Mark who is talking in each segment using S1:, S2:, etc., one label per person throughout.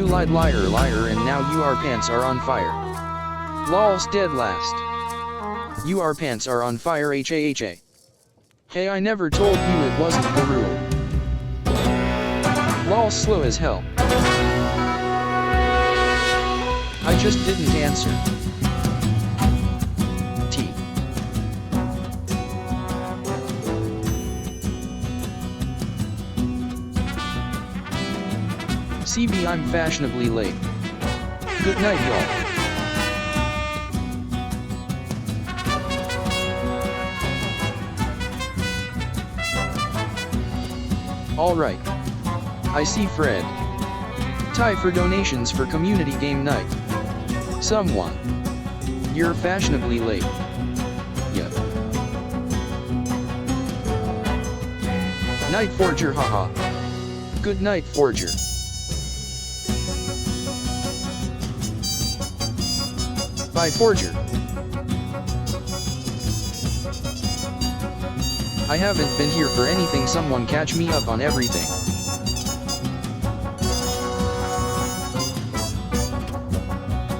S1: You lied, liar, liar, and now your pants are on fire. Lol's dead last. Your pants are on fire, ha. Hey, I never told you it wasn't the rule. Lol, slow as hell. I just didn't answer. T. CB, I'm fashionably late. Good night, y'all. Alright. I see Fred. Tie for donations for community game night. Someone. You're fashionably late. Yup. Night Forger, haha. Good night, Forger. Bye, Forger. I haven't been here for anything, someone catch me up on everything.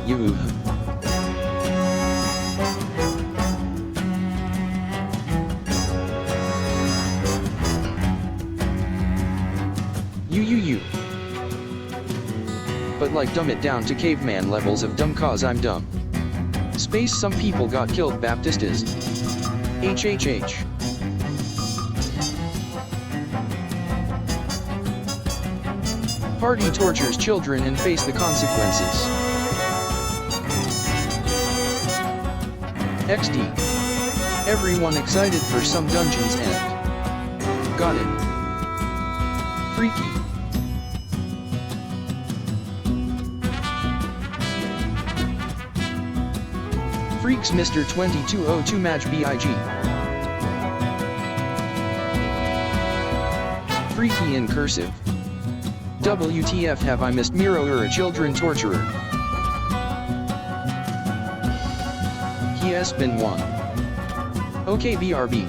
S1: You. You. But like dumb it down to caveman levels of dumb cause I'm dumb. Space, some people got killed, Baptist is. HHH. Party tortures children and face the consequences. XD. Everyone excited for some Dungeons End. Got it. Freaky. Freaks, Mr. 2202 match BIG. Freaky in cursive. WTF, have I missed Miro or a children torturer? He has been one. Okay, BRB.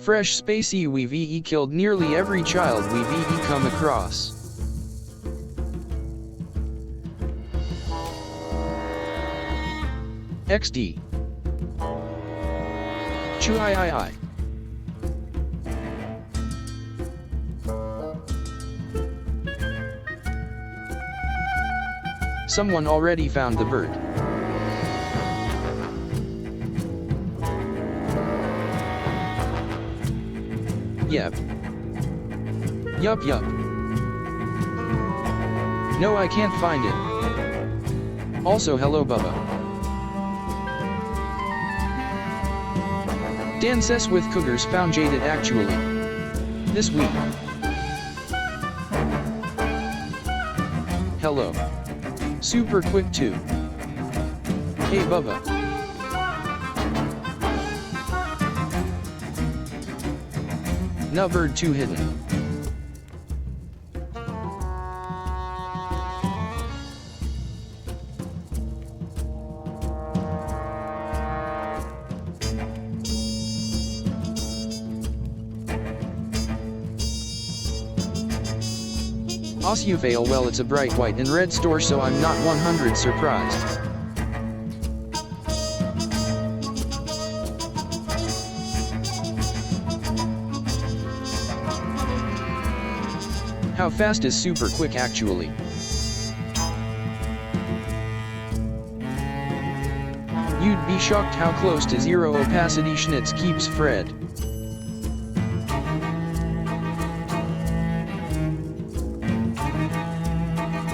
S1: Fresh spacey, we've killed nearly every child we've come across. XD. Chu-I. Someone already found the bird. Yep. Yup. No, I can't find it. Also, hello, Bubba. Dan says with cougars found jaded actually. This week. Hello. Super quick too. Hey Bubba. No bird too hidden. Osuvale, well, it's a bright white and red store, so I'm not 100 surprised. How fast is super quick actually? You'd be shocked how close to zero opacity Schnitz keeps Fred.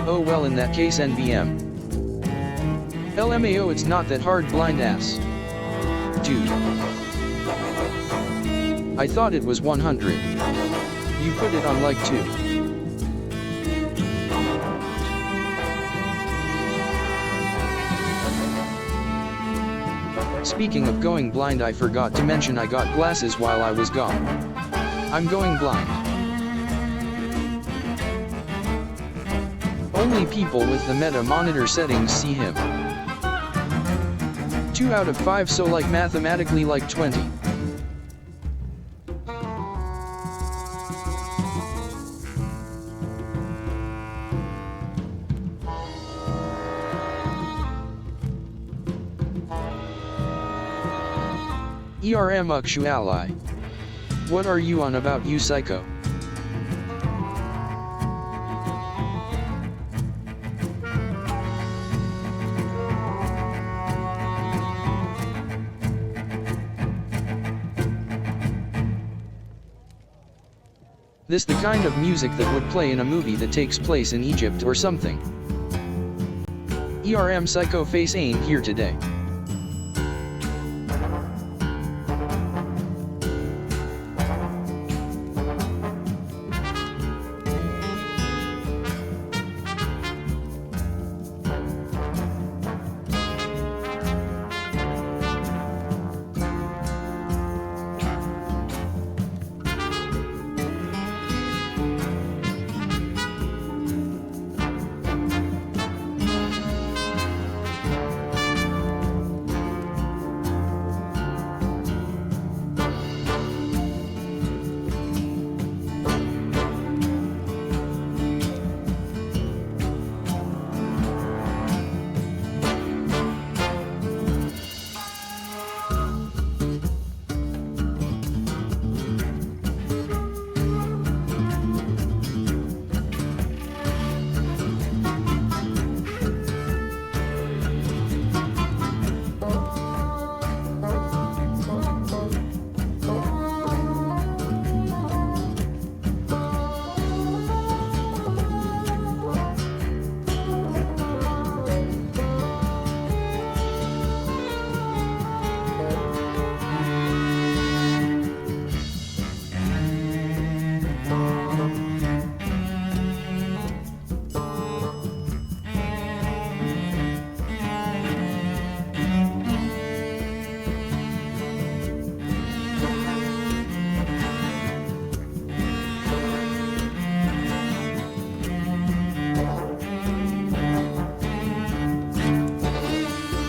S1: Oh well, in that case NBM. LMAO, it's not that hard, blind ass. Dude. I thought it was 100. You put it on like 2. Speaking of going blind, I forgot to mention I got glasses while I was gone. I'm going blind. Only people with the meta monitor settings see him. 2 out of 5, so like mathematically like 20. ERM Ukshu ally. What are you on about, you psycho? This the kind of music that would play in a movie that takes place in Egypt or something. ERM Psycho Face ain't here today.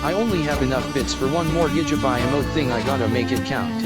S1: I only have enough bits for one more Gigify emote thing, I gotta make it count.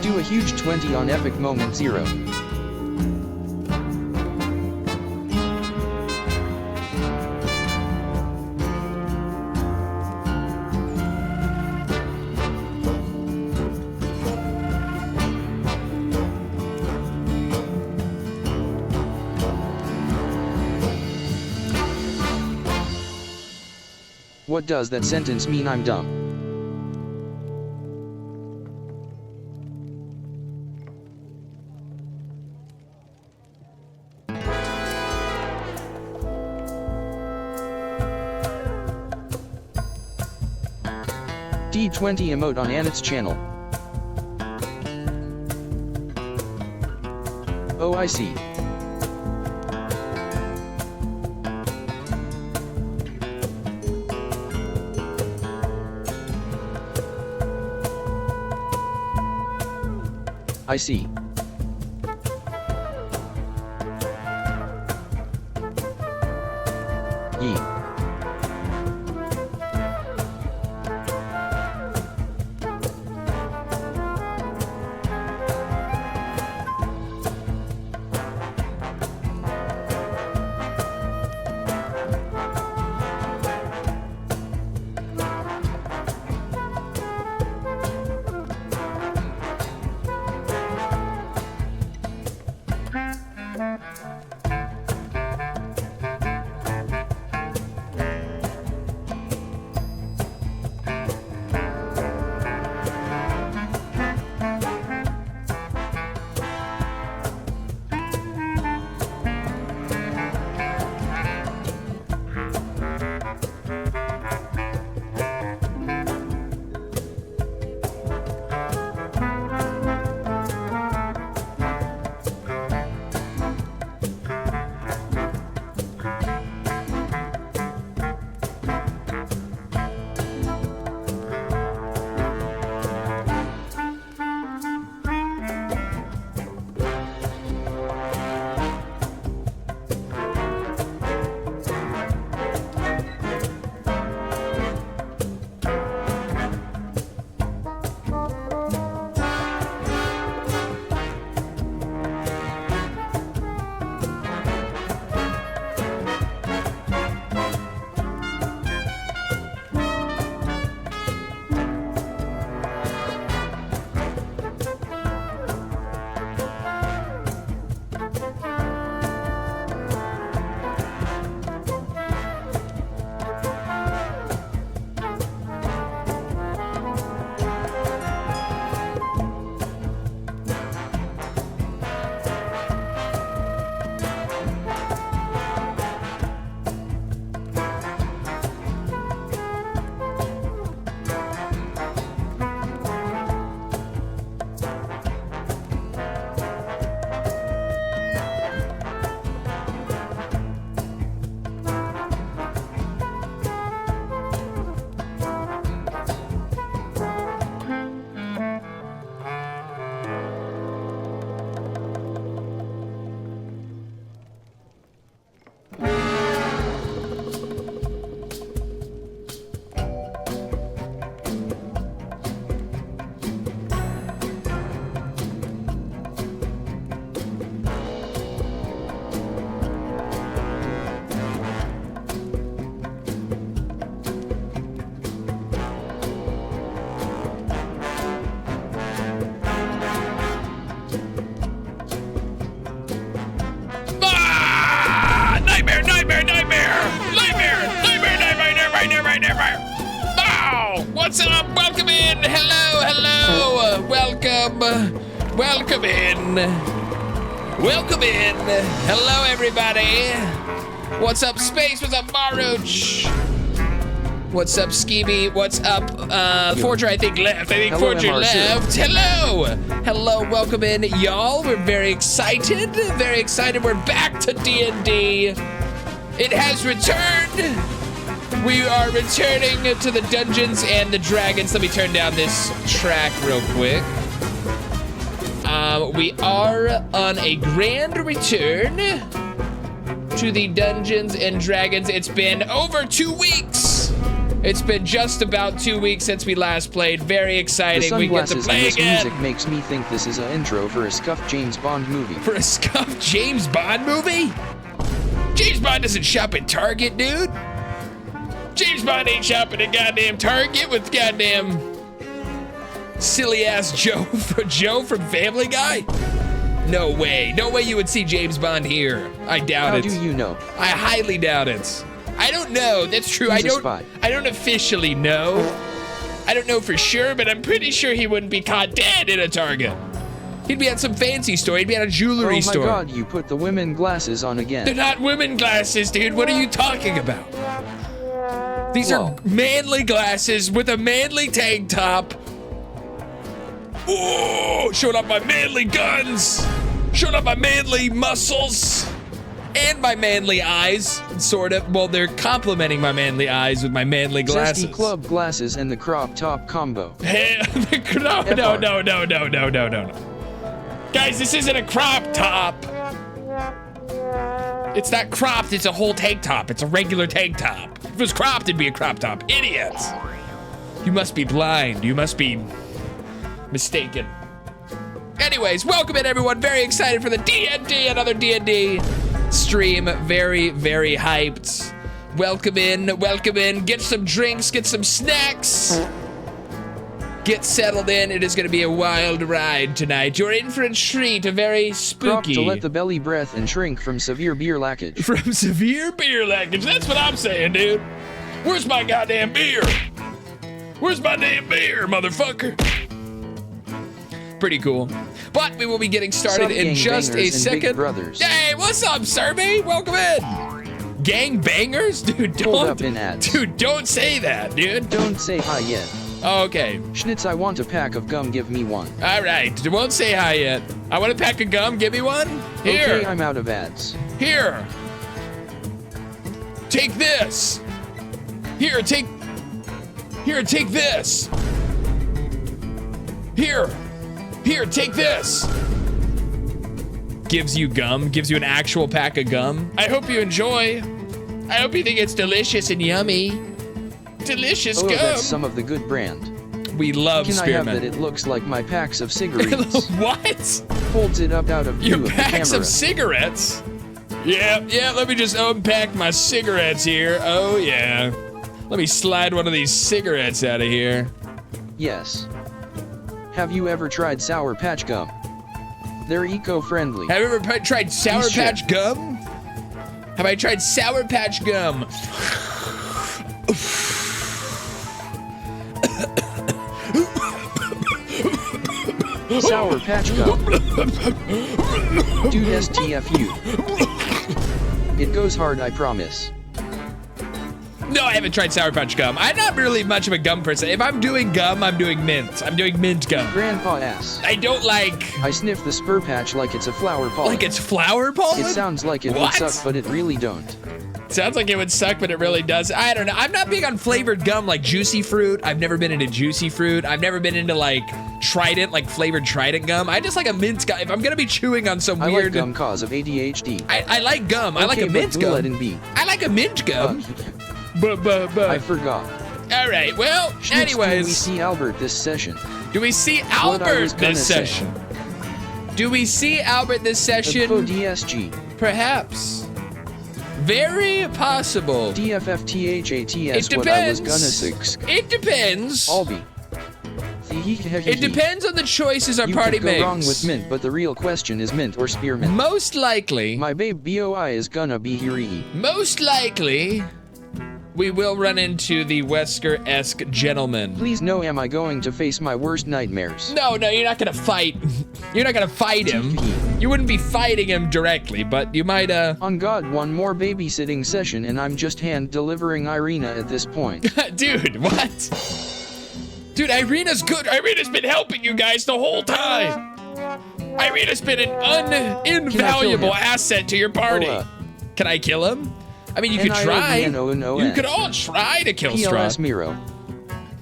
S1: Do a huge 20 on epic moment 0. What does that sentence mean? I'm dumb. D20 emote on Anit's channel. Oh, I see. I see. Yee.
S2: What's up? Welcome in. Hello. Welcome. Welcome in. Welcome in. Hello, everybody. What's up, Space? What's up, Maruch? What's up, Skeeby? What's up, Forger, I think left. Forger left. Hello, welcome in, y'all. We're very excited. We're back to D&D. It has returned. We are returning to the Dungeons and the Dragons. Let me turn down this track real quick. We are on a grand return to the Dungeons and Dragons. It's been over 2 weeks. It's been just about 2 weeks since we last played. Very exciting. We get to play again.
S1: Music makes me think this is an intro for a scuffed James Bond movie.
S2: For a scuffed James Bond movie? James Bond doesn't shop at Target, dude. James Bond ain't shopping at goddamn Target with goddamn silly ass Joe from Family Guy. No way you would see James Bond here. I doubt it.
S1: How do you know?
S2: I highly doubt it. I don't know. That's true. I don't officially know. I don't know for sure, but I'm pretty sure he wouldn't be caught dead in a Target. He'd be at some fancy store. He'd be at a jewelry store.
S1: Oh my God, you put the women glasses on again.
S2: They're not women glasses, dude. What are you talking about? These are manly glasses with a manly tank top. Oh, showing off my manly guns. Showing off my manly muscles. And my manly eyes, sort of. Well, they're complimenting my manly eyes with my manly glasses.
S1: Zesty club glasses and the crop top combo.
S2: No. Guys, this isn't a crop top. It's not cropped, it's a whole tank top. It's a regular tank top. If it was cropped, it'd be a crop top. Idiots. You must be blind. You must be mistaken. Anyways, welcome in, everyone. Very excited for the D&D, another D&D stream. Very, very hyped. Welcome in. Get some drinks, get some snacks. Get settled in. It is going to be a wild ride tonight. You're in for a treat, a very spooky.
S1: Prop to let the belly breath and shrink from severe beer lackage.
S2: From severe beer lackage. That's what I'm saying, dude. Where's my goddamn beer? Where's my damn beer, motherfucker? Pretty cool. But we will be getting started in just a second. Hey, what's up, Serby? Welcome in. Gang bangers? Dude, don't say that, dude.
S1: Don't say hi yet.
S2: Okay.
S1: Schnitz, I want a pack of gum, give me one.
S2: All right, won't say hi yet. I want a pack of gum, give me one. Here.
S1: Okay, I'm out of ads.
S2: Here. Take this. Here, take this. Here, take this. Gives you gum, gives you an actual pack of gum. I hope you enjoy. I hope you think it's delicious and yummy. Delicious gum.
S1: That's some of the good brand.
S2: We love spearmint.
S1: Can I have that? It looks like my packs of cigarettes.
S2: What?
S1: Holds it up out of view
S2: Your
S1: of the camera.
S2: packs of cigarettes? Yeah, let me just unpack my cigarettes here. Oh, yeah. Let me slide one of these cigarettes out of here.
S1: Yes. Have you ever tried Sour Patch Gum? They're eco-friendly.
S2: Have you ever tried Sour Patch Gum? Have I tried Sour Patch Gum?
S1: Sour Patch Gum. Dude, STFU. It goes hard, I promise.
S2: No, I haven't tried Sour Patch Gum. I'm not really much of a gum person. If I'm doing gum, I'm doing mint. I'm doing mint gum.
S1: Grandpa ass.
S2: I don't like...
S1: I sniff the spur patch like it's a flower pollen.
S2: Like it's flower pollen?
S1: It sounds like it would suck, but it really don't.
S2: Sounds like it would suck, but it really does. I don't know. I'm not big on flavored gum like juicy fruit. I've never been into juicy fruit. I've never been into like Trident, like flavored Trident gum. I just like a mint gum. If I'm gonna be chewing on some weird...
S1: I like gum cause of ADHD.
S2: I like gum.
S1: Okay,
S2: I like a mint gum.
S1: Let it be.
S2: I like a mint gum.
S1: I forgot.
S2: All right, well, anyways.
S1: Do we see Albert this session?
S2: Do we see Albert this session? Do we see Albert this session?
S1: DSG.
S2: Perhaps. Very possible.
S1: DFFTHATS what I was gonna say.
S2: It depends.
S1: Albie.
S2: It depends on the choices our party makes.
S1: You could go wrong with mint, but the real question is mint or spearmint.
S2: Most likely.
S1: My babe BOI is gonna be here.
S2: Most likely. we will run into the Wesker-esque gentleman.
S1: Please no, am I going to face my worst nightmares?
S2: No, you're not gonna fight. You're not gonna fight him. You wouldn't be fighting him directly, but you might,
S1: On God, one more babysitting session and I'm just hand-delivering Irina at this point.
S2: Dude, what? Dude, Irina's good. Irina's been helping you guys the whole time. Irina's been an invaluable asset to your party. Can I kill him? I mean, you could try. You could all try to kill Strahd.
S1: Miro.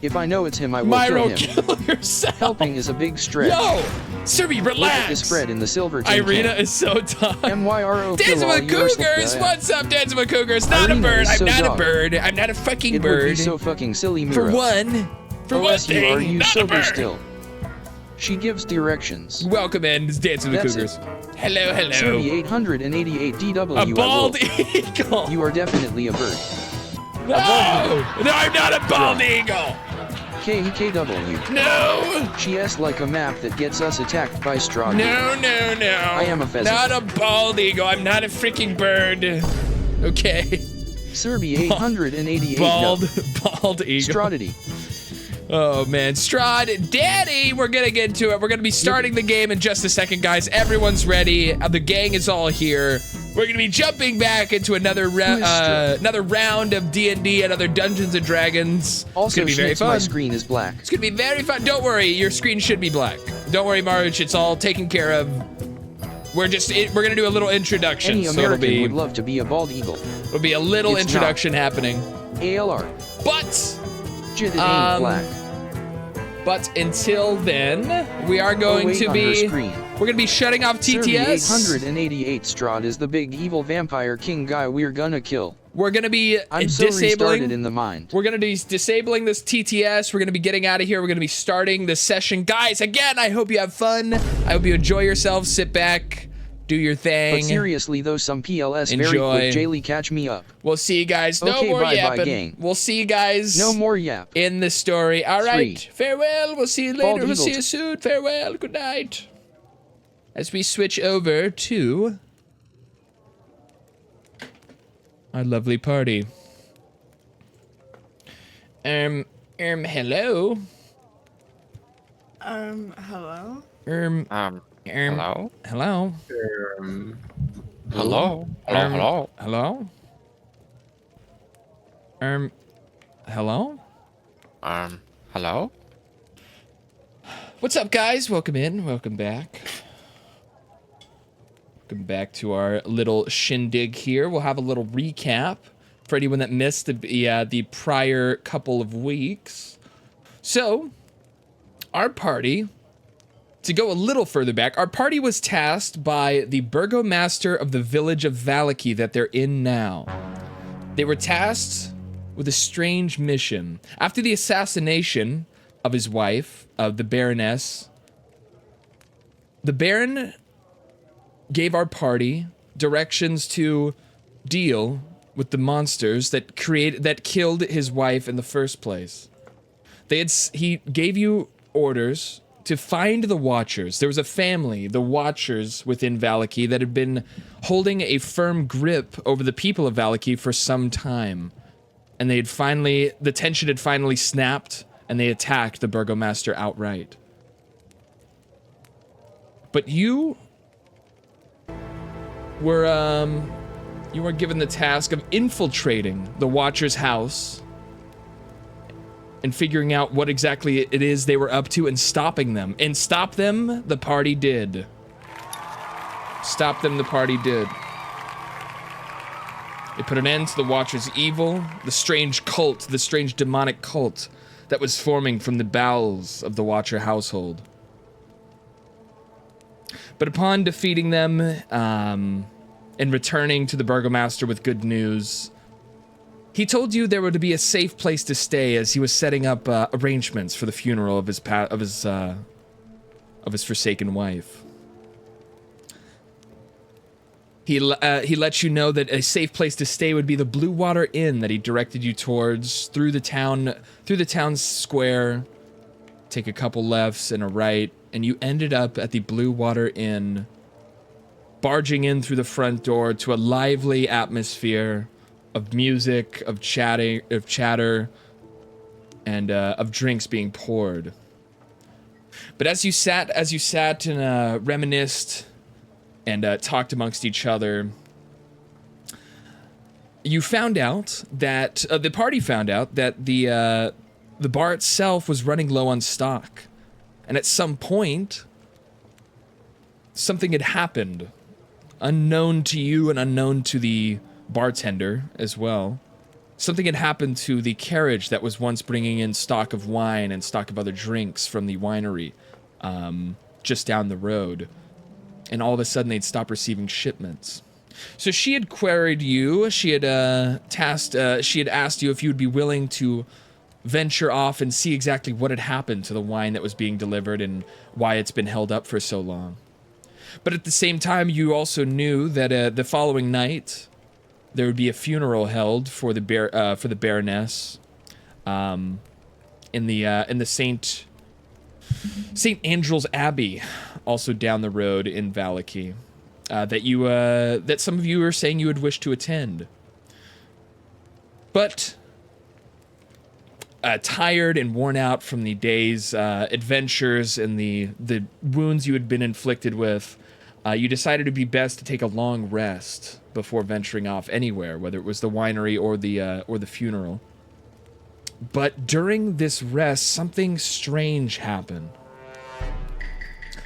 S1: If I know it's him, I will
S2: Myro,
S1: kill him.
S2: kill yourself.
S1: Helping is a big stretch.
S2: Yo, Sirby, relax.
S1: Look at the spread in the silver tin
S2: Irina
S1: can.
S2: is so tough.
S1: MYRO
S2: Dancing with Cougars. What's up, Dancing with Cougars? Not
S1: Irina
S2: a bird. I'm
S1: so
S2: not
S1: dog.
S2: a bird. I'm not a fucking
S1: It
S2: bird.
S1: would be so fucking silly, Miro.
S2: For one thing,
S1: are you
S2: not a
S1: sober
S2: bird.
S1: still? She gives directions.
S2: Welcome in, it's Dancing with
S1: That's
S2: Cougars. Hello, hello.
S1: Sirby 888 DW.
S2: A bald eagle.
S1: You are definitely a bird.
S2: No, I'm not a bald eagle.
S1: KKW.
S2: No.
S1: She is like a map that gets us attacked by Strahd.
S2: No.
S1: I am a pheasant.
S2: Not a bald eagle. I'm not a freaking bird. Okay.
S1: Sirby 888.
S2: Bald eagle.
S1: Strahdity.
S2: Oh man, Strahd, Daddy, we're gonna get to it. We're gonna be starting the game in just a second, guys. Everyone's ready. The gang is all here. We're gonna be jumping back into another round of D&D, another Dungeons and Dragons.
S1: Also,
S2: it's gonna be very fun.
S1: My screen is black.
S2: It's gonna be very fun. Don't worry, your screen should be black. Don't worry, Maruch, it's all taken care of. We're gonna do a little introduction.
S1: Any American would love to be a bald eagle.
S2: It'll be a little
S1: It's
S2: introduction happening.
S1: ALR.
S2: But
S1: Jid, it ain't black.
S2: But until then, we are going to be we're gonna be shutting off TTS.
S1: Sirby 888 Strahd is the big evil vampire king guy we're gonna kill.
S2: We're gonna be
S1: I'm so restarted in the mind.
S2: We're gonna be disabling this TTS. We're gonna be getting out of here. We're gonna be starting the session. Guys, again, I hope you have fun. I hope you enjoy yourselves. Sit back, do your thing.
S1: But seriously though, some PLS
S2: Enjoy.
S1: very quick Jaylee catch me up.
S2: We'll see you guys. No
S1: Okay,
S2: more
S1: bye,
S2: yapping.
S1: gang.
S2: We'll see you guys.
S1: No more yap.
S2: In the story. All right.
S1: 3.
S2: Farewell. We'll see you
S1: Bald
S2: later. We'll see
S1: eagle.
S2: you soon. Farewell. Good night. As we switch over to our lovely party. Hello.
S3: Hello?
S2: Hello.
S4: Hello?
S2: Hello.
S4: Hello?
S2: Hello.
S4: Hello?
S2: Hello.
S4: Hello?
S2: What's up, guys? Welcome in. Welcome back. Welcome back to our little shindig here. We'll have a little recap for anyone that missed the prior couple of weeks. So, our party, to go a little further back, our party was tasked by the burgomaster of the village of Valaki that they're in now. They were tasked with a strange mission. After the assassination of his wife, of the Baroness, the Baron gave our party directions to deal with the monsters that killed his wife in the first place. He gave you orders to find the Watchers. There was a family, the Watchers within Valaki, that had been holding a firm grip over the people of Valaki for some time. And the tension had finally snapped, and they attacked the burgomaster outright. But you were given the task of infiltrating the Watcher's house and figuring out what exactly it is they were up to and stopping them. And stop them, the party did. Stop them, the party did. It put an end to the Watcher's evil, the strange cult, the strange demonic cult that was forming from the bowels of the Watcher household. But upon defeating them, and returning to the burgomaster with good news, he told you there would be a safe place to stay as he was setting up arrangements for the funeral of his forsaken wife. He let you know that a safe place to stay would be the Blue Water Inn that he directed you towards through the town square. Take a couple lefts and a right, and you ended up at the Blue Water Inn, barging in through the front door to a lively atmosphere of music, of chatter, and of drinks being poured. But as you sat and reminisced and talked amongst each other, you found out that the party found out that the bar itself was running low on stock, and at some point, something had happened, unknown to you and unknown to the bartender as well. Something had happened to the carriage that was once bringing in stock of wine and stock of other drinks from the winery just down the road. And all of a sudden, they'd stopped receiving shipments. So she had queried you. She had she had asked you if you would be willing to venture off and see exactly what had happened to the wine that was being delivered and why it's been held up for so long. But at the same time, you also knew that the following night, there would be a funeral held for the Baroness, in the Saint Andrew's Abbey, also down the road in Valaki, that some of you were saying you would wish to attend. But tired and worn out from the day's adventures and the wounds you had been inflicted with, you decided it would be best to take a long rest before venturing off anywhere, whether it was the winery or the funeral. But during this rest, something strange happened.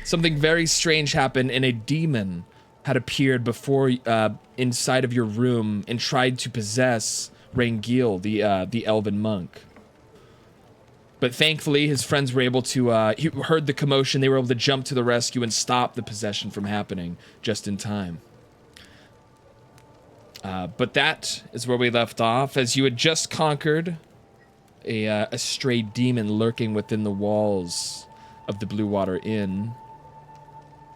S2: Something very strange happened, and a demon had appeared before inside of your room and tried to possess Rangil, the elven monk. But thankfully, his friends were able to, he heard the commotion, they were able to jump to the rescue and stop the possession from happening just in time. But that is where we left off, as you had just conquered a stray demon lurking within the walls of the Blue Water Inn.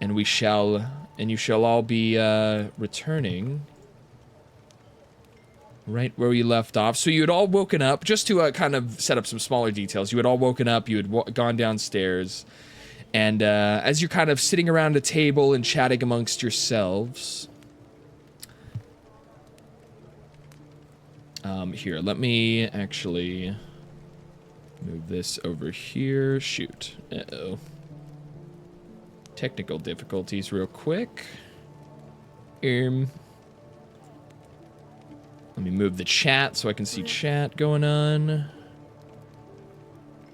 S2: And you shall all be returning right where we left off. So you had all woken up, just to kind of set up some smaller details. You had all woken up, you had gone downstairs, and as you're kind of sitting around a table and chatting amongst yourselves... here, let me actually move this over here. Shoot. Uh-oh. Technical difficulties real quick. Let me move the chat so I can see chat going on.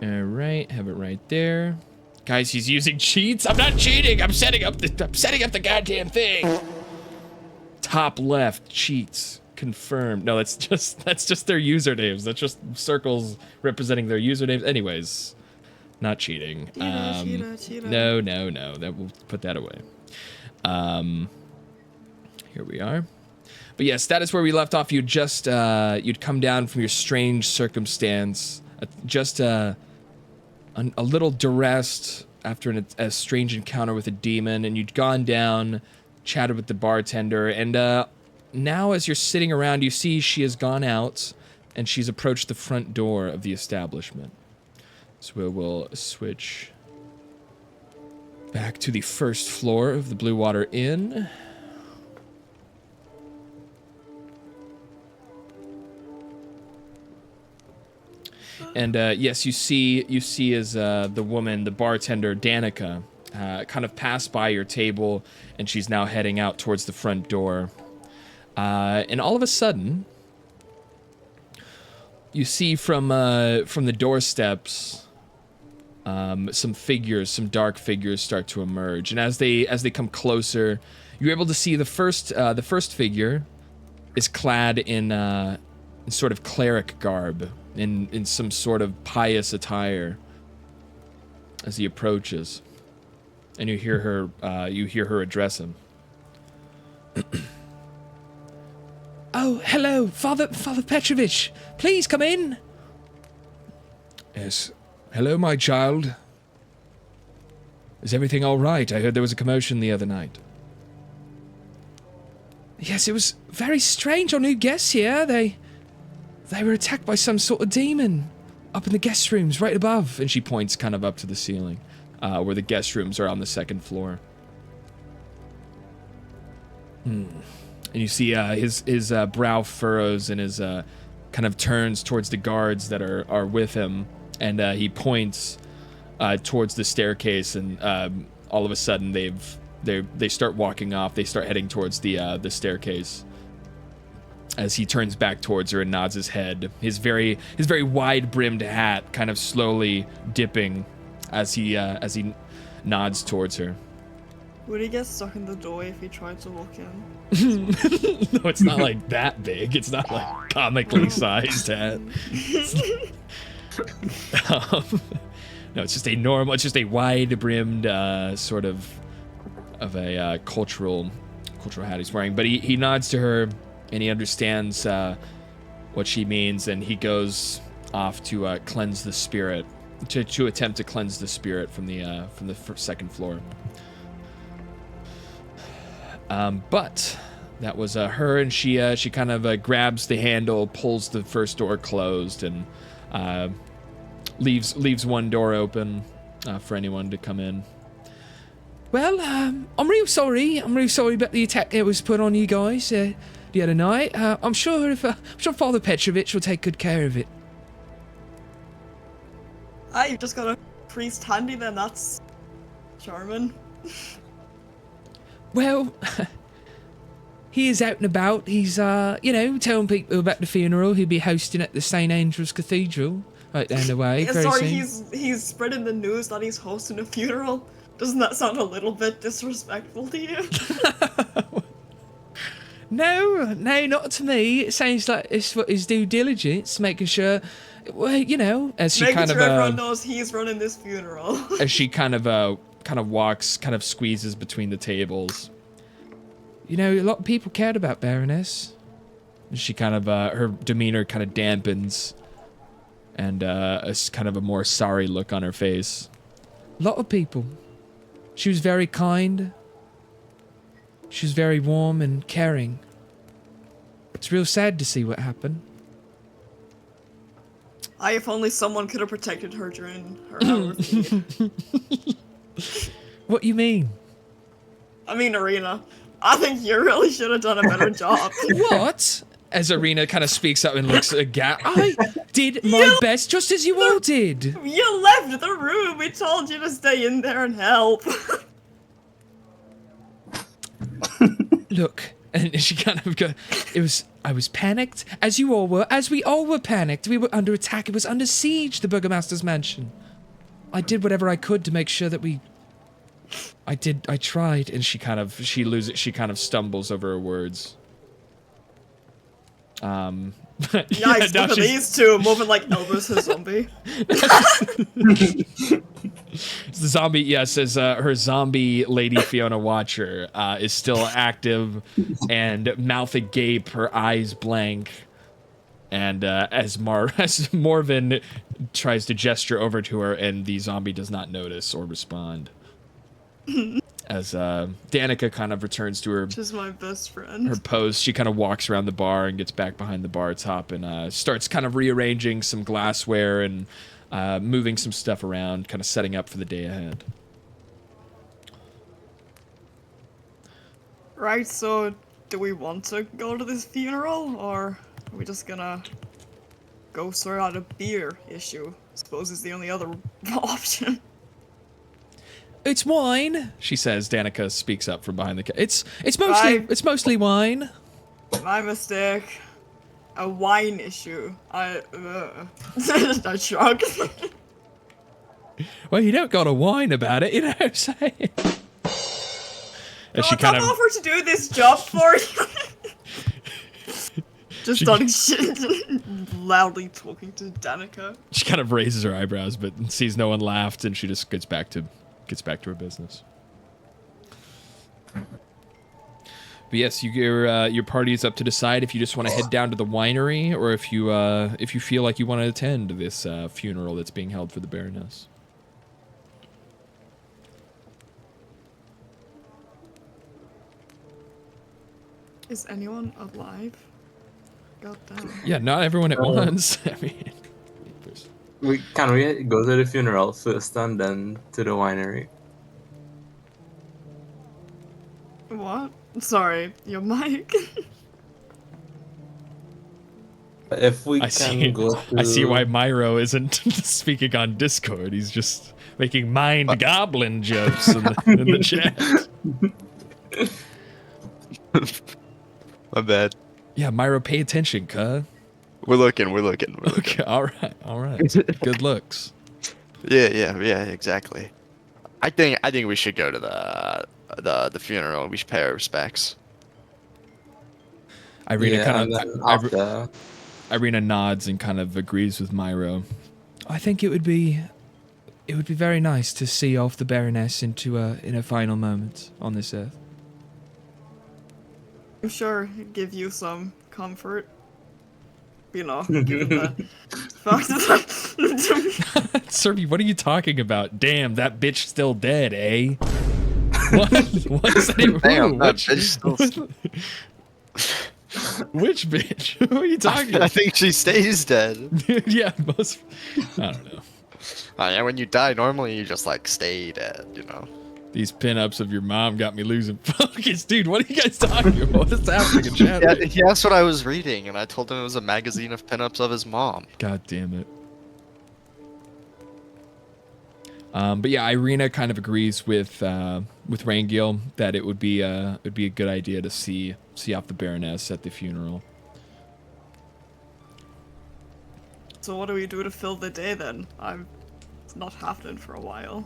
S2: Alright, have it right there. Guys, he's using cheats? I'm not cheating! I'm setting up the goddamn thing! Top left, cheats. Confirmed. No, that's just their usernames. That's just circles representing their usernames. Anyways, not cheating. No. That we'll put that away. Here we are. But yes, that is where we left off. You'd just you'd come down from your strange circumstance, just a little duressed after a strange encounter with a demon, and you'd gone down, chatted with the bartender, and now, as you're sitting around, you see she has gone out, and she's approached the front door of the establishment. So we'll switch back to the first floor of the Blue Water Inn. And yes, you see as the woman, the bartender, Danica, kind of passed by your table, and she's now heading out towards the front door. And all of a sudden, you see from the doorsteps, some dark figures start to emerge. And as they come closer, you're able to see the first figure is clad in sort of cleric garb, in some sort of pious attire. As he approaches, and you hear her address him. Oh, hello, Father Petrovich. Please come in. Yes. Hello, my child. Is everything all right? I heard there was a commotion the other night. Yes, it was very strange. Our new guests here, they were attacked by some sort of demon up in the guest rooms right above. And she points kind of up to the ceiling, where the guest rooms are on the second floor. And you see his brow furrows and his kind of turns towards the guards that are with him, and he points towards the staircase, and all of a sudden they start walking off. They start heading towards the staircase. As he turns back towards her and nods his head, his very wide-brimmed hat kind of slowly dipping as he nods towards her.
S3: Would he get stuck in the doorway if he tried to walk in?
S2: No, it's not like that big. It's not like comically sized hat. No, it's just a normal. It's just a wide-brimmed sort of a cultural hat he's wearing. But he nods to her. And he understands what she means, and he goes off to cleanse the spirit, to attempt to cleanse the spirit from the second floor. But that was her, and she kind of grabs the handle, pulls the first door closed, and leaves one door open for anyone to come in. Well, I'm real sorry. I'm real sorry about the attack that was put on you guys the other night. I'm sure Father Petrovich will take good care of it.
S3: You've just got a priest handy then, that's charming.
S2: Well, he is out and about. He's, telling people about the funeral he'll be hosting at the St. Andrew's Cathedral right down the way.
S3: Sorry, he's spreading the news that he's hosting a funeral. Doesn't that sound a little bit disrespectful to you?
S2: No, not to me. It sounds like it's what his due diligence, making sure, well, as she kind of
S3: everyone knows he's running this funeral.
S2: As she kind of walks, kind of squeezes between the tables. A lot of people cared about Baroness. And she kind of her demeanor kind of dampens, and a kind of a more sorry look on her face. A lot of people. She was very kind. She was very warm and caring. It's real sad to see what happened.
S3: If only someone could have protected her during her hour of need.
S2: What you mean?
S3: I mean, Arena. I think you really should have done a better job.
S2: What? As Arena kind of speaks up and looks aghast. I did my best, just as you all did.
S3: You left the room. We told you to stay in there and help.
S2: Look, and she kind of I was panicked, as you all were, as we all were panicked. We were under attack. It was under siege, the Burgomaster's mansion. I did whatever I could to make sure that I tried, and she kind of stumbles over her words.
S3: Yikes, look at these two moving like Elvis the zombie.
S2: The zombie, yes, as her zombie Lady Fiona Watcher is still active and mouth agape, her eyes blank. And as Morven tries to gesture over to her, and the zombie does not notice or respond. As Danica kind of returns to her...
S3: She's my best friend.
S2: Her post, she kind of walks around the bar and gets back behind the bar top and starts kind of rearranging some glassware and moving some stuff around, kind of setting up for the day ahead.
S3: Right, so do we want to go to this funeral, or are we just gonna go sort out a beer issue? I suppose is the only other option.
S2: It's wine, she says. Danica speaks up from behind the it's mostly wine.
S3: My mistake. A wine issue. I shrug.
S2: Well, you don't gotta whine about it, you know what I'm saying?
S3: She kind of offer to do this job for you. Just starting shit, loudly talking to Danica.
S2: She kind of raises her eyebrows, but sees no one laughed, and she just gets back to her business. But yes, your party is up to decide if you just want to head down to the winery, or if you feel like you want to attend this funeral that's being held for the Baroness.
S3: Is anyone alive? God damn.
S2: Yeah, not everyone at once. I mean,
S5: Can we go to the funeral first and then to the winery?
S3: What? Sorry, your mic.
S5: If we
S2: I
S5: can go to...
S2: I see why Myro isn't speaking on Discord. He's just making mind goblin jokes in the chat.
S6: My bad.
S2: Yeah, Myro, pay attention, cuh.
S6: We're looking. We're looking.
S2: Okay, all right. Good looks.
S6: Yeah, exactly. I think we should go to the funeral. We should pay our respects.
S2: Irina
S5: Yeah,
S2: kind
S5: and
S2: of
S5: then after...
S2: Irina nods and kind of agrees with Myro. I think it would be very nice to see off the Baroness in her final moments on this earth.
S3: I'm sure it'd give you some comfort. You know, given the fact that
S2: Serby, what are you talking about? Damn, that bitch still dead, eh? What is that even?
S6: Damn, that
S2: Which,
S6: bitch still...
S2: which bitch? Who are you talking
S6: I
S2: about?
S6: think she stays dead.
S2: Yeah, most... I don't know.
S6: Yeah, when you die, normally you just like stay dead, you know.
S2: These pinups of your mom got me losing focus. Dude, what are you guys talking about? What is happening in chat?
S6: Yeah, that's what I was reading, and I told him it was a magazine of pinups of his mom.
S2: God damn it. But yeah, Irina kind of agrees with Rangil that it would be a good idea to see off the Baroness at the funeral.
S3: So what do we do to fill the day then? It's not happening for a while.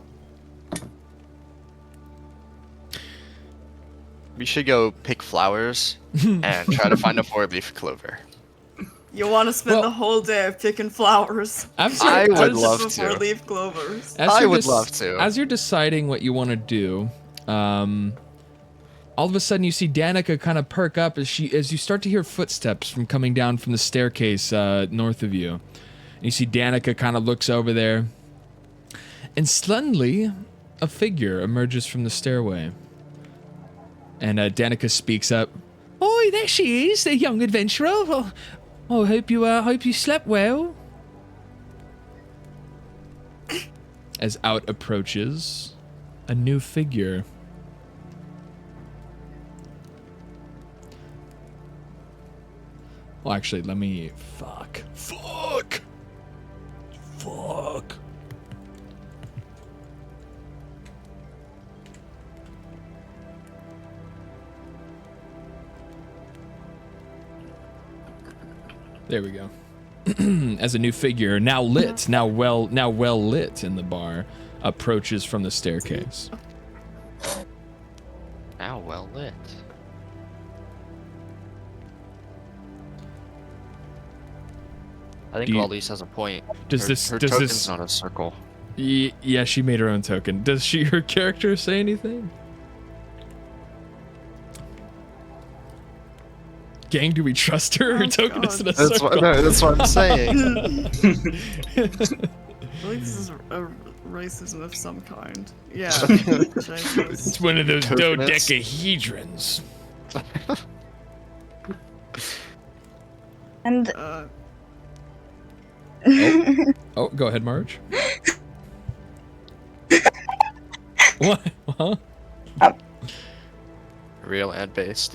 S6: We should go pick flowers and try to find a 4-leaf clover.
S3: You want to spend
S2: Well-
S3: the whole day picking flowers?
S6: I would love
S3: Before
S6: to.
S3: leaf clovers.
S6: I would love to.
S2: As you're deciding what you want to do, all of a sudden you see Danica kind of perk up as you start to hear footsteps from coming down from the staircase north of you. And you see Danica kind of looks over there, and suddenly a figure emerges from the stairway. And Danica speaks up. "Oh, there she is, the young adventurer. Well, I hope you slept well." As out approaches a new figure. Well, actually, let me... Fuck. There we go. As a new figure, now lit, now well lit in the bar, approaches from the staircase.
S6: Now well lit. I think
S2: Do you-
S6: Lalice has a point.
S2: Does
S6: her,
S2: this-
S6: her
S2: does
S6: token's
S2: this-
S6: not a circle.
S2: Yeah, she made her own token. Does her character say anything? Gang, do we trust her? Her
S3: Oh,
S2: token
S3: God.
S2: isn't a
S6: That's
S2: circle.
S6: that's what I'm saying.
S3: I believe this is a racism of some kind. Yeah. Jesus.
S2: It's one of those
S6: Tokenist.
S2: dodecahedrons.
S7: And
S2: Oh, go ahead, Marge. What? Huh?
S6: Real and based.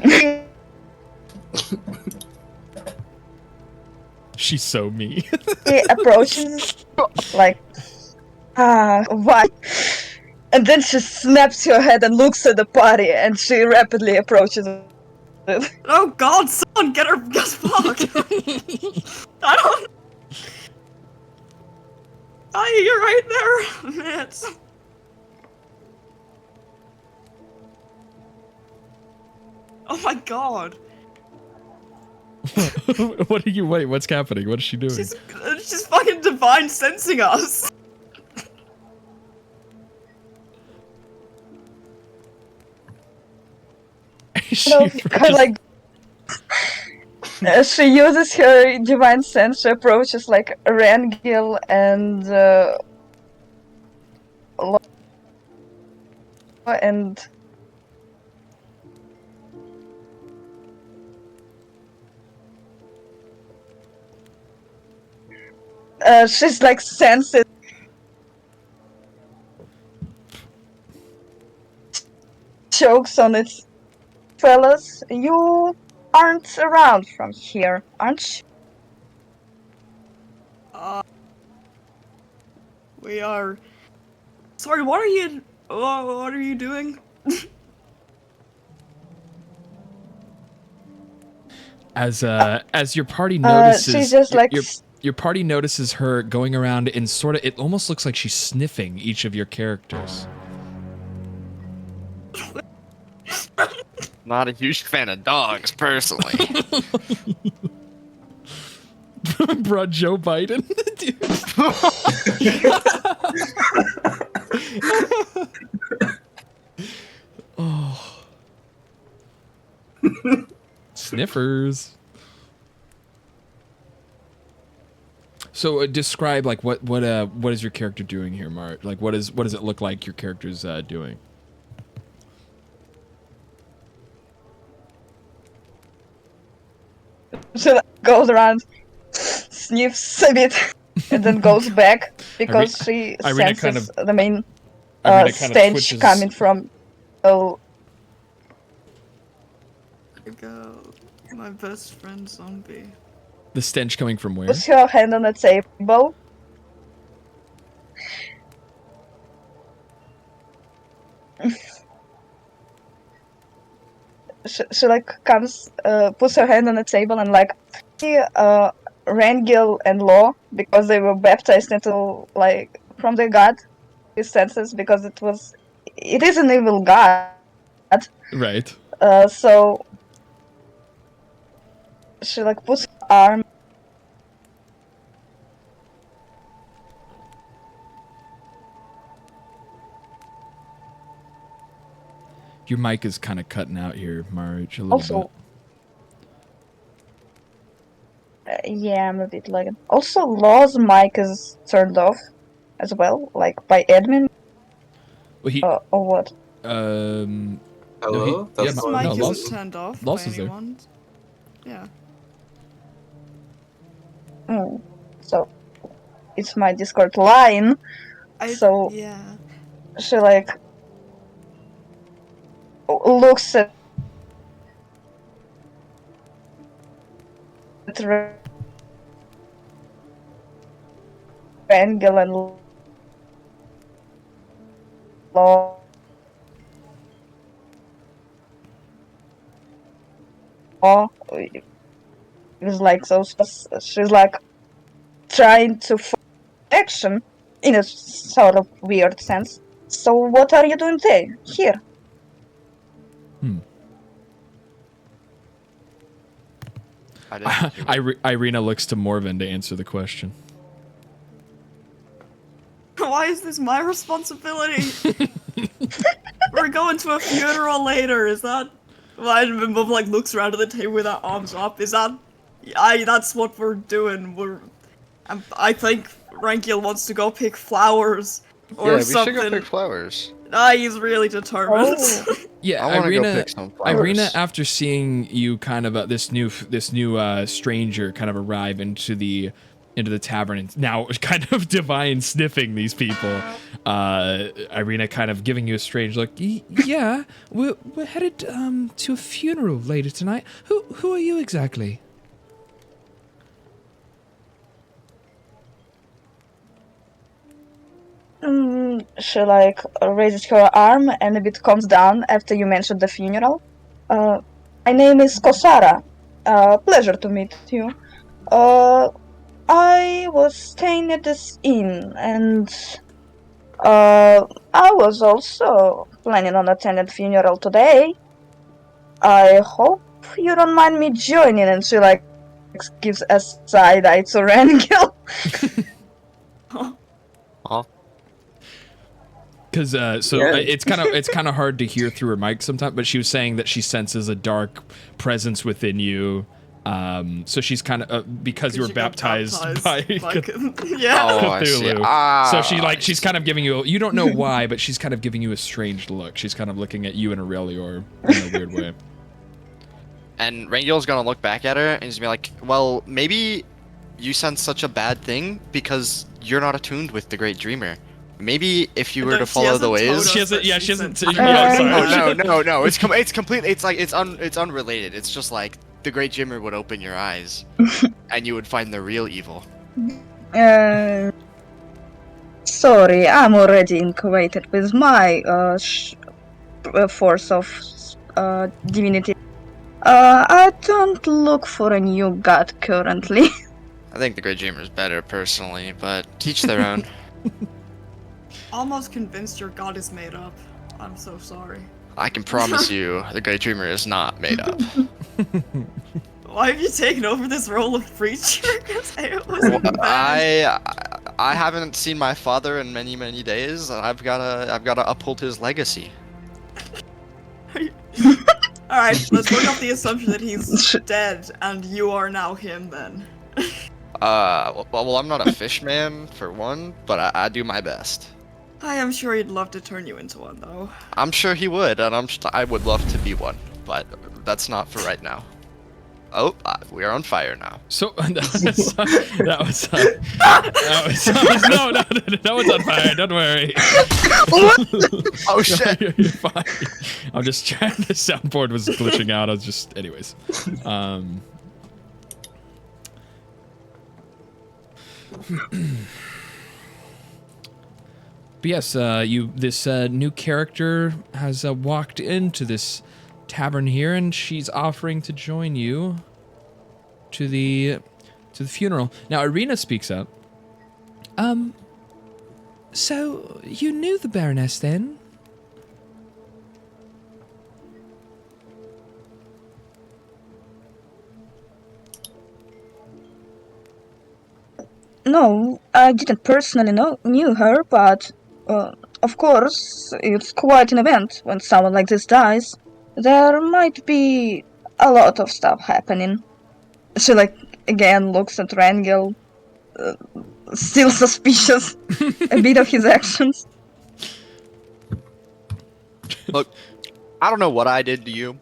S2: She's so mean.
S7: he approaches like, what? And then she snaps her head and looks at the party, and she rapidly approaches it.
S3: Oh God! Someone get her. Get fuck! I don't. Hi, you're right there, Mitch. Oh my God!
S2: What are you? Wait, what's happening? What is she doing?
S3: She's fucking divine sensing us.
S2: She
S7: So, kind of like, she uses her divine sense to approaches like Rangil and she's like senses chokes on its fellas, you aren't around from here, aren't you?
S3: We are. Sorry, what are you? What are you doing?
S2: As your party notices,
S7: She's just like.
S2: your party notices her going around and sort of. It almost looks like she's sniffing each of your characters.
S6: Not a huge fan of dogs, personally.
S2: Bruh, Joe Biden. Oh. Sniffers. So describe like what is your character doing here, Mart? Like what does it look like your character's doing?
S7: She goes around, sniffs a bit, and then goes back because she
S2: Irina
S7: senses the main stench
S2: twitches.
S7: coming from. Oh,
S3: There you go. My best friend zombie.
S2: The stench coming from where?
S7: puts her hand on the table. She like comes, puts her hand on the table and like, Rangel and Law, because they were baptized into like from their god, his senses, because it is an evil god.
S2: Right.
S7: So she like puts her arm.
S2: Your mic is kind of cutting out here, Marge, a little
S7: Also, yeah, I'm a bit lagging. Also, Law's mic is turned off as well, like by admin.
S2: Well, he,
S7: Or what?
S5: Hello?
S2: yeah,
S3: This
S2: no,
S3: mic
S2: Lost-
S3: isn't turned off
S2: Lost
S3: by
S2: is there.
S3: anyone. Yeah.
S7: So it's my Discord line. So
S3: yeah.
S7: she like looks at Rangel and Law. It was like so. She's like trying to find action in a sort of weird sense. So what are you doing there? Here.
S6: I didn't.
S2: Irina looks to Morven to answer the question.
S3: Why is this my responsibility? We're going to a funeral later. Is that? Why Mum like looks around at the table with her arms up? Is that? That's what we're doing. I think Rankiel wants to go pick flowers or
S6: Yeah, we
S3: something.
S6: should go pick flowers.
S3: He's really determined.
S7: Oh.
S2: Yeah,
S6: I want to go
S2: Irina.
S6: pick some flowers.
S2: Irina, after seeing you kind of this new stranger kind of arrive into the tavern and now kind of divine sniffing these people, Irina kind of giving you a strange look. Yeah, we're headed to a funeral later tonight. Who are you exactly?
S7: She like raises her arm and a bit calms down after you mentioned the funeral. My name is Kosara. Pleasure to meet you. I was staying at this inn and I was also planning on attending the funeral today. I hope you don't mind me joining. And she like gives a side eye to Rangel.
S2: Because it's kind of hard to hear through her mic sometimes, but she was saying that she senses a dark presence within you. So she's kind of because you were baptized by
S3: yeah.
S6: Oh, I see.
S2: Cthulhu. So she's kind of giving you don't know why, but she's kind of giving you a strange look. She's kind of looking at you and Aurelior in a weird way.
S6: And Rangel's gonna look back at her and just be like, well, maybe you sense such a bad thing because you're not attuned with the Great Dreamer. Maybe if you were
S3: No,
S6: to
S3: she
S6: follow the
S3: hasn't told
S6: ways.
S3: us.
S2: She hasn't. Yeah,
S3: She
S2: she hasn't.
S3: said-
S2: Yeah, sorry.
S6: Oh no. It's complete. It's like it's unrelated. It's just like the Great Jimmer would open your eyes, and you would find the real evil.
S7: Sorry, I'm already acquainted with my force of divinity. I don't look for a new god currently.
S6: I think the Great Jimmer is better personally, but teach their own.
S3: Almost convinced your god is made up. I'm so sorry.
S6: I can promise you, the Great Dreamer is not made up.
S3: Why have you taken over this role of preacher? 'Cause it was
S6: Well,
S3: bad.
S6: I haven't seen my father in many days, and I've gotta uphold his legacy.
S3: Alright, let's work off the assumption that he's dead and you are now him then.
S6: Well, I'm not a fish man for one, but I do my best.
S3: I am sure he'd love to turn you into one though.
S6: I'm sure he would, and I would love to be one, but that's not for right now. Oh, we are on fire now.
S2: So that was no one's on fire. Don't worry.
S6: Oh shit!
S2: You're fine. I'm just trying. The soundboard was glitching out. I was just, anyways. But yes, this new character has walked into this tavern here, and she's offering to join you to the funeral. Now, Irina speaks up. So you knew the Baroness then?
S7: No, I didn't personally knew her, but of course, it's quite an event when someone like this dies. There might be a lot of stuff happening. She, again looks at Rangel, still suspicious a bit of his actions.
S6: Look, I don't know what I did to you.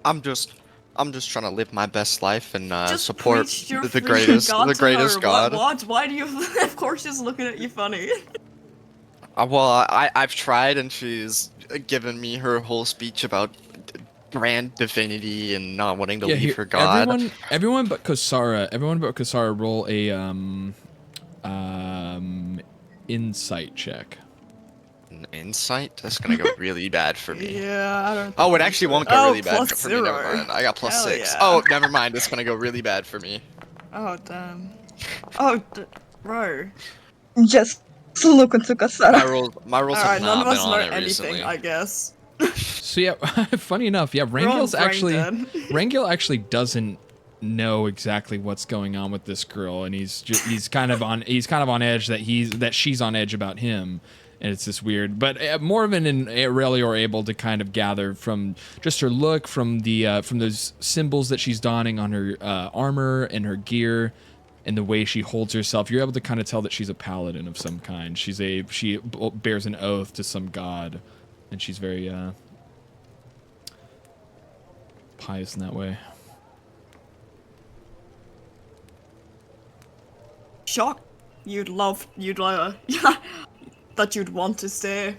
S6: I'm just trying to live my best life and
S3: Just
S6: support
S3: preached your
S6: the
S3: freaking
S6: greatest
S3: God to her.
S6: god.
S3: What? Why do you? Of course, she's looking at you funny.
S6: Well, I've tried, and she's given me her whole speech about brand divinity and not wanting to leave her god.
S2: Everyone but Kosara roll a insight check.
S6: An insight? That's gonna go really bad for me.
S3: Yeah, I don't.
S6: Oh, it actually won't go really bad
S3: plus
S6: for me. Never
S3: 0.
S6: mind. I got plus
S3: Hell
S6: 6.
S3: yeah.
S6: Oh, never mind. It's gonna go really bad for me.
S3: Oh damn. Oh, bro.
S7: Just look into Kasara.
S6: My rolls
S3: Alright,
S6: have
S3: none
S6: not
S3: of
S6: been
S3: us know
S6: on it
S3: anything,
S6: recently.
S3: I guess.
S2: So yeah, funny enough, yeah,
S3: We're all
S2: Rangel's
S3: brain
S2: actually
S3: dead.
S2: Rangel actually doesn't know exactly what's going on with this girl, and he's kind of on edge that she's on edge about him, and it's just weird. But Morven and Aurelia are able to kind of gather from just her look, from those symbols that she's donning on her armor and her gear, and the way she holds herself. You're able to kind of tell that she's a paladin of some kind. She bears an oath to some god, and she's very pious in that way.
S3: Shocked. That you'd want to stay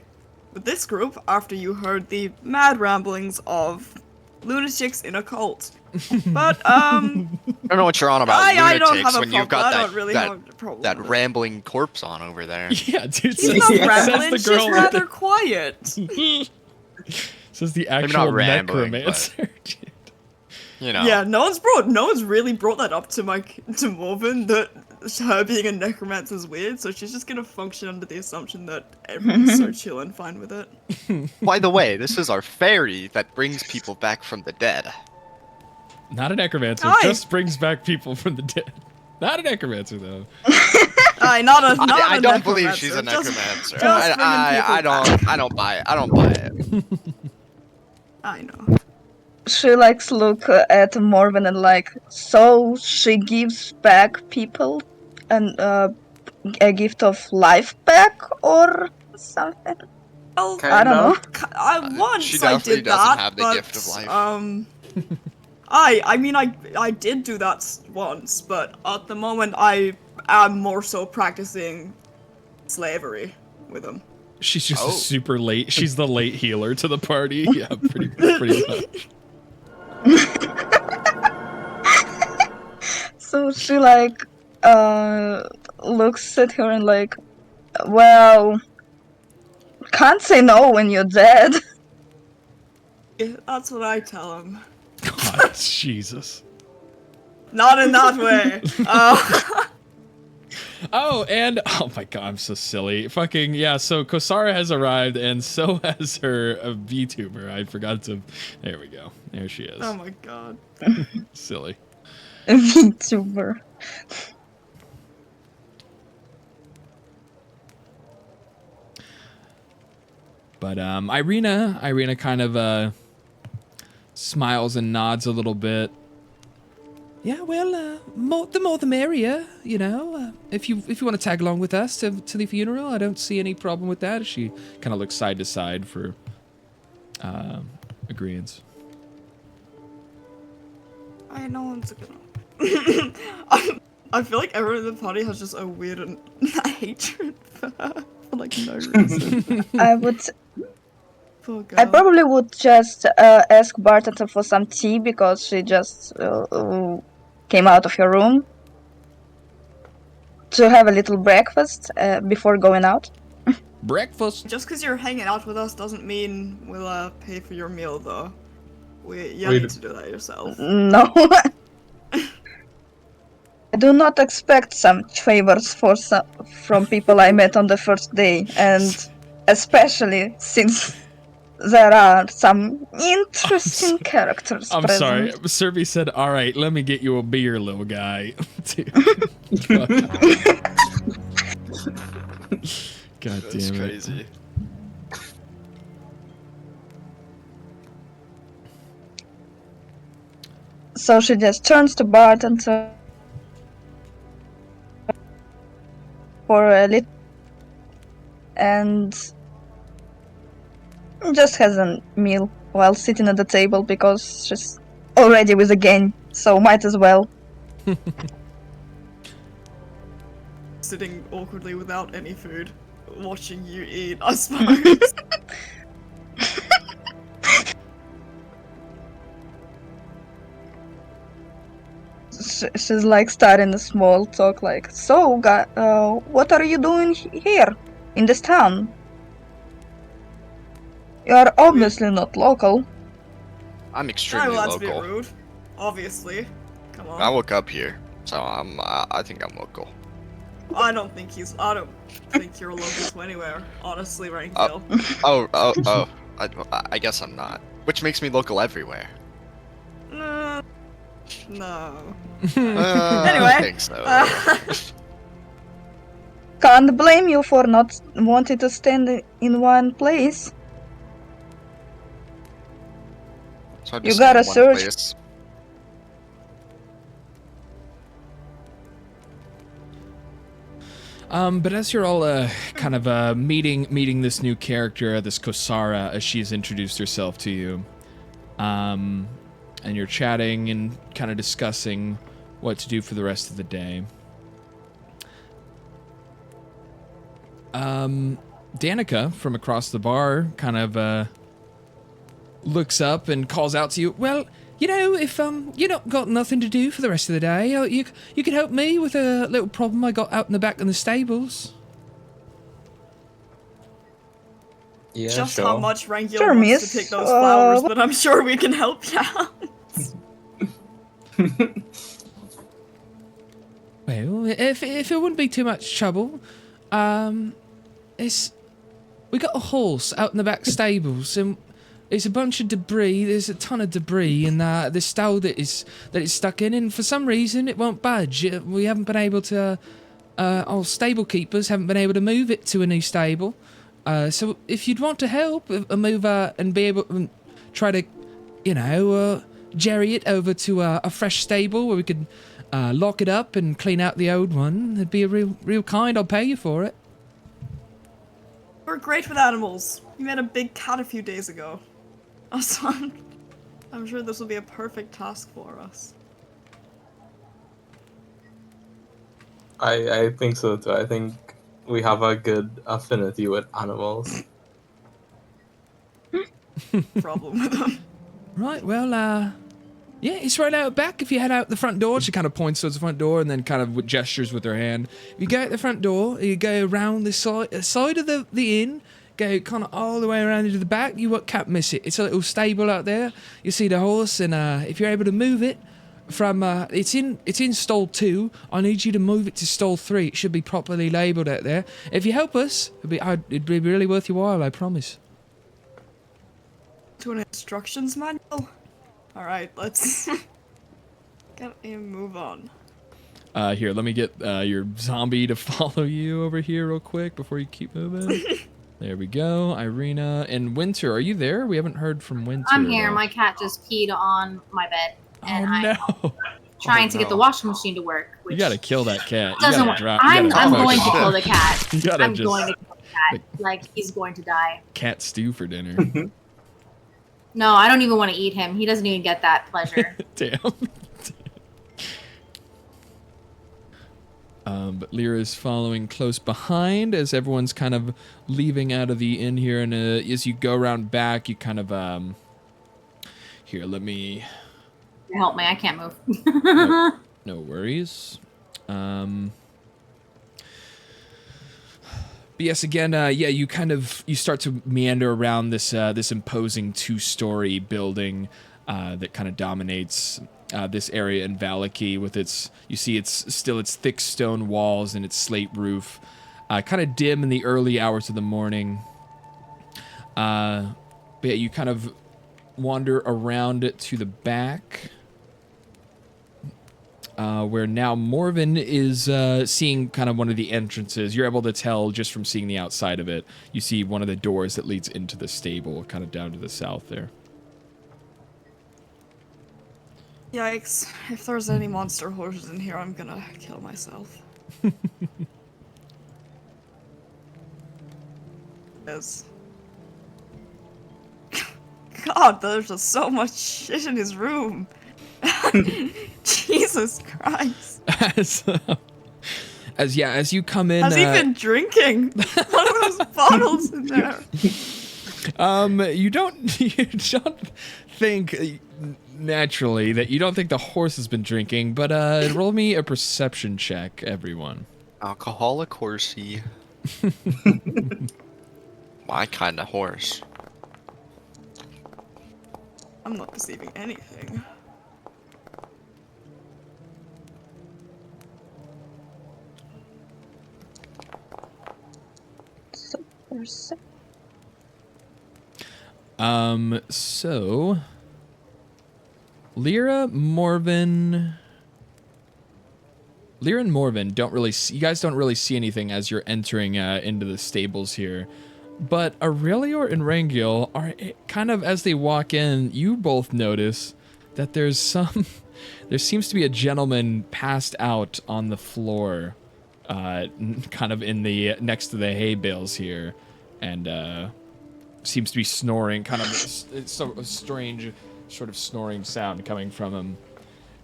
S3: with this group after you heard the mad ramblings of lunatics in a cult. But
S6: I don't know what you're on about,
S3: I don't have
S6: lunatics,
S3: a
S6: when you've
S3: problem.
S6: got
S3: I don't really have a problem
S6: that
S3: with it.
S6: rambling corpse on over there.
S2: Yeah, dude.
S3: She's not rambling. She's rather quiet.
S2: Says the
S6: Maybe
S2: actual
S6: not rambling,
S2: necromancer.
S6: You know.
S3: Yeah, no one's really brought that up to Morven, that her being a necromancer is weird, so she's just gonna function under the assumption that everyone's so chill and fine with it.
S6: By the way, this is our fairy that brings people back from the dead.
S2: Not a necromancer.
S3: Aye.
S2: Just brings back people from the dead. Not a necromancer though.
S6: I don't believe she's a necromancer. I don't buy it. I don't buy it.
S3: I know.
S7: She look at Morven and so she gives back people and a gift of life back or something.
S3: Well,
S7: I don't know.
S6: She
S3: I
S6: definitely
S3: did
S6: doesn't
S3: that,
S6: have the
S3: but,
S6: gift of life.
S3: I did do that once, but at the moment I am more so practicing slavery. with him.
S2: She's just a super late. She's the late healer to the party. Yeah, pretty much.
S7: So she like looks at her and like, well, can't say no when you're dead.
S3: Yeah, that's what I tell him.
S2: God, Jesus.
S3: Not in that way.
S2: Oh, and oh my God, I'm so silly. Fucking yeah. So Kosara has arrived, and so has her VTuber. I forgot to. There we go. There she is.
S3: Oh my God.
S2: Silly.
S7: VTuber.
S2: But Irina kind of smiles and nods a little bit. Yeah, well, the more the merrier, you know. If you want to tag along with us to the funeral, I don't see any problem with that. She kind of looks side to side for agreeance.
S3: No one's gonna. I feel like everyone in the party has just a weird hatred for her for like no reason.
S7: I would.
S3: Poor girl.
S7: I probably would just ask Bartender for some tea because she just came out of her room to have a little breakfast before going out.
S2: Breakfast.
S3: Just because you're hanging out with us doesn't mean we'll pay for your meal, though. You
S5: Wait.
S3: need to do that yourself.
S7: No. I do not expect some favors from people I met on the first day, and especially since there are some interesting characters
S2: I'm
S7: present.
S2: sorry. Serby said, "All right, let me get you a beer, little guy." God
S6: That's
S2: damn it.
S6: crazy.
S7: So she just turns to Bartender for a little and just has a meal while sitting at the table because she's already with the game, so might as well.
S3: Sitting awkwardly without any food, watching you eat, I suppose.
S7: She's like starting a small talk like, so, what are you doing here in this town? You are obviously not local.
S6: I'm
S3: Oh,
S6: extremely
S3: well, that's a bit
S6: local.
S3: rude. Obviously. Come on.
S6: I woke up here, so I think I'm local.
S3: I don't think you're local to anywhere, honestly, Rankville.
S6: Oh. I guess I'm not. Which makes me local everywhere.
S3: No.
S6: I
S3: Anyway,
S6: think so.
S7: Can't blame you for not wanting to stand in one place.
S6: So I'm
S7: You
S6: just
S7: gotta
S6: in one
S7: search.
S6: place.
S2: But as you're all kind of meeting this new character, this Kosara, as she's introduced herself to you, and you're chatting and kind of discussing what to do for the rest of the day. Danica from across the bar kind of looks up and calls out to you. Well, you know, if you not got nothing to do for the rest of the day, you could help me with a little problem I got out in the back in the stables.
S5: Yeah,
S3: just
S5: sure.
S3: how much Rankville
S7: Sure,
S3: wants
S7: miss.
S3: to pick those flowers, but I'm sure we can help you out.
S2: Well, if it wouldn't be too much trouble, we got a horse out in the back stables, and there's a bunch of debris. There's a ton of debris in the stall that it's stuck in, and for some reason it won't budge. We haven't been able to. Our stable keepers haven't been able to move it to a new stable. So if you'd want to help move and be able to try to, jerry it over to a fresh stable where we could lock it up and clean out the old one, it'd be a real kind. I'll pay you for it.
S3: We're great with animals. We met a big cat a few days ago. Also, I'm sure this will be a perfect task for us.
S5: I think so too. I think we have a good affinity with animals.
S3: Problem with them.
S2: Right, well, yeah, it's right out back. If you head out the front door, she kind of points towards the front door and then kind of gestures with her hand. If you go out the front door, you go around the side of the inn, go kind of all the way around into the back, you can't miss it. It's a little stable out there. You see the horse, and if you're able to move it from, it's in stall 2. I need you to move it to stall 3. It should be properly labelled out there. If you help us, it'd be really worth your while, I promise.
S3: To an instructions manual? Alright, let's get a move on.
S2: Here, let me get your zombie to follow you over here real quick before you keep moving. There we go. Irina and Winter, are you there? We haven't heard from Winter.
S8: I'm here. My cat just peed on my bed. And
S2: no.
S8: trying to get the washing machine to work. Which
S2: You gotta kill that cat.
S8: doesn't work. I'm going to kill the cat.
S2: You gotta
S8: I'm
S2: just,
S8: going to kill the cat. Like, he's going to die.
S2: cat stew for dinner.
S8: No, I don't even want to eat him. He doesn't even get that pleasure.
S2: Damn. But Lyra's following close behind as everyone's kind of leaving out of the inn here. And as you go around back, you kind of... Here, let me...
S8: Help me, I can't move.
S2: No worries. But yes, again, yeah, you start to meander around this this imposing 2-story building that kind of dominates this area in Valaki with its, you see it's thick stone walls and its slate roof, kind of dim in the early hours of the morning. But yeah, you kind of wander around to the back. Where now Morven is seeing kind of one of the entrances. You're able to tell just from seeing the outside of it. You see one of the doors that leads into the stable, kind of down to the south there.
S3: Yikes. If there's any monster horses in here, I'm gonna kill myself. Yes. God, there's just so much shit in his room. Jesus Christ.
S2: As you come in,
S3: has he been drinking one of those bottles in there?
S2: You don't think naturally that you don't think the horse has been drinking, but roll me a perception check, everyone.
S6: Alcoholic horsey. My kind of horse.
S3: I'm not perceiving anything.
S2: So Lyra and Morven don't really see, you guys don't really see anything as you're entering into the stables here. But Aurelior and Rangiel are kind of, as they walk in, you both notice that there seems to be a gentleman passed out on the floor, kind of in the, next to the hay bales here, and seems to be snoring, kind of, it's a strange sort of snoring sound coming from him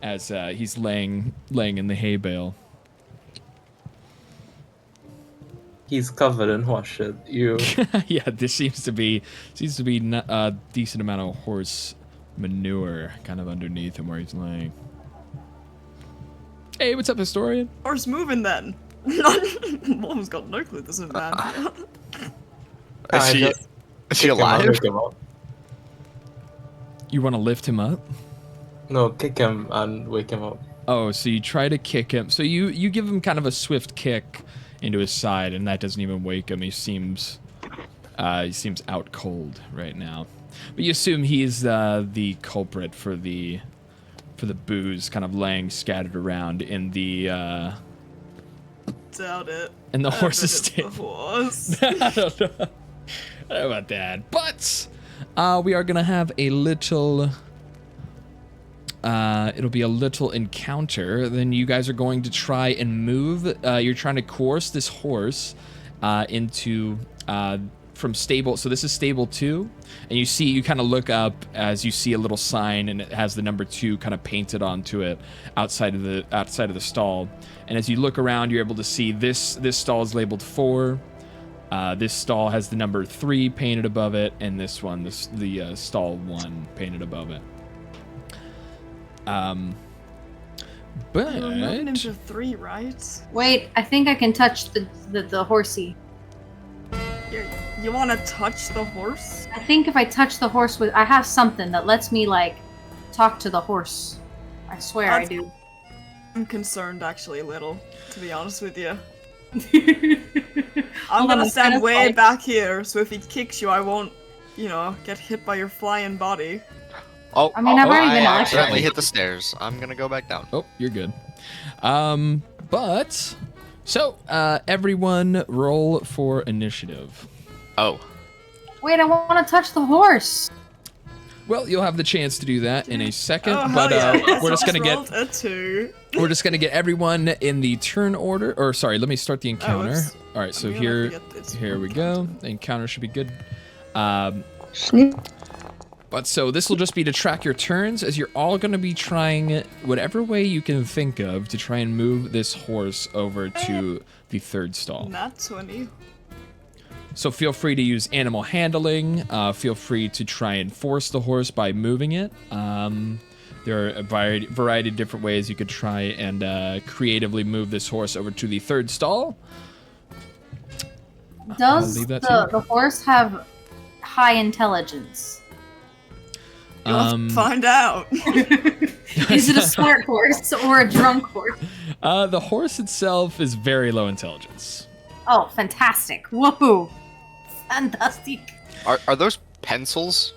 S2: as he's laying in the hay bale.
S5: He's covered in horse shit.
S2: Yeah, this seems to be a decent amount of horse manure kind of underneath him where he's laying. Hey, what's up, historian?
S3: Horse moving then. Mom's got no clue this is bad.
S6: Is she alive?
S2: You want to lift him up?
S5: No, kick him and wake him up.
S2: Oh, so you try to kick him. So you give him kind of a swift kick into his side, and that doesn't even wake him. He seems out cold right now. But you assume he's the culprit for the booze kind of laying scattered around in the
S3: Doubt it.
S2: in the horse's stable.
S3: Horse.
S2: I don't know about that. But we are gonna have a little it'll be a little encounter. Then you guys are going to try and move. You're trying to coerce this horse into from stable. So this is stable 2, and you kind of look up as you see a little sign, and it has the number 2 kind of painted onto it outside of the stall. And as you look around, you're able to see this stall is labeled 4. This stall has the number 3 painted above it, and this one, the stall 1 painted above it. But
S3: Ninja 3, right?
S8: Wait, I think I can touch the horsey.
S3: You want to touch the horse?
S8: I think if I touch the horse I have something that lets me like talk to the horse. I swear I do.
S3: I'm concerned actually a little, to be honest with you. I'm
S8: Hold on,
S3: gonna stand
S8: kinda
S3: way
S8: like-
S3: back here, so if he kicks you, I won't, get hit by your flying body.
S6: Oh,
S8: I mean, I've already been
S6: I
S8: electrocuted.
S6: accidentally hit the stairs. I'm gonna go back down.
S2: Oh, you're good. Everyone roll for initiative.
S6: Oh.
S8: Wait, I want to touch the horse.
S2: Well, you'll have the chance to do that in a second,
S3: Oh,
S2: but
S3: hell yeah.
S2: we're just gonna get
S3: rolled a 2.
S2: we're just gonna get everyone in the turn order. Or sorry, let me start the encounter.
S3: oops.
S2: All right, so
S3: I'm gonna
S2: here
S3: forget it's
S2: we go. The encounter should be good.
S7: Snip.
S2: But so this will just be to track your turns, as you're all going to be trying whatever way you can think of to try and move this horse over to the third stall.
S3: Nat 20.
S2: So feel free to use animal handling. Feel free to try and force the horse by moving it. There are a variety of different ways you could try and creatively move this horse over to the third stall.
S8: Does
S2: leave that to you.
S8: the horse have high intelligence?
S3: You'll have to find out.
S8: Is it a smart horse or a drunk horse?
S2: The horse itself is very low intelligence.
S8: Oh, fantastic. Whoa. Fantastic.
S6: Are those pencils?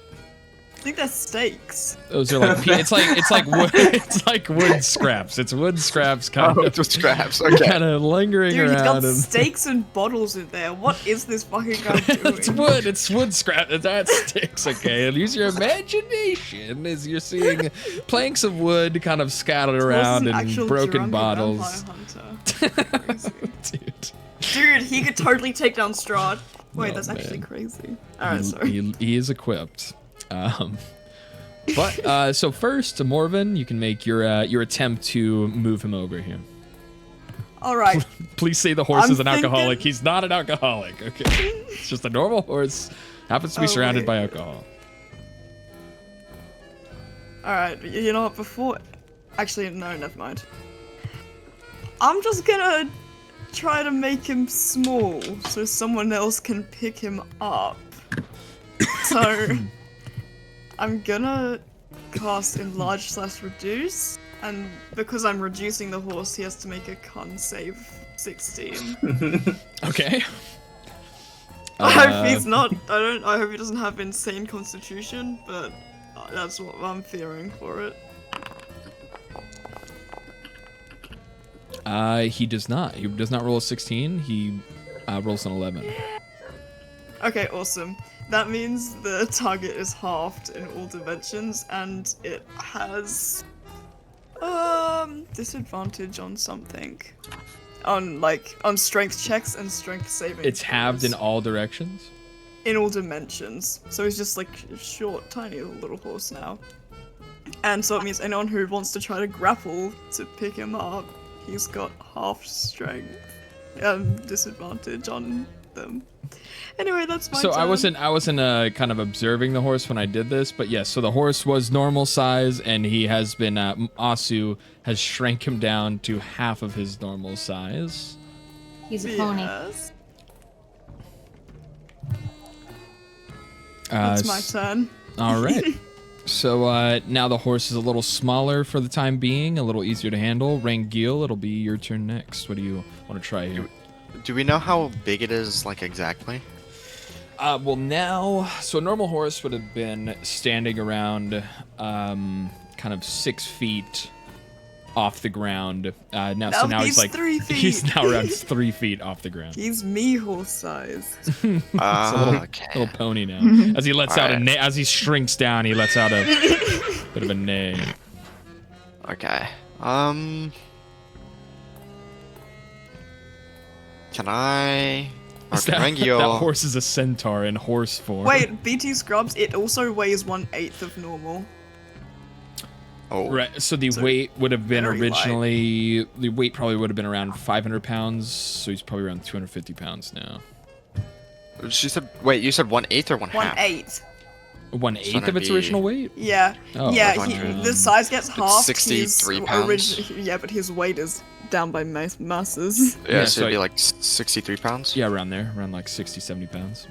S3: I think they're stakes.
S2: Those are like it's like wood, it's like wood scraps. It's wood scraps kind of
S6: just scraps. Okay.
S2: kind of lingering
S3: Dude, he's got
S2: around. And
S3: stakes and bottles in there. What is this fucking guy doing?
S2: it's wood scrap. That sticks. Okay, and use your imagination as you're seeing planks of wood kind of scattered around
S3: An
S2: and
S3: actual
S2: broken
S3: drunk
S2: bottles.
S3: vampire hunter. Crazy.
S2: Dude.
S3: Dude, he could totally take down Strahd. Wait,
S2: Oh,
S3: that's actually
S2: man.
S3: crazy. Alright, sorry.
S2: He is equipped. So first, Morven, you can make your attempt to move him over here.
S3: Alright.
S2: Please say the horse
S3: I'm
S2: is an alcoholic.
S3: thinking-
S2: He's not an alcoholic. Okay, it's just a normal horse. Happens to be
S3: Oh,
S2: surrounded
S3: wait.
S2: by alcohol.
S3: Alright, you know what, before... Actually, no, never mind. I'm just gonna try to make him small, so someone else can pick him up. So... I'm gonna cast Enlarge/Reduce, and because I'm reducing the horse, he has to make a con save 16.
S2: Okay.
S3: I hope he's not. I hope he doesn't have insane constitution, but that's what I'm fearing for it.
S2: He does not. He does not roll a 16. He rolls an 11.
S3: Okay, awesome. That means the target is halved in all dimensions, and it has disadvantage on something. On strength checks and strength saving.
S2: It's halved in
S3: throws.
S2: all directions.
S3: In all dimensions. So he's just like a short, tiny little horse now. And so it means anyone who wants to try to grapple to pick him up, he's got half strength. Disadvantage on them. Anyway, that's my
S2: So
S3: turn.
S2: I wasn't kind of observing the horse when I did this, but yes. So the horse was normal size, and he has been Asu has shrank him down to half of his normal size.
S8: He's a pony.
S3: Yes. That's my turn.
S2: All right. So now the horse is a little smaller for the time being, a little easier to handle. Rangil, it'll be your turn next. What do you want to try here?
S6: Do we know how big it is, like, exactly?
S2: Well, now, so a normal horse would have been standing around kind of 6 feet off the ground. So now he's like
S3: 3 feet.
S2: he's now around 3 feet off the ground.
S3: He's me horse size.
S2: It's a little pony now. As he lets out as he shrinks down, he lets out a bit of a neigh.
S6: Okay. Can I
S2: Is that
S6: Rengio.
S2: horse is a centaur in horse form.
S3: Wait, BT Scrubs, it also weighs 1/8 of normal.
S6: Oh.
S2: Right, so the weight would have been
S3: very
S2: originally... The weight probably would have been around 500 pounds, so he's probably around 250 pounds now.
S6: She said, wait, you said 1/8 or 1/2?
S3: 1/8.
S2: 1/8 of its original weight?
S3: Yeah.
S2: Oh,
S3: yeah,
S6: like
S3: the size gets halved.
S6: 63
S3: his
S6: pounds.
S3: Yeah, but his weight is down by masses.
S6: Yeah,
S2: Yeah,
S6: so
S2: so
S6: it'd be like 63 pounds?
S2: Yeah, around there. Around like 60, 70 pounds.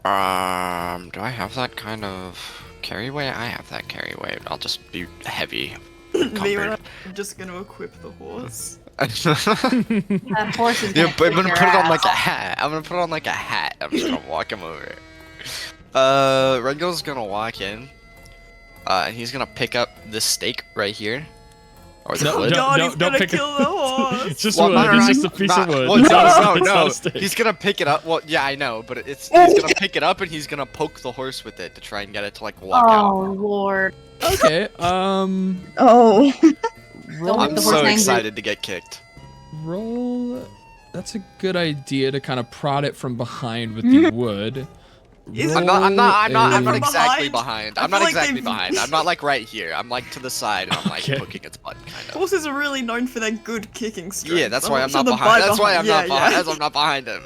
S6: Do I have that kind of carry weight? I have that carry weight. I'll just be heavy.
S3: Me when I'm just gonna equip the horse.
S8: That horse is
S6: Yeah,
S8: gonna
S6: but I'm
S8: kick
S6: gonna
S8: your
S6: put it on
S8: ass.
S6: like a hat. I'm gonna put it on like a hat. I'm just gonna walk him over. Rengo's gonna walk in. And he's gonna pick up this stake right here. Or the
S2: No,
S6: wood.
S3: God,
S2: no,
S3: he's
S2: don't
S3: gonna
S2: pick it.
S3: kill the horse!
S2: It's just
S6: Well,
S2: wood.
S6: no,
S2: It's
S6: no,
S2: just a piece of wood.
S6: Well,
S2: It's not
S6: no,
S2: a
S6: no.
S2: stake.
S6: He's gonna pick it up. Well, yeah, I know, but he's gonna pick it up and he's gonna poke the horse with it to try and get it to like walk
S8: Oh
S6: out.
S8: lord.
S2: Okay,
S7: Oh.
S2: roll,
S8: Don't
S6: I'm
S8: the
S6: so
S8: horse angry.
S6: excited to get kicked.
S2: roll. That's a good idea to kind of prod it from behind with the wood.
S3: Is-
S6: I'm not
S3: From
S6: exactly
S3: behind?
S6: behind.
S3: I
S6: I'm not
S3: feel like
S6: exactly
S3: they've-
S6: behind. I'm not like right here. I'm like to the side and I'm like
S2: Okay.
S6: poking its butt, kind of.
S3: Horses are really known for their good kicking strength.
S6: Yeah, that's why I'm
S3: sure
S6: not
S3: the
S6: behind.
S3: bite
S6: That's why I'm
S3: yeah,
S6: not behind.
S3: yeah.
S6: That's why I'm not behind him.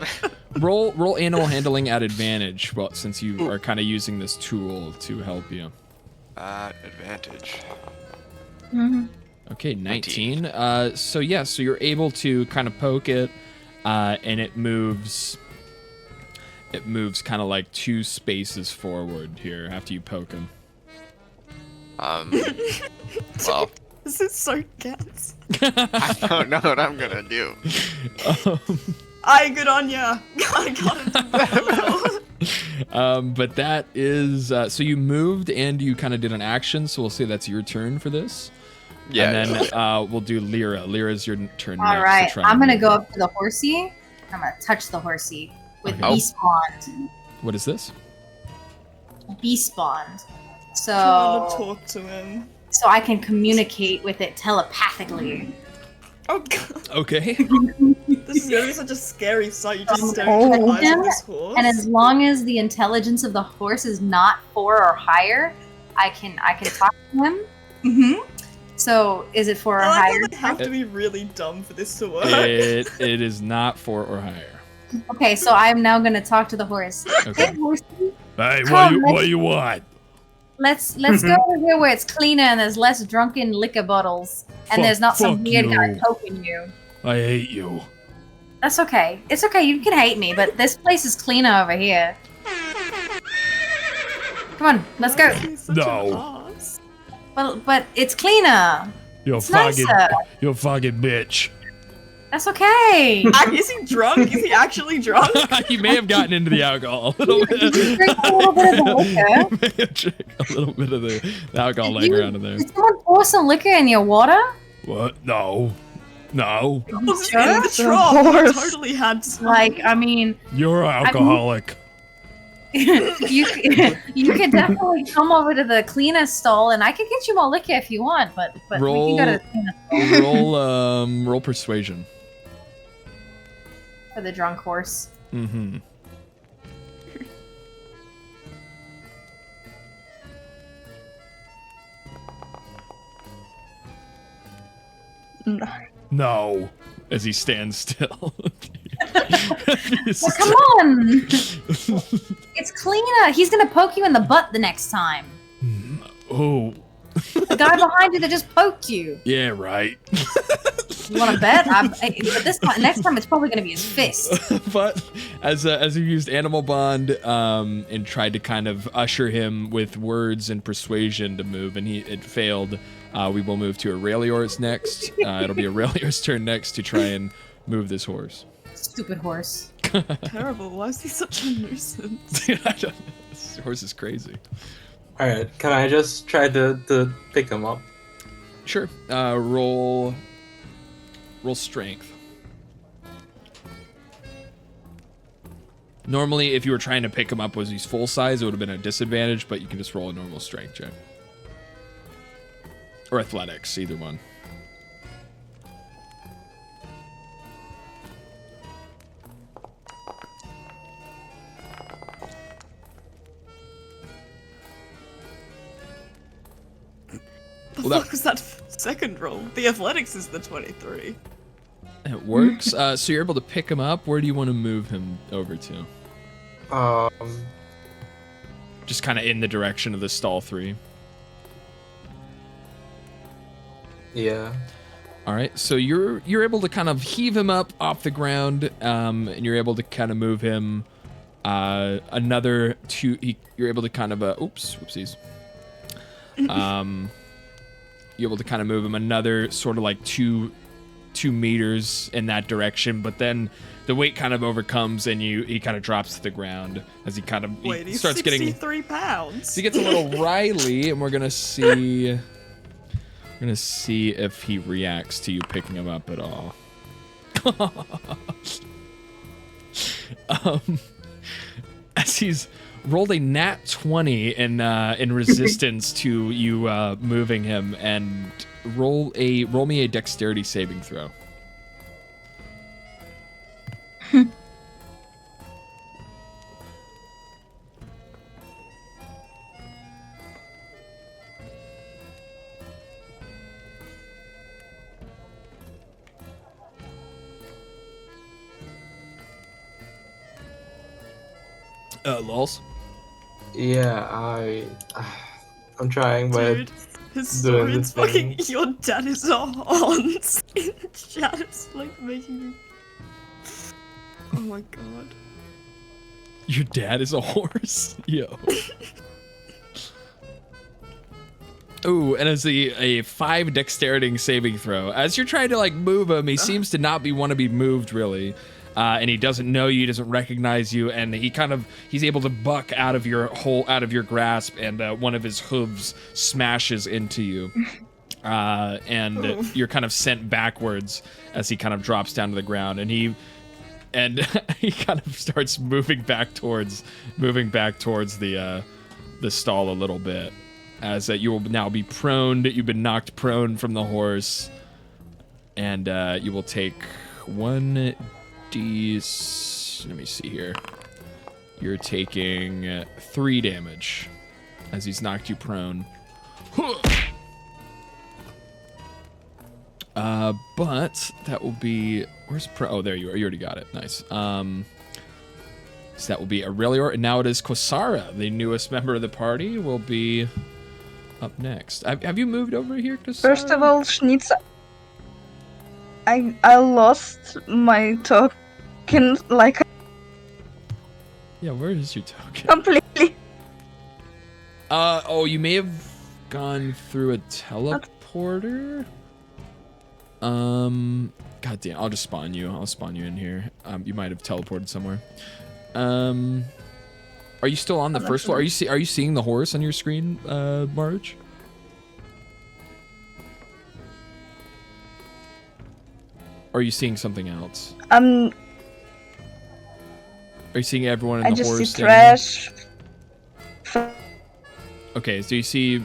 S2: Roll animal handling at advantage. Well, since you are kind of using this tool to help you.
S6: Advantage.
S2: Okay, 19. So yeah, so you're able to kind of poke it, and it moves. It moves kind of like 2 spaces forward here after you poke him.
S6: Well,
S3: This is so cats.
S6: I don't know what I'm gonna do.
S3: Aye, good on ya. I got it.
S2: But that is so you moved and you kind of did an action. So we'll say that's your turn for this.
S6: Yeah.
S2: And then we'll do Lyra. Lyra's your turn.
S8: All
S2: next to
S8: right,
S2: try
S8: I'm
S2: and
S8: gonna
S2: move
S8: go
S2: it.
S8: up to the horsey. I'm gonna touch the horsey with
S2: Okay.
S8: Beast Bond.
S2: What is this?
S8: Beast Bond.
S3: I want to
S8: So,
S3: talk to him.
S8: so I can communicate with it telepathically.
S3: Oh god,
S2: Okay.
S3: this is gonna be such a scary sight. You just
S8: Oh.
S3: staring into the eyes of this horse.
S8: And as long as the intelligence of the horse is not 4 or higher, I can talk to him.
S3: Mm-hmm.
S8: So is it 4 or
S3: I like
S8: higher?
S3: how they have to be really dumb for this to work.
S2: it is not 4 or higher.
S8: Okay, so I'm now gonna talk to the horse.
S2: Okay.
S8: Hey, horsey,
S2: Hey,
S8: Come, let's-
S2: you want?
S8: let's go over here where it's cleaner and there's less drunken liquor bottles, and there's not some
S2: Fuck
S8: weird guy
S2: you.
S8: poking you.
S2: I hate you.
S8: That's okay. It's okay. You can hate me, but this place is cleaner over here. Come on, let's go.
S3: He's such
S2: No.
S3: an ass.
S8: Well, but it's cleaner.
S2: You
S8: It's nicer.
S2: you fucking bitch.
S8: That's okay.
S3: Is he drunk? Is he actually drunk?
S2: He may have gotten into the alcohol a little
S8: You
S2: bit.
S8: drink a little bit of the liquor.
S2: May have drank a little bit of the alcohol
S8: Did
S2: laying
S8: you-
S2: around in there.
S8: Did someone pour some liquor in your water?
S2: What? No. No.
S3: I was
S8: Sure?
S3: in the
S7: The
S3: trough. I
S7: horse.
S3: totally had some.
S8: Like, I mean,
S2: You're an alcoholic.
S8: you could definitely come over to the cleaner stall, and I could get you more liquor if you want. But we can go to the cleaner
S2: Roll persuasion.
S8: for the drunk horse.
S2: Mm-hmm. No. As he stands still.
S8: Well, come on! It's cleaner. He's gonna poke you in the butt the next time.
S2: Oh,
S8: The guy behind you that just poked you.
S2: yeah, right.
S8: You want to bet? But this time, next time, it's probably gonna be his fist.
S2: But as you used Animal Bond and tried to kind of usher him with words and persuasion to move, and it failed, we will move to Aurelior's next. It'll be Aurelior's turn next to try and move this horse.
S8: Stupid horse.
S3: Terrible. Why is he such a nuisance?
S2: I don't know. This horse is crazy.
S5: Alright, can I just try to pick him up?
S2: Sure. Roll strength. Normally, if you were trying to pick him up was he's full size, it would have been a disadvantage, but you can just roll a normal strength check. Or athletics, either one.
S3: The fuck was that second roll? The athletics is the 23.
S2: It works. So you're able to pick him up. Where do you want to move him over to? Just kind of in the direction of the stall 3.
S5: Yeah.
S2: All right. So you're able to kind of heave him up off the ground, and you're able to kind of move him another 2. You're able to kind of whoopsies. You're able to kind of move him another sort of like 2 meters in that direction, but then the weight kind of overcomes and he kind of drops to the ground as he kind of
S3: Wait,
S2: starts
S3: 63 pounds.
S2: So he gets a little wily, and we're gonna see if he reacts to you picking him up at all. As he's rolled a nat 20 in resistance to you moving him, and roll me a dexterity saving throw. Lols?
S5: Yeah, I'm trying, but
S3: Dude, historians fucking your dad is a haunt in the chat. It's like making me. Oh my god.
S2: Your dad is a horse? Yo. Ooh, and it's a 5 dexterity saving throw. As you're trying to like move him, he seems to not want to be moved really. And he doesn't know you, doesn't recognize you, and he's able to buck out of your grasp, and one of his hooves smashes into you. And you're kind of sent backwards as he kind of drops down to the ground, and he kind of starts moving back towards the stall a little bit, as you will now be prone. You've been knocked prone from the horse, and you will take 1d. Let me see here. You're taking 3 damage as he's knocked you prone. But that will be, where's oh, there you are. You already got it. Nice. So that will be Aurelior, and now it is Kosara, the newest member of the party, will be up next. Have you moved over here, Kosara?
S7: First of all, Schnitzel, I lost my token, like,
S2: Yeah, where is your token?
S7: completely.
S2: Oh, you may have gone through a teleporter. God damn, I'll just spawn you. I'll spawn you in here. You might have teleported somewhere. Are you still on the first floor? Are you seeing the horse on your screen, Marge? Or are you seeing something else? Are you seeing everyone in the horse?
S7: I just see trash.
S2: Okay, so you see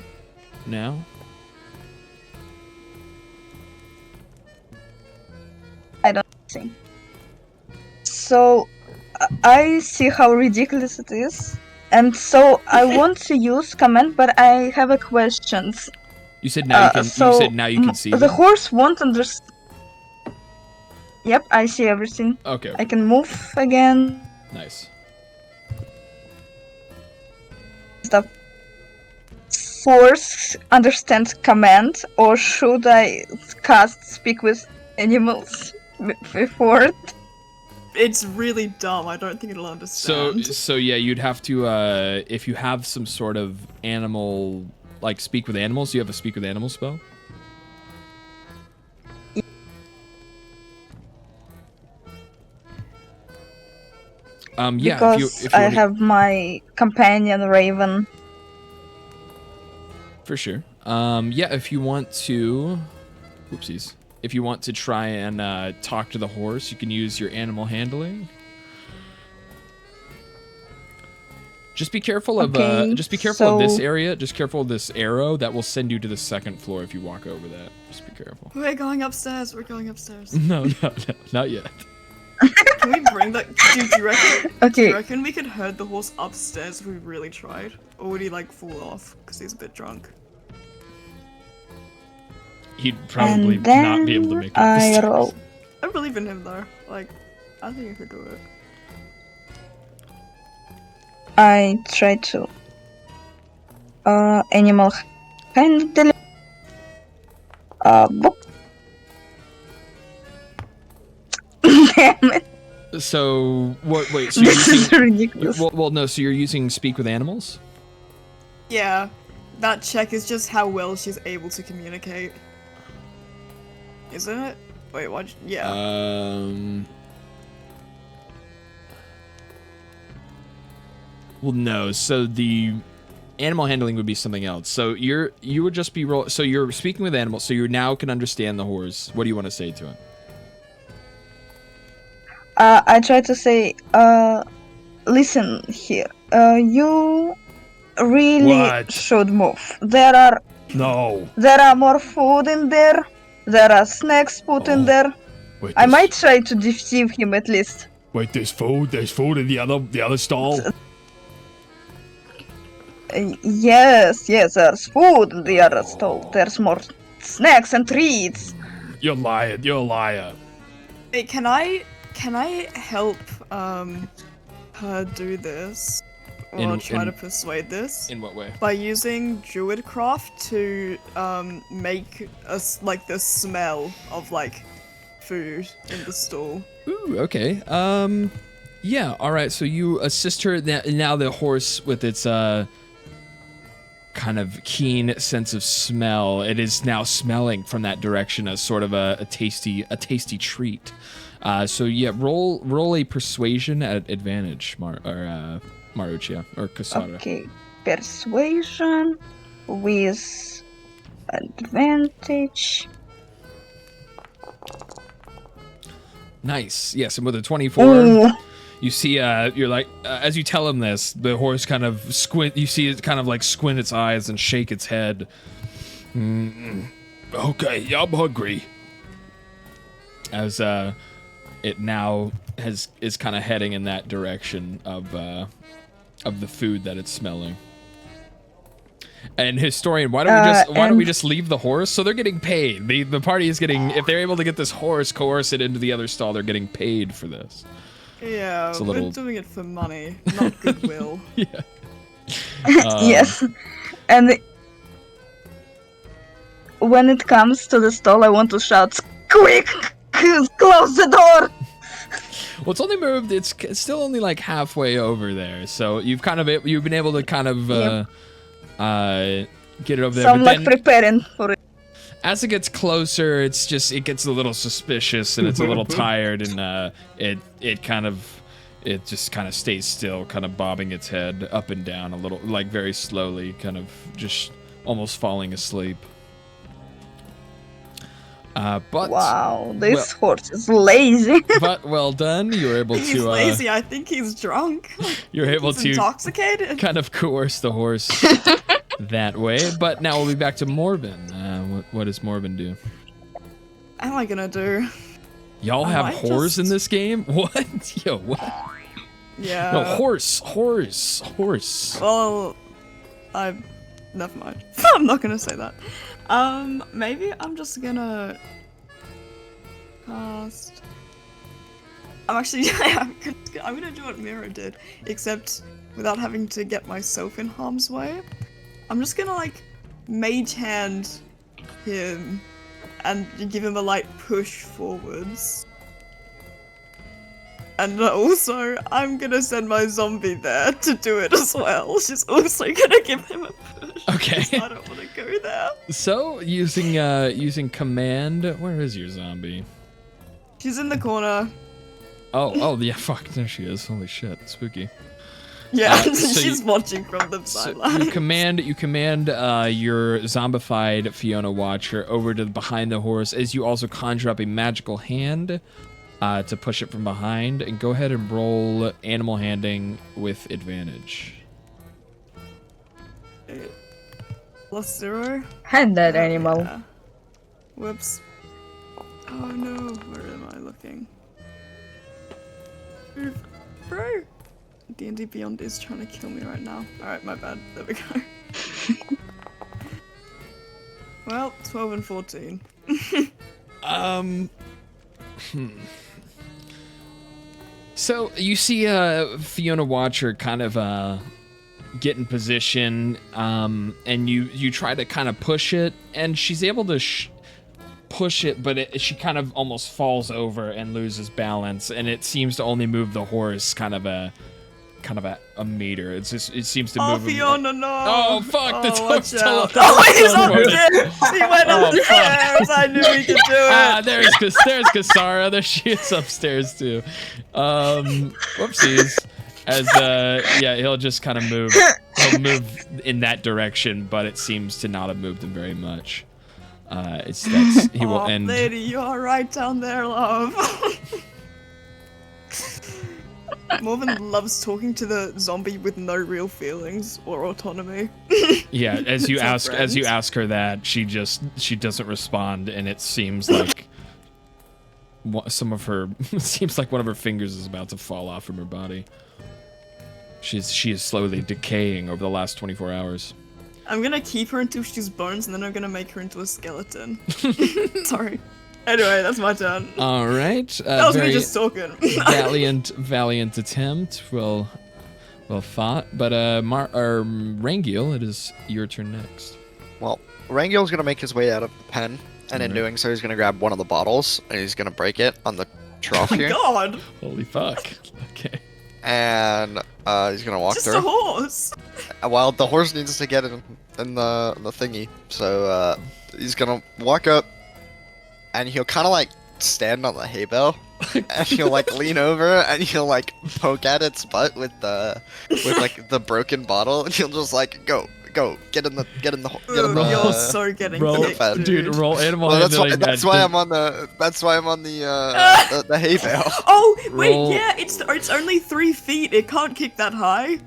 S2: now?
S7: I don't see. So I see how ridiculous it is, and so I want to use command, but I have a question.
S2: You said now you can.
S7: So
S2: you said now you can see.
S7: The horse won't understand. Yep, I see everything.
S2: Okay.
S7: I can move again.
S2: Nice.
S7: Stop. Force understand command, or should I cast speak with animals before?
S3: It's really dumb. I don't think it'll understand.
S2: So yeah, you'd have to if you have some sort of animal, like speak with animals. Do you have a speak with animals spell? Yeah,
S7: because
S2: if you
S7: I have my companion Raven.
S2: For sure. Yeah, if you want to, oopsies. If you want to try and talk to the horse, you can use your animal handling. Just be careful of of this area. Just careful of this arrow that will send you to the second floor if you walk over that. Just be careful.
S3: We're going upstairs. We're going upstairs.
S2: No, not yet.
S3: Can we bring that? Dude, do you reckon?
S7: Okay.
S3: Do you reckon we could herd the horse upstairs if we really tried, or would he like fall off because he's a bit drunk?
S9: he'd probably
S7: And then
S9: not be able to make it
S7: I
S9: this time.
S7: roll.
S3: I believe in him though. Like, I think he could do it.
S7: I try to animal handling book. Damn it.
S9: So what? Wait. So you're
S7: This is
S9: using?
S7: ridiculous.
S9: Well, no. So you're using speak with animals.
S3: Yeah, that check is just how well she's able to communicate. Isn't it? Wait, what? Yeah.
S9: Well, no. So the animal handling would be something else. So you would just be roll. So you're speaking with animals. So you now can understand the horse. What do you want to say to it?
S7: I try to say, listen here. You really
S9: What?
S7: should move. There are more food in there. There are snacks put in there.
S9: Wait,
S7: I might try to deceive him at least.
S9: Wait, there's food. There's food in the other stall.
S7: Yes, there's food in the other stall. There's more snacks and treats.
S9: You're lying. You're a liar.
S3: Hey, can I help her do this? Or try to persuade this?
S9: In what way?
S3: By using druidcraft to make us like the smell of like food in the stall.
S9: Ooh, okay. Yeah, all right. So you assist her. Now the horse, with its kind of keen sense of smell, it is now smelling from that direction as sort of a tasty treat. So yeah, roll a persuasion at advantage, Maruccia or Kasara.
S7: Okay, persuasion with advantage.
S9: Nice. Yes, and with a 24,
S7: Ooh.
S9: you see, you're like, as you tell him this, the horse kind of squint. You see it kind of like squint its eyes and shake its head. Okay, I'm hungry. As it now is kind of heading in that direction of the food that it's smelling. And Historian, why don't we just leave the horse? So they're getting paid. The party is getting, if they're able to get this horse, coerce it into the other stall, they're getting paid for this.
S3: Yeah,
S9: It's a little-
S3: we're doing it for money, not goodwill.
S9: Yeah.
S7: Yes, and when it comes to the stall, I want to shout, "Quick, close the door!"
S9: Well, it's only moved. It's still only like halfway over there. So you've been able to kind of get it over there.
S7: So I'm
S9: but
S7: like
S9: then,
S7: preparing for it.
S9: as it gets closer, it gets a little suspicious and it's a little tired, and it just kind of stays still, kind of bobbing its head up and down a little, like very slowly, kind of just almost falling asleep. But
S7: Wow, this horse is lazy.
S9: but well done. You were able
S3: He's
S9: to
S3: lazy. I think he's drunk.
S9: you're able
S3: He's
S9: to
S3: intoxicated.
S9: kind of coerce the horse that way. But now we'll be back to Morbin. What does Morbin do?
S3: What am I gonna do?
S9: Y'all have
S3: might
S9: whores in
S3: just-
S9: this game? What? Yo, what?
S3: Yeah.
S9: No, horse.
S3: Well, never mind. I'm not gonna say that. Maybe I'm just gonna cast. I'm gonna do what Mira did, except without having to get myself in harm's way. I'm just gonna like mage hand him and give him a light push forwards. And also, I'm gonna send my zombie there to do it as well. She's also gonna give him a push.
S9: Okay.
S3: 'Cause I don't want to go there.
S9: So using command. Where is your zombie?
S3: She's in the corner.
S9: Oh yeah. Fuck. There she is. Holy shit. Spooky.
S3: Yeah,
S9: so
S3: she's watching from the
S9: So
S3: sideline.
S9: you command your zombified Fiona Watcher over to behind the horse, as you also conjure up a magical hand to push it from behind, and go ahead and roll animal handling with advantage.
S3: +0.
S7: Hand that animal.
S3: Yeah. Whoops. Oh no, where am I looking? Bro! D&D Beyond is trying to kill me right now. Alright, my bad. There we go. Well, 12 and 14.
S9: So you see Fiona Watcher kind of get in position, and you try to kind of push it, and she's able to push it, but she kind of almost falls over and loses balance, and it seems to only move the horse kind of a meter. It seems to move.
S3: Oh, Fiona, no!
S9: Oh fuck! The
S3: watch out. Oh, he's up there! He went up the stairs! I knew he could do it!
S9: There's Cassara. There she is upstairs too. Whoopsies. As he'll just kind of move. He'll move in that direction, but it seems to not have moved him very much. He will end.
S3: Lady, you are right down there, love. Morven loves talking to the zombie with no real feelings or autonomy.
S9: Yeah, as you ask her that, she doesn't respond, and it seems like seems like one of her fingers is about to fall off from her body. She is slowly decaying over the last 24 hours.
S3: I'm gonna keep her until she's bones, and then I'm gonna make her into a skeleton. Sorry. Anyway, that's my turn.
S9: All right.
S3: That was me just talking.
S9: valiant attempt. Well fought. But Rangiel, it is your turn next.
S6: Well, Rangiel's gonna make his way out of the pen, and in doing so, he's gonna grab one of the bottles and he's gonna break it on the trough here.
S3: Oh my god!
S9: Holy fuck. Okay.
S6: And he's gonna walk through.
S3: Just a horse.
S6: Well, the horse needs to get in the thingy, so he's gonna walk up, and he'll kind of like stand on the hay bale, and he'll like lean over, and he'll like poke at its butt with like the broken bottle, and he'll just like go get in the
S3: You're so getting kicked,
S9: dude. Roll animal
S6: well,
S9: handling.
S6: That's why I'm on the hay bale.
S3: Oh wait, yeah, it's only 3 feet. It can't kick that high.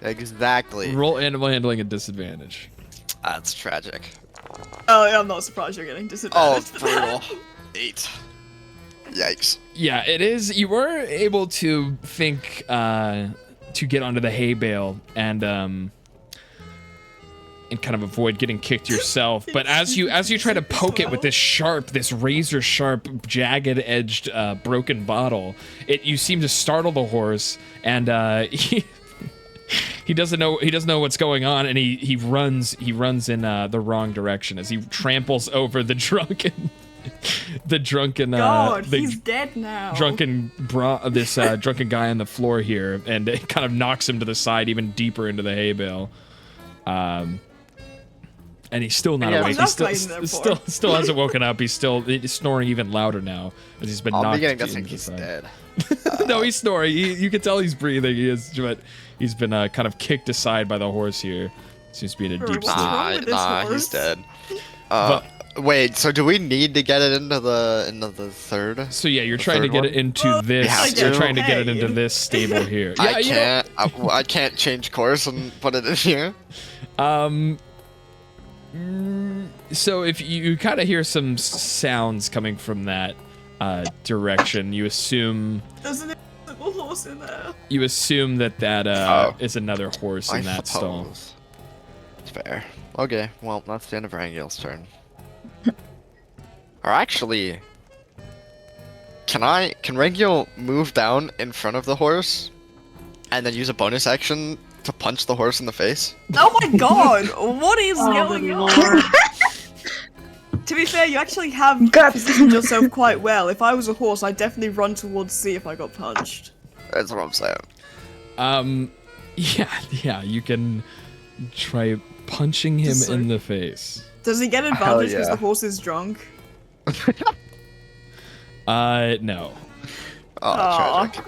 S6: Exactly.
S9: Roll animal handling at disadvantage.
S6: That's tragic.
S3: Oh yeah, I'm not surprised you're getting disadvantaged.
S6: Oh, brutal. 8. Yikes.
S9: Yeah, it is. You were able to think to get onto the hay bale and kind of avoid getting kicked yourself. But as you try to poke it with this razor sharp, jagged edged, broken bottle, you seem to startle the horse, and he doesn't know what's going on, and he runs in the wrong direction as he tramples over the drunken.
S3: God, he's dead now.
S9: Drunken guy on the floor here, and it kind of knocks him to the side even deeper into the hay bale. And he's still not awake. He still hasn't woken up. He's snoring even louder now as he's been knocked.
S6: I'm beginning to
S9: into
S6: think
S9: the
S6: he's
S9: side.
S6: dead.
S9: No, he's snoring. You can tell he's breathing. He is, but he's been kind of kicked aside by the horse here. Seems to be in a deep sleep.
S6: Nah, he's dead.
S9: But
S6: wait, so do we need to get it into the third?
S9: So yeah, you're trying to get it into this. You're trying to get it into this stable here. Yeah,
S6: I can't change course and put it in here.
S9: So if you kind of hear some sounds coming from that direction, you assume
S3: There's an invisible horse in there.
S9: You assume that is another horse in that stall.
S6: It's fair. Okay, well that's the end of Rangiel's turn. Or actually, can Rangiel move down in front of the horse, and then use a bonus action to punch the horse in the face?
S3: Oh my god! What is going on? To be fair, you actually have positioned yourself quite well. If I was a horse, I'd definitely run towards C if I got punched.
S6: That's what I'm saying.
S9: Yeah, you can try punching him in the face.
S3: Does he get advantage because the horse is drunk?
S9: No.
S6: Oh, tragic.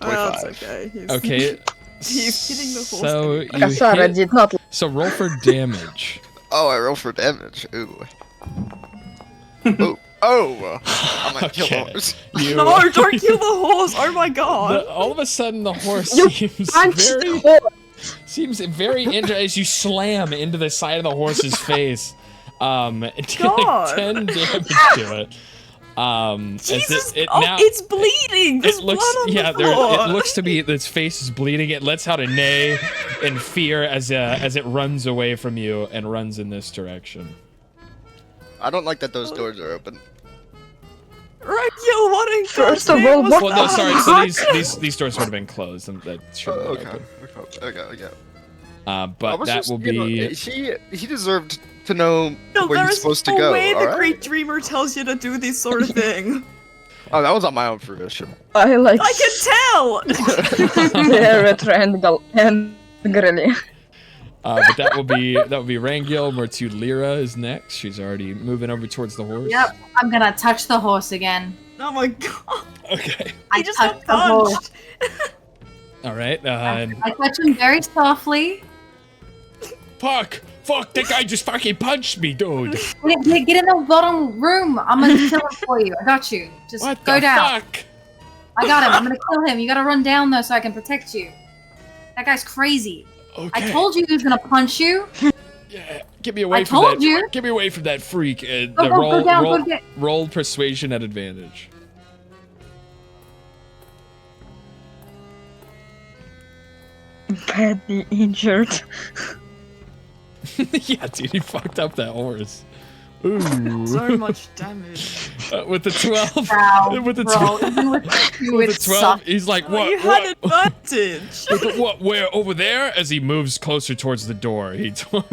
S3: Well, that's okay.
S9: Okay.
S3: He's hitting the horse.
S9: So
S7: Cassara did not.
S9: So roll for damage.
S6: Oh, I roll for damage. Ooh. Ooh. Oh! I'm gonna kill the horse.
S3: No, don't kill the horse! Oh my god!
S9: All of a sudden, the horse seems very injured as you slam into the side of the horse's face, dealing 10 damage to it.
S3: Jesus!
S9: Now,
S3: it's bleeding. There's
S9: it looks,
S3: blood on
S9: yeah,
S3: the floor.
S9: it looks to be its face is bleeding. It lets out a neigh in fear as it runs away from you and runs in this direction.
S6: I don't like that those doors are open.
S3: Regular, what in
S7: First of
S3: God's name
S7: all,
S3: was
S7: what
S9: Well, no,
S3: that?
S9: sorry. So these doors would have been closed, and that should have been
S6: Okay.
S9: open.
S6: Okay.
S9: But that will be.
S6: He deserved to know
S3: No,
S6: where
S3: there
S6: he's
S3: is
S6: supposed to
S3: no
S6: go.
S3: way the
S6: alright?
S3: Great Dreamer tells you to do this sort of thing.
S6: Oh, that was on my own fruition.
S7: I like
S3: I can tell.
S7: stare at Randall angrily.
S9: But that will be Rangil. Mortude Lyra is next. She's already moving over towards the horse.
S8: Yep, I'm gonna touch the horse again.
S3: Oh my god.
S9: Okay.
S3: I just got
S8: touched the horse.
S3: punched.
S9: All right.
S8: I touch him very softly.
S9: Fuck! That guy just fucking punched me, dude.
S8: Get in the bottom room. I'm gonna kill him for you. I got you. Just
S9: What
S8: go
S9: the
S8: down.
S9: fuck?
S8: I got him. I'm gonna kill him. You gotta run down though so I can protect you. That guy's crazy.
S9: Okay.
S8: I told you he was gonna punch you.
S9: Yeah, get me away
S8: I
S9: from
S8: told
S9: that.
S8: you.
S9: Get me away from that freak.
S8: Go down, go get.
S9: Roll persuasion at advantage.
S7: Badly injured.
S9: Yeah, dude, he fucked up that horse. Ooh.
S3: So much damage.
S9: With the 12.
S8: Wow,
S9: with the
S8: bro,
S9: 12.
S8: even with you,
S9: With
S8: it
S9: the 12,
S8: sucked.
S9: he's like, what?
S3: You had advantage.
S9: What? Where? Over there? As he moves closer towards the door, he
S8: No,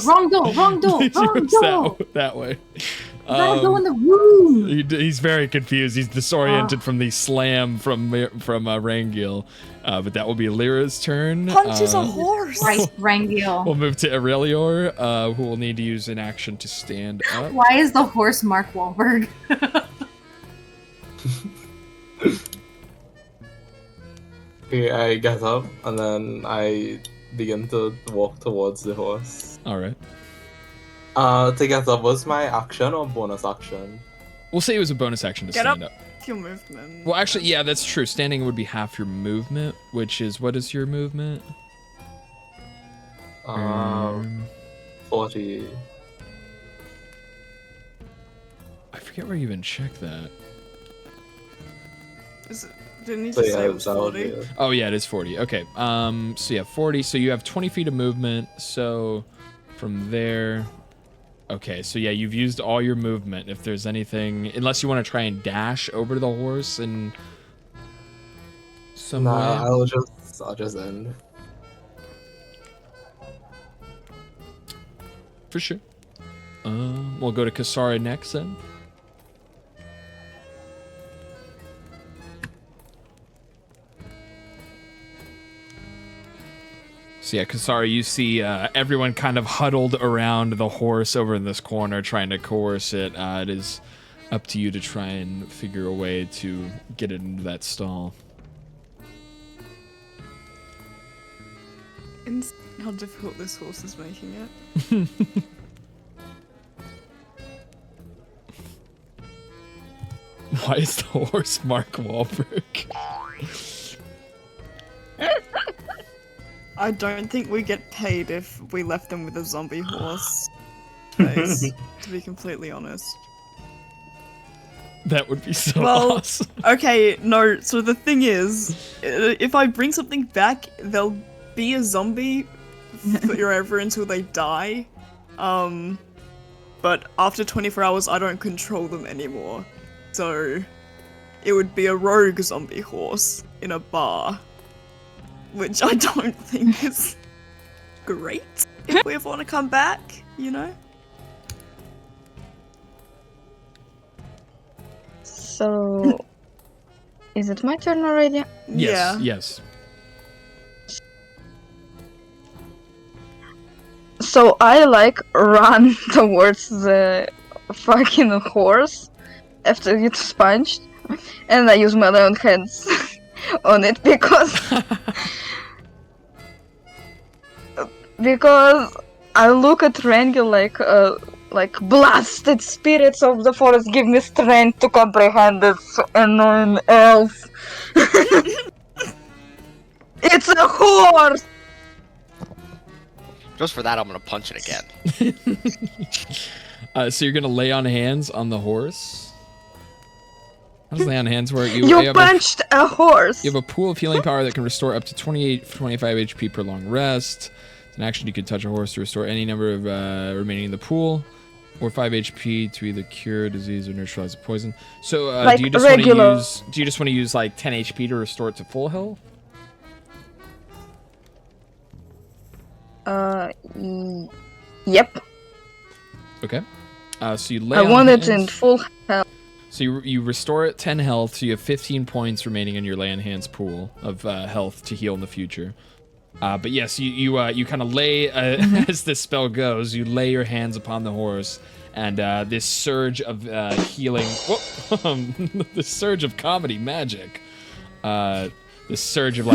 S8: wrong door, wrong door, wrong door.
S9: That way.
S8: You gotta go in the room.
S9: He's very confused. He's disoriented from the slam from Rangil. But that will be Lyra's turn.
S3: Punches a horse.
S8: Right, Rangil.
S9: We'll move to Aurelior, who will need to use an action to stand up.
S8: Why is the horse Mark Wahlberg?
S5: Okay, I get up and then I begin to walk towards the horse.
S9: Alright.
S5: To get up was my action or bonus action?
S9: We'll say it was a bonus action to
S3: Get
S9: stand
S3: up.
S9: up.
S3: Your movement.
S9: Well, actually, yeah, that's true. Standing would be half your movement, which is, what is your movement?
S5: 40.
S9: I forget where you even check that.
S3: Is it, didn't he
S5: So
S3: just
S5: yeah,
S3: say it was
S5: that would
S3: 40?
S5: be it.
S9: Oh, yeah, it is 40. Okay. So yeah, 40. So you have 20 feet of movement. So from there... Okay, so yeah, you've used all your movement. If there's anything... Unless you want to try and dash over to the horse and... some way.
S5: Nah, I'll just end.
S9: For sure. We'll go to Kasara next then. So yeah, Kasara, you see everyone kind of huddled around the horse over in this corner trying to coerce it. It is up to you to try and figure a way to get it into that stall.
S3: And how difficult this horse is making it.
S9: Why is the horse Mark Wahlberg?
S3: I don't think we get paid if we left them with a zombie horse face, to be completely honest.
S9: That would be so
S3: Well,
S9: awesome.
S3: okay, no, so the thing is, if I bring something back, they'll be a zombie forever until they die. But after 24 hours, I don't control them anymore. So, it would be a rogue zombie horse in a bar. Which I don't think is great if we ever want to come back, you know?
S7: So, is it my turn already?
S3: Yeah.
S9: Yes.
S7: So I run towards the fucking horse after it's punched, and I use my own hands on it because I look at Rangel like blasted spirits of the forest give me strength to comprehend this annoying elf. It's a horse!
S6: Just for that, I'm gonna punch it again.
S9: So you're gonna lay on hands on the horse. How does lay on hands work?
S7: You
S9: have
S7: punched a horse.
S9: You have a pool of healing power that can restore up to 25 HP per long rest. It's an action you can touch a horse to restore any number of remaining in the pool, or 5 HP to either cure disease or neutralize the poison. So
S7: like
S9: do you just want to use like 10 HP to restore it to full health?
S7: Yep.
S9: Okay. So you lay
S7: I
S9: on
S7: want
S9: hands.
S7: it in full health.
S9: So you restore it 10 health, so you have 15 points remaining in your lay on hands pool of health to heal in the future. But yes, you kind of lay, as this spell goes, you lay your hands upon the horse, and this surge of healing, this surge of comedy magic, this surge of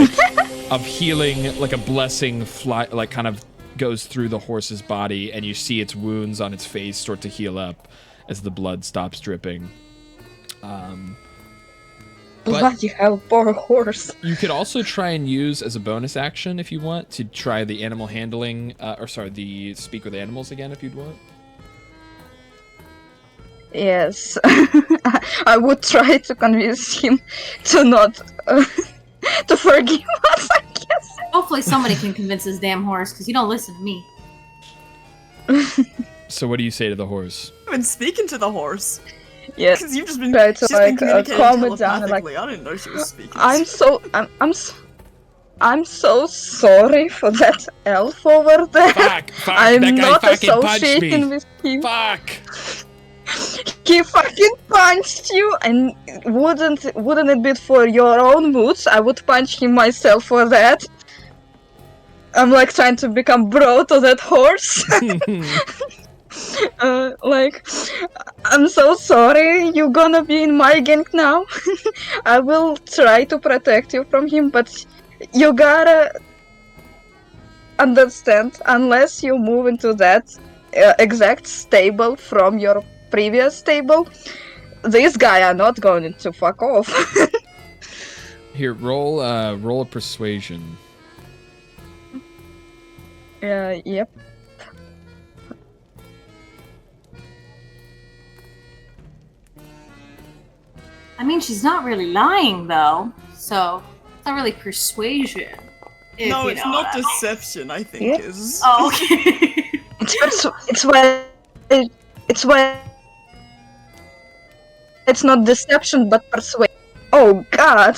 S9: of healing, like a blessing, kind of goes through the horse's body, and you see its wounds on its face start to heal up as the blood stops dripping.
S7: Bloody hell, poor horse.
S9: You could also try and use as a bonus action if you want to try the animal handling, the speak with animals again if you'd want.
S7: Yes, I would try to convince him to not to forgive us, I guess.
S8: Hopefully somebody can convince this damn horse, because you don't listen to me.
S9: So what do you say to the horse?
S3: I've been speaking to the horse.
S7: Yes.
S3: Because you've just been,
S7: try to
S3: she's been communicating
S7: calm it down.
S3: telepathically. I didn't know she was speaking.
S7: I'm so sorry for that elf over there.
S9: Fuck,
S7: I'm
S9: that guy
S7: not
S9: fucking punched
S7: associating
S9: me.
S7: with him.
S9: Fuck.
S7: He fucking punched you, and wouldn't it be for your own moods? I would punch him myself for that. I'm like trying to become bro to that horse. I'm so sorry, you're gonna be in my gang now. I will try to protect you from him, but you gotta understand, unless you move into that exact stable from your previous stable, this guy are not going to fuck off.
S9: Here, roll a persuasion.
S7: Yep.
S8: I mean, she's not really lying, though, so it's not really persuasion.
S3: No, it's not deception, I think is.
S8: Oh, okay.
S7: It's why it's not deception but persuasion. Oh god.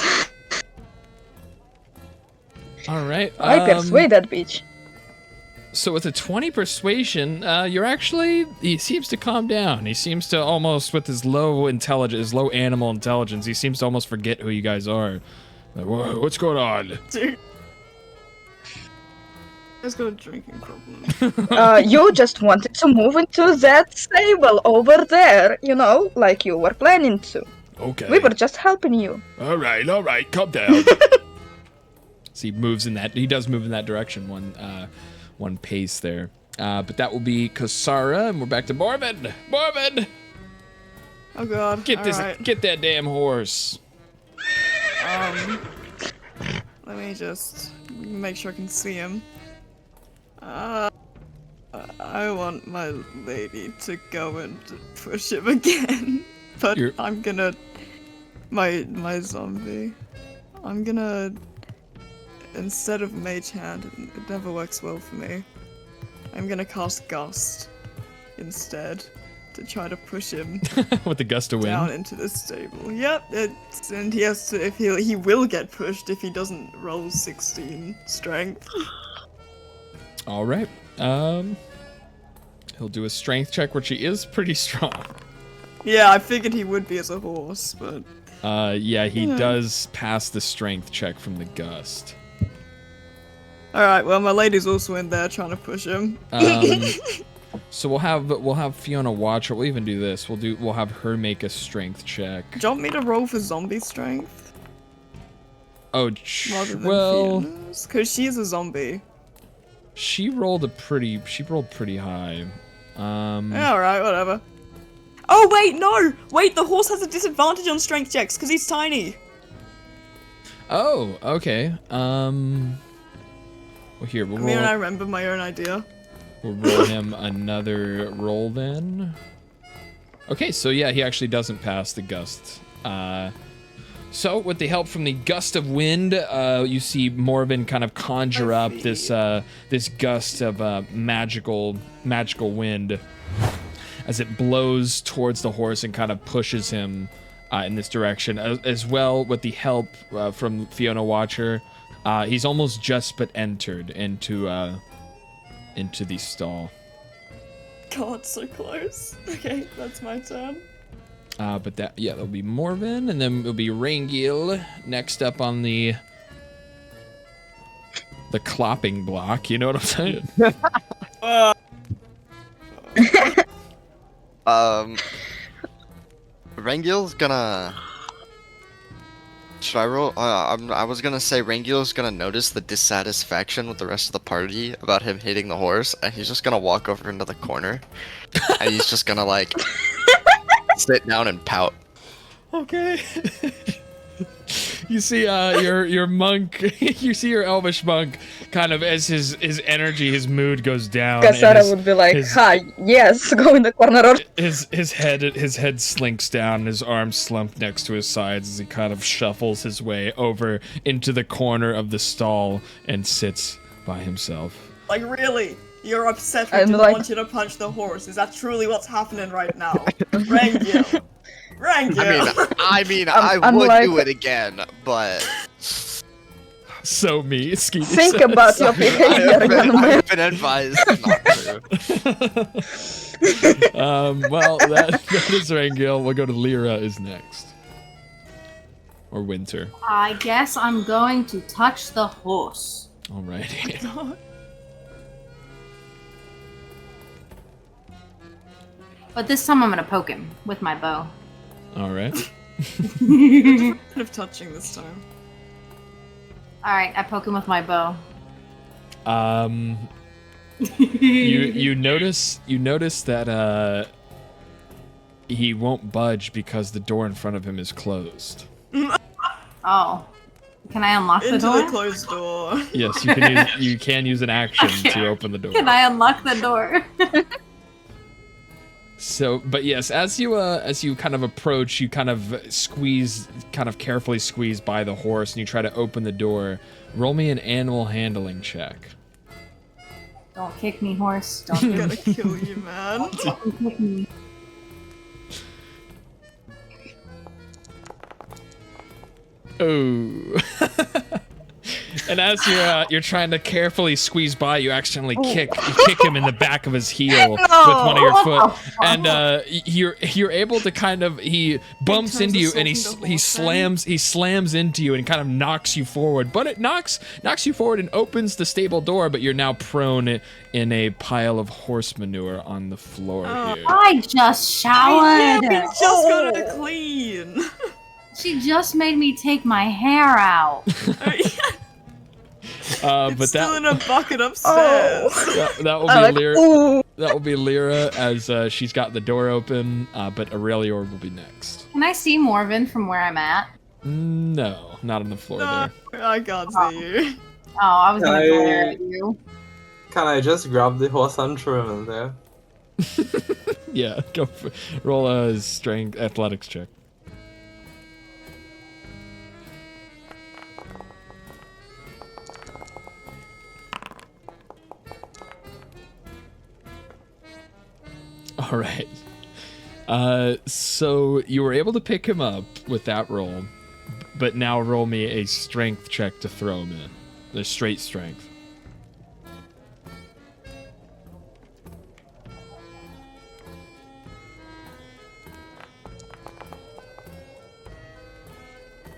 S9: Alright.
S7: I persuade that bitch.
S9: So with a 20 persuasion, he seems to calm down. He seems to almost, with his low animal intelligence, he seems to almost forget who you guys are. Like, what's going on?
S3: Dude. I've got a drinking problem.
S7: You just wanted to move into that stable over there, like you were planning to.
S9: Okay.
S7: We were just helping you.
S9: Alright, calm down. So he does move in that direction one pace there. But that will be Kasara, and we're back to Morbid. Morbid!
S3: Oh god.
S9: Get that damn horse.
S3: Let me just make sure I can see him. I want my lady to go and push him again. But I'm gonna... My zombie. I'm gonna... Instead of Mage Hand, it never works well for me. I'm gonna cast Gust instead to try to push him
S9: with the gust of wind
S3: down into the stable. Yep, and he has to. If he will get pushed if he doesn't roll 16 strength.
S9: All right. He'll do a strength check, which he is pretty strong.
S3: Yeah, I figured he would be as a horse, but.
S9: Yeah, he does pass the strength check from the gust.
S3: Alright, well my lady's also in there trying to push him.
S9: So we'll have Fiona watch it. We'll even do this. We'll have her make a strength check.
S3: Do you want me to roll for zombie strength?
S9: Oh,
S3: well, because she's a zombie.
S9: She rolled pretty high.
S3: Yeah, alright, whatever. Oh wait, no! Wait, the horse has a disadvantage on strength checks because he's tiny.
S9: Oh, okay. Well, here, we'll roll.
S3: I remember my own idea.
S9: We'll roll him another roll then. Okay, so yeah, he actually doesn't pass the gust So, with the help from the gust of wind, you see Morven kind of conjure up this gust of magical wind as it blows towards the horse and kind of pushes him in this direction. As well, with the help from Fiona Watcher, he's almost just but entered into the stall.
S3: God, so close. Okay, that's my turn.
S9: But that'll be Morven, and then it'll be Rangil next up on the clopping block. You know what I'm saying?
S6: Rangil's gonna. Should I roll? I was gonna say Rangil's gonna notice the dissatisfaction with the rest of the party about him hitting the horse, and he's just gonna walk over into the corner, and he's just gonna like sit down and pout.
S9: Okay. You see your monk, you see your elvish monk kind of as his energy, his mood goes down.
S7: Kasara would be like, hi, yes, go in the corner.
S9: His head slinks down, his arms slump next to his sides as he kind of shuffles his way over into the corner of the stall and sits by himself.
S3: Like, really? You're upset we didn't want you to punch the horse. Is that truly what's happening right now? Rangil. Rangil.
S6: I mean, I would like, do it again, but...
S9: So me, Skeety.
S7: Think about your behavior.
S6: I've been advised not to.
S9: Well, that is Rangil. We'll go to Lyra is next. Or Winter.
S8: I guess I'm going to touch the horse.
S9: Alrighty.
S8: But this time I'm gonna poke him with my bow.
S9: Alright.
S3: Kind of touching this time.
S8: Alright, I poke him with my bow.
S9: You notice that he won't budge because the door in front of him is closed.
S8: Oh. Can I unlock the door?
S3: Into the closed door.
S9: Yes, you can use an action to open the door.
S8: Can I unlock the door?
S9: So, but yes, as you kind of approach, you kind of carefully squeeze by the horse, and you try to open the door. Roll me an animal handling check.
S8: Don't kick me, horse. Don't
S3: I'm gonna kill you, man.
S8: Don't kick me.
S9: Oh. And as you're trying to carefully squeeze by, you accidentally kick him in the back of his heel with one of your foot, and you're able to kind of, he bumps into you and he slams into you and kind of knocks you forward, but it knocks you forward and opens the stable door, but you're now prone in a pile of horse manure on the floor here.
S8: I just showered.
S3: We just got it clean.
S8: She just made me take my hair out.
S3: It's still in a bucket upstairs.
S9: That will be Lyra. That will be Lyra as she's got the door open, but Aurelior will be next.
S8: Can I see Morven from where I'm at?
S9: No, not on the floor there.
S3: I can't see you.
S8: Oh, I was gonna glare at you.
S5: Can I just grab the horse and throw him in there?
S9: Yeah, roll a strength athletics check. All right. So you were able to pick him up with that roll, but now roll me a strength check to throw him in. The straight strength.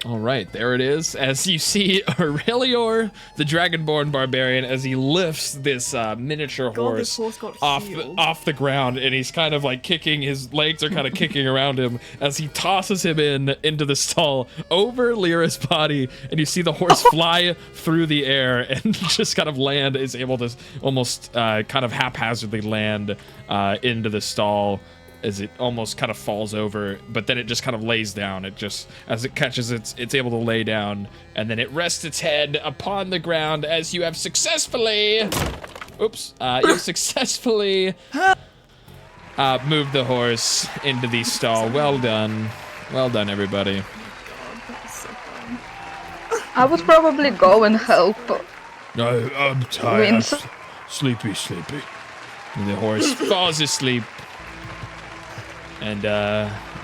S9: All right, there it is. As you see Aurelior, the Dragonborn Barbarian, as he lifts this miniature horse off the ground, and he's kind of like kicking, his legs are kind of kicking around him as he tosses him into the stall over Lyra's body, and you see the horse fly through the air and just kind of land, is able to almost kind of haphazardly land into the stall, as it almost kind of falls over, but then it just kind of lays down. It just, as it catches, it's able to lay down, and then it rests its head upon the ground as you have successfully, moved the horse into the stall. Well done. Well done, everybody.
S7: I would probably go and help.
S9: I'm tired.
S7: Wins.
S9: Sleepy. And the horse falls asleep. And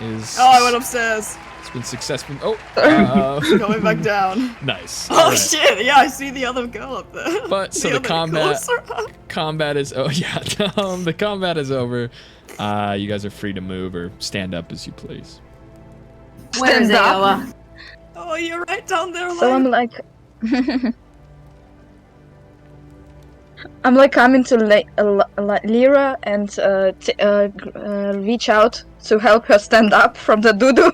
S9: is.
S3: Oh, I went upstairs.
S9: It's been successful. Oh,
S3: Going back down.
S9: nice.
S3: Oh
S9: Alright.
S3: shit! Yeah, I see the other girl up there.
S9: But so the
S3: other
S9: combat is the combat is over. You guys are free to move or stand up as you please.
S8: Where is
S7: Stand up.
S8: Aowa?
S3: Oh, you're right down there.
S7: So I'm like, coming to Lyra and reach out to help her stand up from the doo-doo.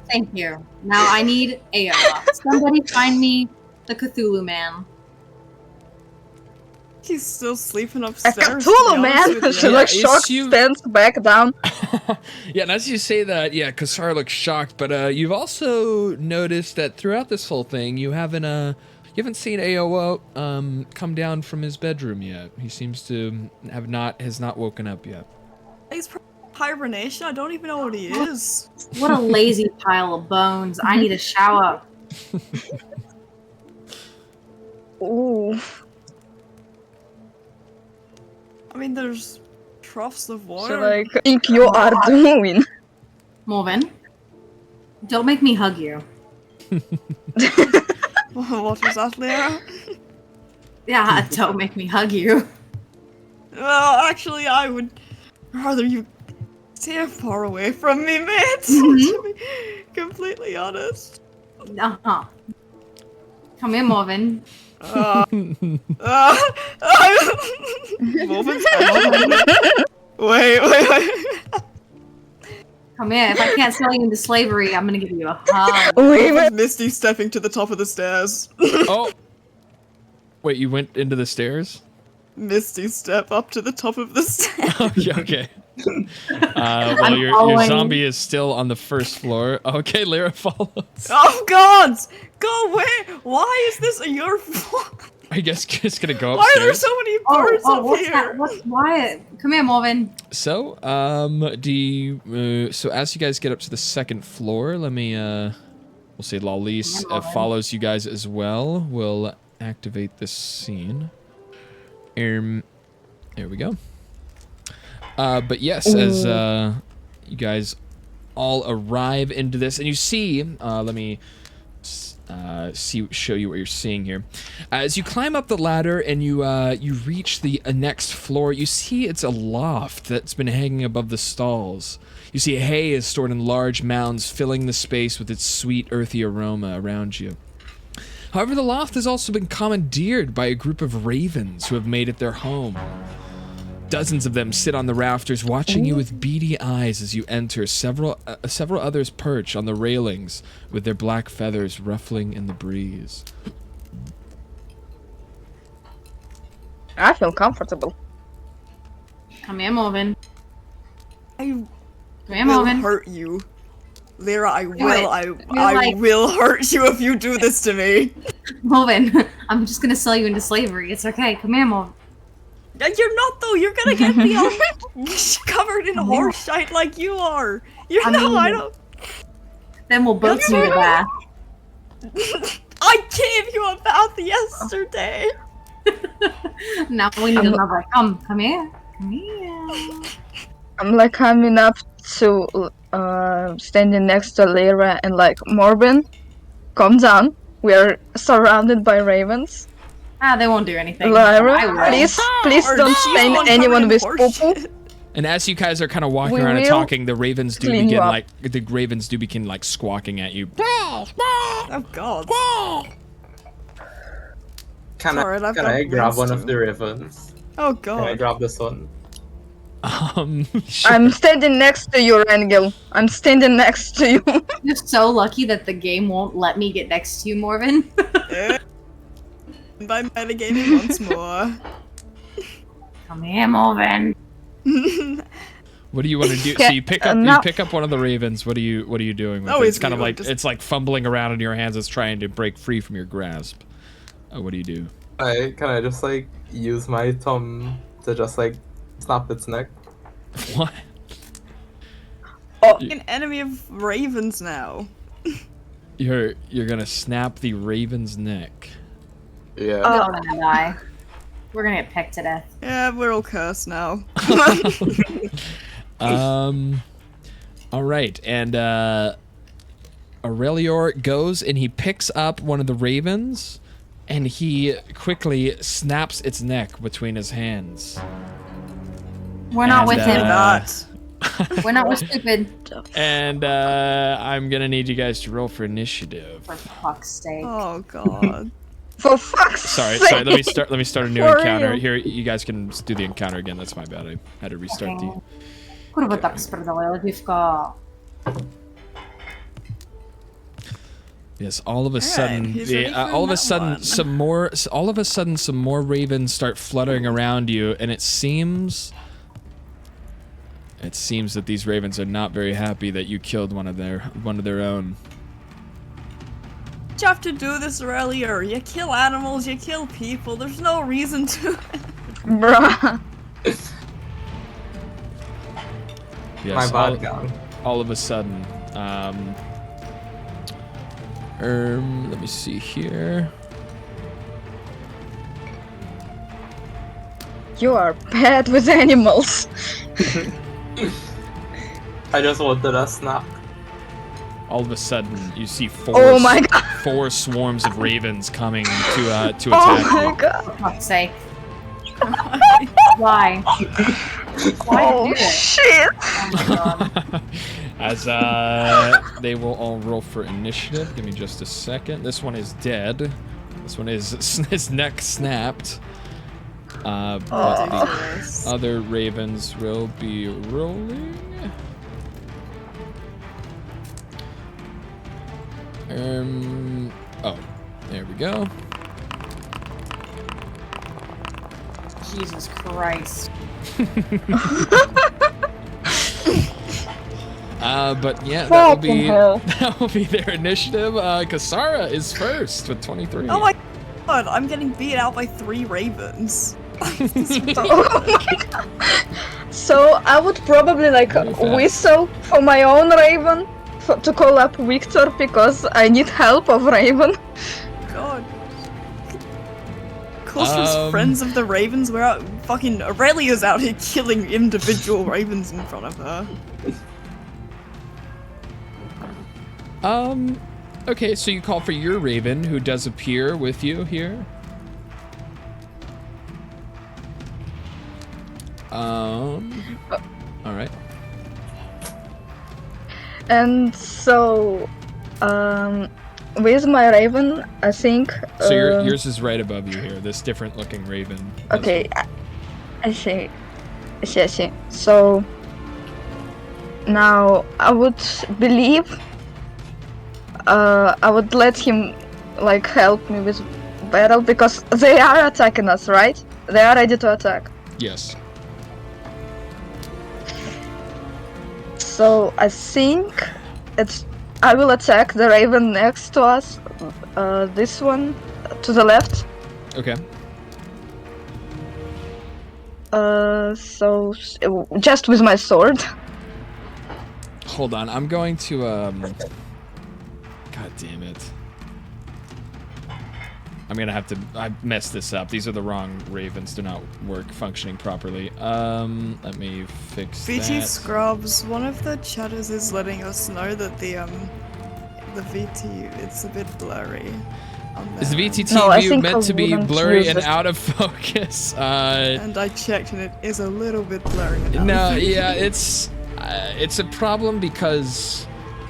S8: Thank you. Now I need Aowa. Somebody find me the Cthulhu man.
S3: He's still sleeping
S7: A
S3: upstairs.
S7: Cthulhu man! She like
S9: it's
S7: shocked,
S9: you.
S7: stands back down.
S9: Yeah, and as you say that, yeah, Kassar looks shocked, but you've also noticed that throughout this whole thing, you haven't seen Aowa come down from his bedroom yet. He seems to has not woken up yet.
S3: He's probably hibernation. I don't even know what he is.
S8: What a lazy pile of bones. I need a shower.
S7: Ooh.
S3: I mean, there's troughs of
S7: So
S3: water.
S7: like, think you are doing?
S8: Morven, don't make me hug you.
S3: What was that, Lyra?
S8: Yeah, don't make me hug you.
S3: Well, actually, I would rather you stay far away from me, mate. To be completely honest.
S8: Uh-huh. Come here, Morven.
S3: Morven's Wait.
S8: Come here. If I can't sell you into slavery, I'm gonna give you a hug.
S3: Morven's Misty stepping to the top of the stairs.
S9: Oh! Wait, you went into the stairs?
S3: Misty step up to the top of the stairs.
S9: Okay. Well, your zombie is still on the first floor. Okay, Lyra follows.
S3: Oh God! Go away! Why is this your fault?
S9: I guess just gonna go
S3: Why are there
S9: upstairs.
S3: so many birds up
S8: what's
S3: here?
S8: that? What's Wyatt? Come here, Morven.
S9: So, so as you guys get up to the second floor, let me, we'll say Lalice follows you guys as well. We'll activate this scene. There we go. But yes, as you guys all arrive into this, and you see, let me show you what you're seeing here. As you climb up the ladder and you reach the next floor, you see it's a loft that's been hanging above the stalls. You see hay is stored in large mounds, filling the space with its sweet, earthy aroma around you. However, the loft has also been commandeered by a group of ravens who have made it their home. Dozens of them sit on the rafters, watching you with beady eyes as you enter. Several others perch on the railings, with their black feathers ruffling in the breeze.
S7: I feel comfortable.
S8: Come here, Morven.
S3: I
S8: Come here,
S3: will
S8: Morven.
S3: hurt you. Lyra, I
S8: it.
S3: will. I
S8: like-
S3: will hurt you if you do this to me.
S8: Morven, I'm just gonna sell you into slavery. It's okay. Come here, Morven.
S3: You're not though. You're gonna get me all covered in horse shite like you are. I don't.
S8: Then we'll both see the bath.
S3: I gave you a bath yesterday.
S8: Now we need another. Come here. Come here.
S7: I'm like coming up to standing next to Lyra and like, Morven, calm down. We are surrounded by ravens.
S8: They won't do anything.
S7: Lyra, please don't stain anyone with poo-poo.
S9: And as you guys are kind of walking
S7: We
S9: around and
S7: will
S9: talking, the ravens do
S7: clean you
S9: begin like squawking at you.
S3: Oh God.
S5: Can
S3: Alright, I've
S5: I
S3: got
S5: grab
S3: wings
S5: one
S3: too.
S5: of the ravens?
S3: Oh
S5: Can I
S3: God.
S5: grab this one?
S9: Sure.
S7: I'm standing next to you, Rangel. I'm standing next to you.
S8: You're so lucky that the game won't let me get next to you, Morven.
S3: By metagaming once more.
S8: Come here, Morven.
S9: What do you want to do? So you pick up one of the ravens. What are you doing with
S3: Oh,
S9: it?
S3: it's
S9: It's kind of
S3: you,
S9: like
S3: just-
S9: it's like fumbling around in your hands. It's trying to break free from your grasp. What do you do?
S5: Can I just like use my thumb to just like snap its neck?
S9: What?
S3: An enemy of ravens now.
S9: You're gonna snap the raven's neck.
S5: Yeah.
S8: We're all gonna die. We're gonna get pecked to death.
S3: Yeah, we're all cursed now.
S9: All right, and Aurelior goes and he picks up one of the ravens, and he quickly snaps its neck between his hands.
S8: We're not with him. We're not with stupid.
S9: And I'm gonna need you guys to roll for initiative.
S8: For fuck's sake.
S3: Oh god.
S7: For fuck's
S9: Sorry.
S7: sake.
S9: Let me start a new
S7: For
S9: encounter.
S7: real.
S9: Here, you guys can do the encounter again. That's my bad. I had to restart the.
S8: Kurwa tak spierdolę, dziwka.
S9: Yes, all of a sudden,
S3: he's ready for
S9: all of a
S3: that
S9: sudden,
S3: one.
S9: some more ravens start fluttering around you, and it seems that these ravens are not very happy that you killed one of their own.
S3: You have to do this earlier. You kill animals, you kill people. There's no reason to.
S7: Bruh.
S9: Yes,
S5: My bad gun.
S9: all of a sudden, let me see here.
S7: You are bad with animals.
S5: I just wanted a snack.
S9: All of a sudden, you see
S7: Oh my god.
S9: 4 swarms of ravens coming to attack
S7: Oh my
S9: you.
S7: god.
S8: For fuck's sake. Why? Why
S7: Oh
S8: do this?
S7: shit.
S8: Oh my god.
S9: As they will all roll for initiative. Give me just a second. This one is dead. This one is his neck snapped. But the other ravens will be rolling. Oh, there we go.
S8: Jesus Christ.
S9: But yeah,
S7: Fucking hell.
S9: that will be their initiative. Kasara is first with 23.
S3: Oh my god, I'm getting beat out by 3 ravens.
S7: Oh my god. So I would probably like
S9: Very fast.
S7: whistle for my own raven to call up Victor because I need help of raven.
S3: God. Closest friends of the ravens, we're out fucking Aurelia's out here killing individual ravens in front of her.
S9: Okay, so you call for your raven, who does appear with you here. All right.
S7: And so, with my raven, I think.
S9: So yours is right above you here. This different-looking raven.
S7: Okay, I see. I see. So now I would believe. I would let him like help me with battle because they are attacking us, right? They are ready to attack.
S9: Yes.
S7: So I think I will attack the raven next to us. This one to the left.
S9: Okay.
S7: So just with my sword.
S9: Hold on, I'm going to God damn it. I'm gonna have to. I messed this up. These are the wrong ravens. Do not work functioning properly. Let me fix
S3: VT
S9: that.
S3: Scrubs, one of the chatters is letting us know that the VT, it's a bit blurry.
S9: Is the VTT
S7: No, I
S9: view
S7: think
S9: meant
S7: I
S9: to be
S7: wouldn't
S9: blurry
S7: use
S9: and
S7: it.
S9: out of focus?
S3: And I checked and it is a little bit blurry. and out of
S9: No,
S3: focus.
S9: yeah, it's a problem because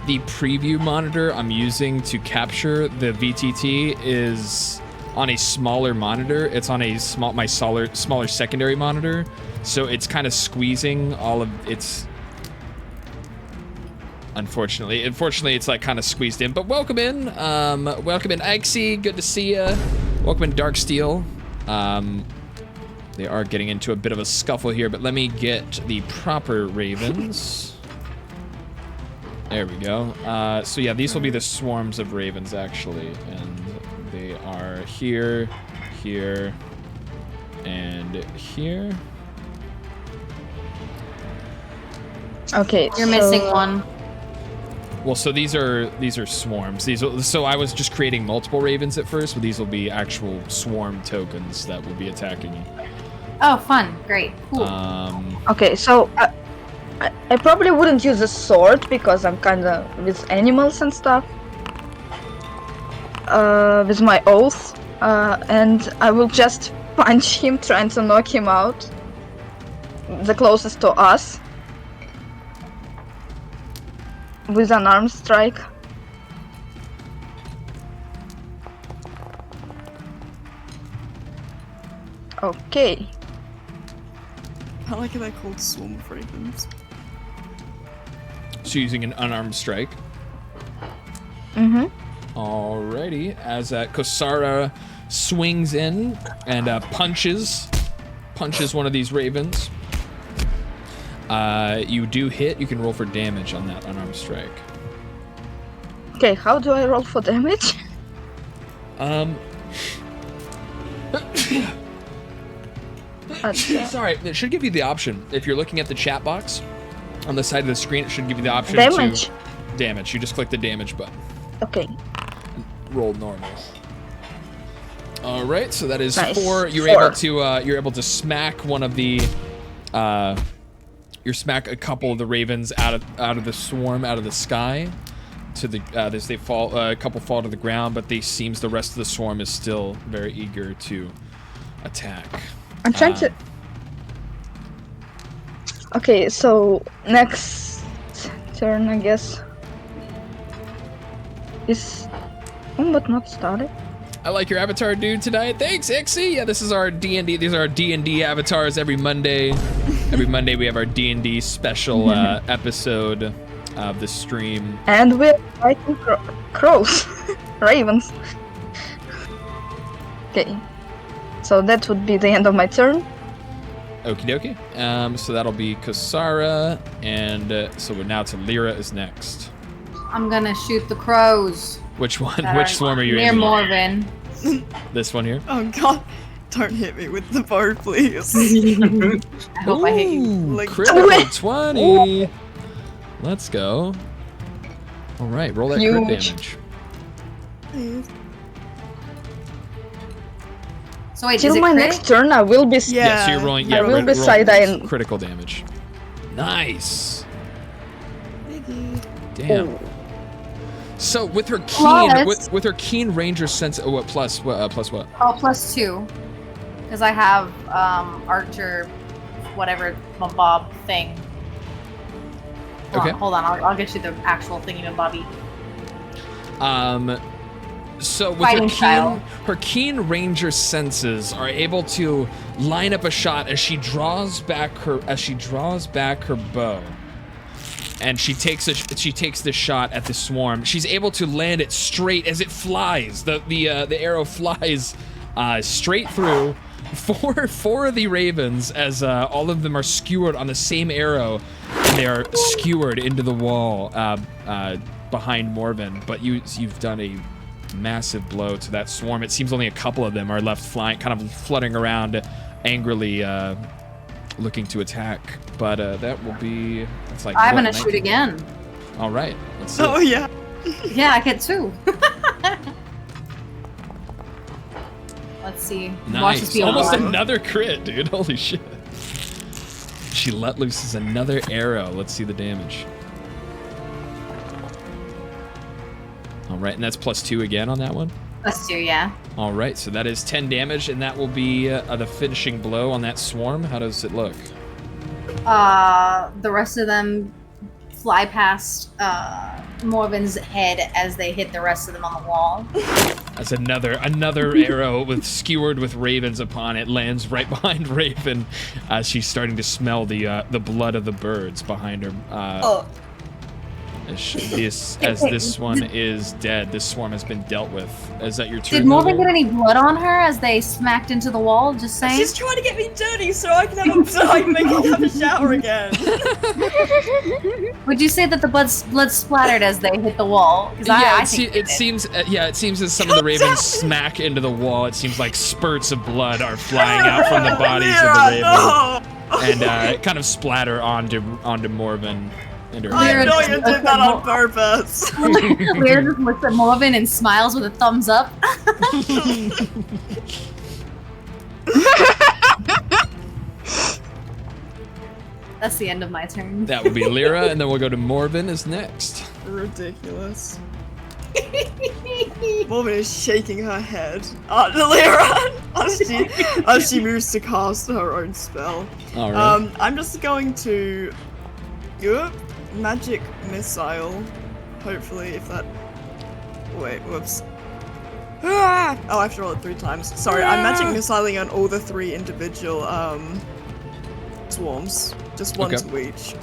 S9: the preview monitor I'm using to capture the VTT is on a smaller monitor. It's on a smaller secondary monitor, so it's kind of squeezing all of its. Unfortunately, it's like kind of squeezed in. But welcome in, Ixie. Good to see ya. Welcome in, Darksteel. They are getting into a bit of a scuffle here, but let me get the proper ravens. There we go. So yeah, these will be the swarms of ravens actually, and they are here, here, and here.
S7: Okay,
S8: You're missing one.
S9: Well, so these are swarms. So I was just creating multiple ravens at first, but these will be actual swarm tokens that will be attacking you.
S8: Oh, fun. Great. Cool.
S7: Okay, so I probably wouldn't use a sword because I'm kind of with animals and stuff. With my oath, and I will just punch him, trying to knock him out. The closest to us. With an arm strike. Okay.
S3: I like how they're called swarm of ravens.
S9: So using an unarmed strike.
S7: Mm-hmm.
S9: Alrighty, as Kosara swings in and punches one of these ravens. You do hit. You can roll for damage on that unarmed strike.
S7: Okay, how do I roll for damage?
S9: Sorry, it should give you the option. If you're looking at the chat box on the side of the screen, it should give you the option
S7: Damage.
S9: to damage. You just click the damage button.
S7: Okay.
S9: Roll normal. All right, so that is
S7: Nice.
S9: 4. You're able to smack one of the you smack a couple of the ravens out of the swarm, out of the sky. To the as they fall, a couple fall to the ground, but they seems the rest of the swarm is still very eager to attack.
S7: I'm trying to. Okay, so next turn, I guess. Is but not started.
S9: I like your avatar, dude, tonight. Thanks, Ixie. Yeah, this is our D&D. These are our D&D avatars every Monday. Every Monday we have our D&D special episode of the stream.
S7: And we're fighting crows. Ravens. Okay. So that would be the end of my turn.
S9: Okie dokie. So that'll be Kasara, and so we're now to Lyra is next.
S8: I'm gonna shoot the crows.
S9: Which one? Which swarm are you
S8: near
S9: aiming at?
S8: Morven.
S9: This one here?
S3: Oh god. Don't hit me with the bow, please.
S8: I hope I hit you.
S3: Like,
S9: Critical 20. Let's go. All right, roll that crit
S7: Huge.
S9: damage.
S3: please.
S8: So wait, is
S7: Till
S8: it
S7: my
S8: crit?
S7: next turn, I will be.
S9: Yeah, so you're rolling. Yeah,
S7: I will
S9: roll
S7: be side-eyeing.
S9: critical damage. Nice.
S3: Thank you.
S9: Damn.
S7: Oh.
S9: So with her keen,
S8: Plus-
S9: with her keen ranger sense, what plus what?
S8: Oh, +2. Because I have Archer, whatever Bob thing.
S9: Okay.
S8: Hold on, I'll get you the actual thingy, Bobby.
S9: So with
S8: Fighting style.
S9: her keen ranger senses are able to line up a shot as she draws back her bow, and she takes the shot at the swarm. She's able to land it straight as it flies. The arrow flies straight through four of the ravens as all of them are skewered on the same arrow, and they are skewered into the wall behind Morven. But you've done a massive blow to that swarm. It seems only a couple of them are left flying, kind of fluttering around angrily, looking to attack. But that will be. It's like.
S8: I'm
S9: what,
S8: gonna shoot
S9: 19?
S8: again.
S9: All right. Let's see.
S3: Oh yeah.
S8: Yeah, I get 2. Let's see. Watch this
S9: Nice.
S8: be a
S9: Almost
S8: one.
S9: another crit, dude. Holy shit. She let loose another arrow. Let's see the damage. All right, and that's +2 again on that one.
S8: +2, yeah.
S9: All right, so that is 10 damage, and that will be the finishing blow on that swarm. How does it look?
S8: The rest of them fly past Morven's head as they hit the rest of them on the wall.
S9: That's another arrow skewered with ravens upon it lands right behind Raven as she's starting to smell the blood of the birds behind her. As this one is dead, this swarm has been dealt with. Is that your turn?
S8: Did Morven get any blood on her as they smacked into the wall? Just saying.
S3: She's trying to get me dirty so I can have a shower again.
S8: Would you say that the blood splattered as they hit the wall? 'Cause
S9: Yeah,
S8: I think
S9: it seems as some of the ravens smack into the wall, it seems like spurts of blood are flying out from the bodies of the ravens.
S3: No.
S9: and kind of splatter onto Morven and her
S3: I
S9: hair.
S3: know you did that on purpose.
S8: Lyra just looks at Morven and smiles with a thumbs up. That's the end of my turn.
S9: That would be Lyra, and then we'll go to Morven is next.
S3: Ridiculous. Morven is shaking her head at Lyra as she moves to cast her own spell.
S9: All right.
S3: I'm just going to magic missile. Hopefully, if that. Wait, whoops. Oh, I have to roll it 3 times. Sorry, I'm magic missiling on all the 3 individual swarms. Just one to each.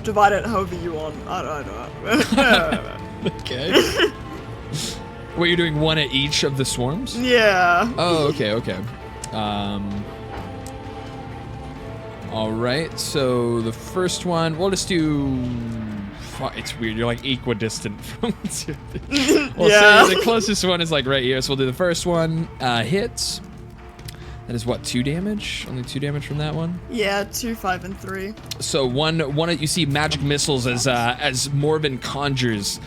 S3: Divide it however you want. I don't know.
S9: Okay. What, you're doing 1 at each of the swarms?
S3: Yeah.
S9: Oh, okay. All right, so the first one, we'll just do. It's weird. You're like equidistant from. We'll say the closest one is like right here. So we'll do the first one. Hits. That is what, 2 damage? Only 2 damage from that one.
S3: Yeah, 2, 5, and 3.
S9: So one you see magic missiles as Morven conjures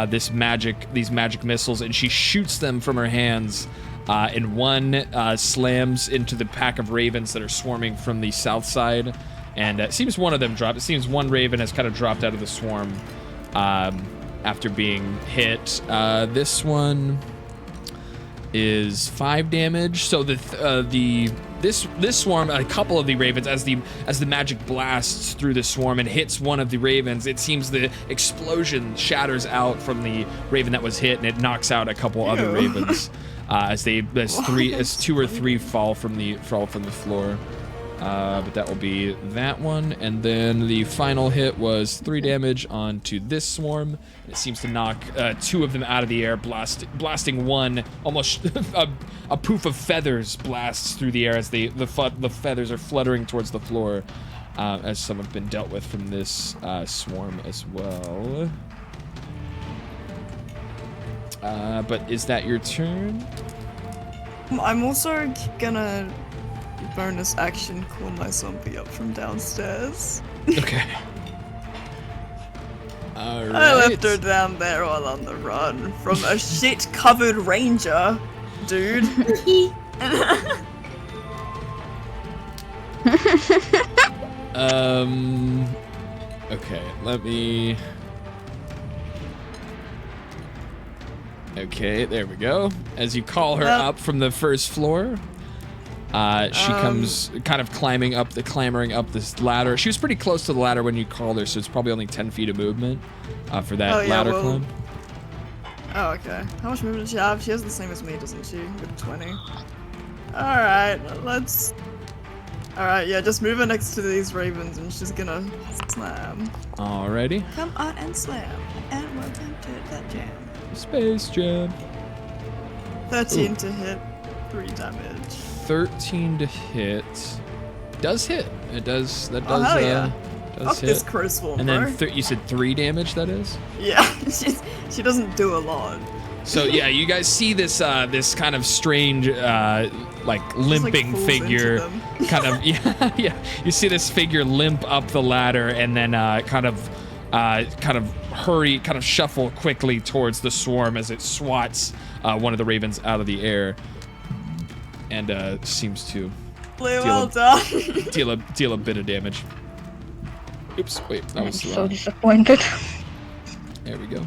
S9: these magic missiles, and she shoots them from her hands. And one slams into the pack of ravens that are swarming from the south side. And it seems one of them dropped. It seems one raven has kind of dropped out of the swarm after being hit. This one is 5 damage. So this swarm, a couple of the ravens, as the magic blasts through the swarm and hits one of the ravens, it seems the explosion shatters out from the raven that was hit, and it knocks out a couple other ravens as 2 or 3 fall from the floor. But that will be that one, and then the final hit was 3 damage onto this swarm. It seems to knock 2 of them out of the air, blasting one. Almost a poof of feathers blasts through the air as the feathers are fluttering towards the floor, as some have been dealt with from this swarm as well. But is that your turn?
S3: I'm also gonna bonus action call my zombie up from downstairs.
S9: Okay. Alright.
S3: I left her down there all on the run from a shit-covered ranger, dude.
S9: Okay, let me... Okay, there we go. As you call her up from the first floor, she comes kind of clambering up this ladder. She was pretty close to the ladder when you called her, so it's probably only 10 feet of movement for that ladder climb.
S3: Oh, okay. How much movement does she have? She has the same as me, doesn't she? With 20. Alright, let's... Alright, yeah, just move her next to these ravens and she's gonna slam.
S9: Alrighty.
S3: Come on and slam. And welcome to that jam.
S9: Space Jam.
S3: 13 to hit, 3 damage.
S9: 13 to hit. Does hit. It does. That does.
S3: Oh, hell yeah.
S9: Does
S3: Fuck
S9: hit.
S3: this crow swarm,
S9: and
S3: bro.
S9: then you said 3 damage. That is.
S3: Yeah, she doesn't do a lot.
S9: So yeah, you guys see this this kind of strange like limping figure, kind of yeah. You see this figure limp up the ladder and then kind of shuffle quickly towards the swarm as it swats one of the ravens out of the air, and seems to deal a bit of damage. Oops, wait, that was
S7: I'm so disappointed.
S9: There we go.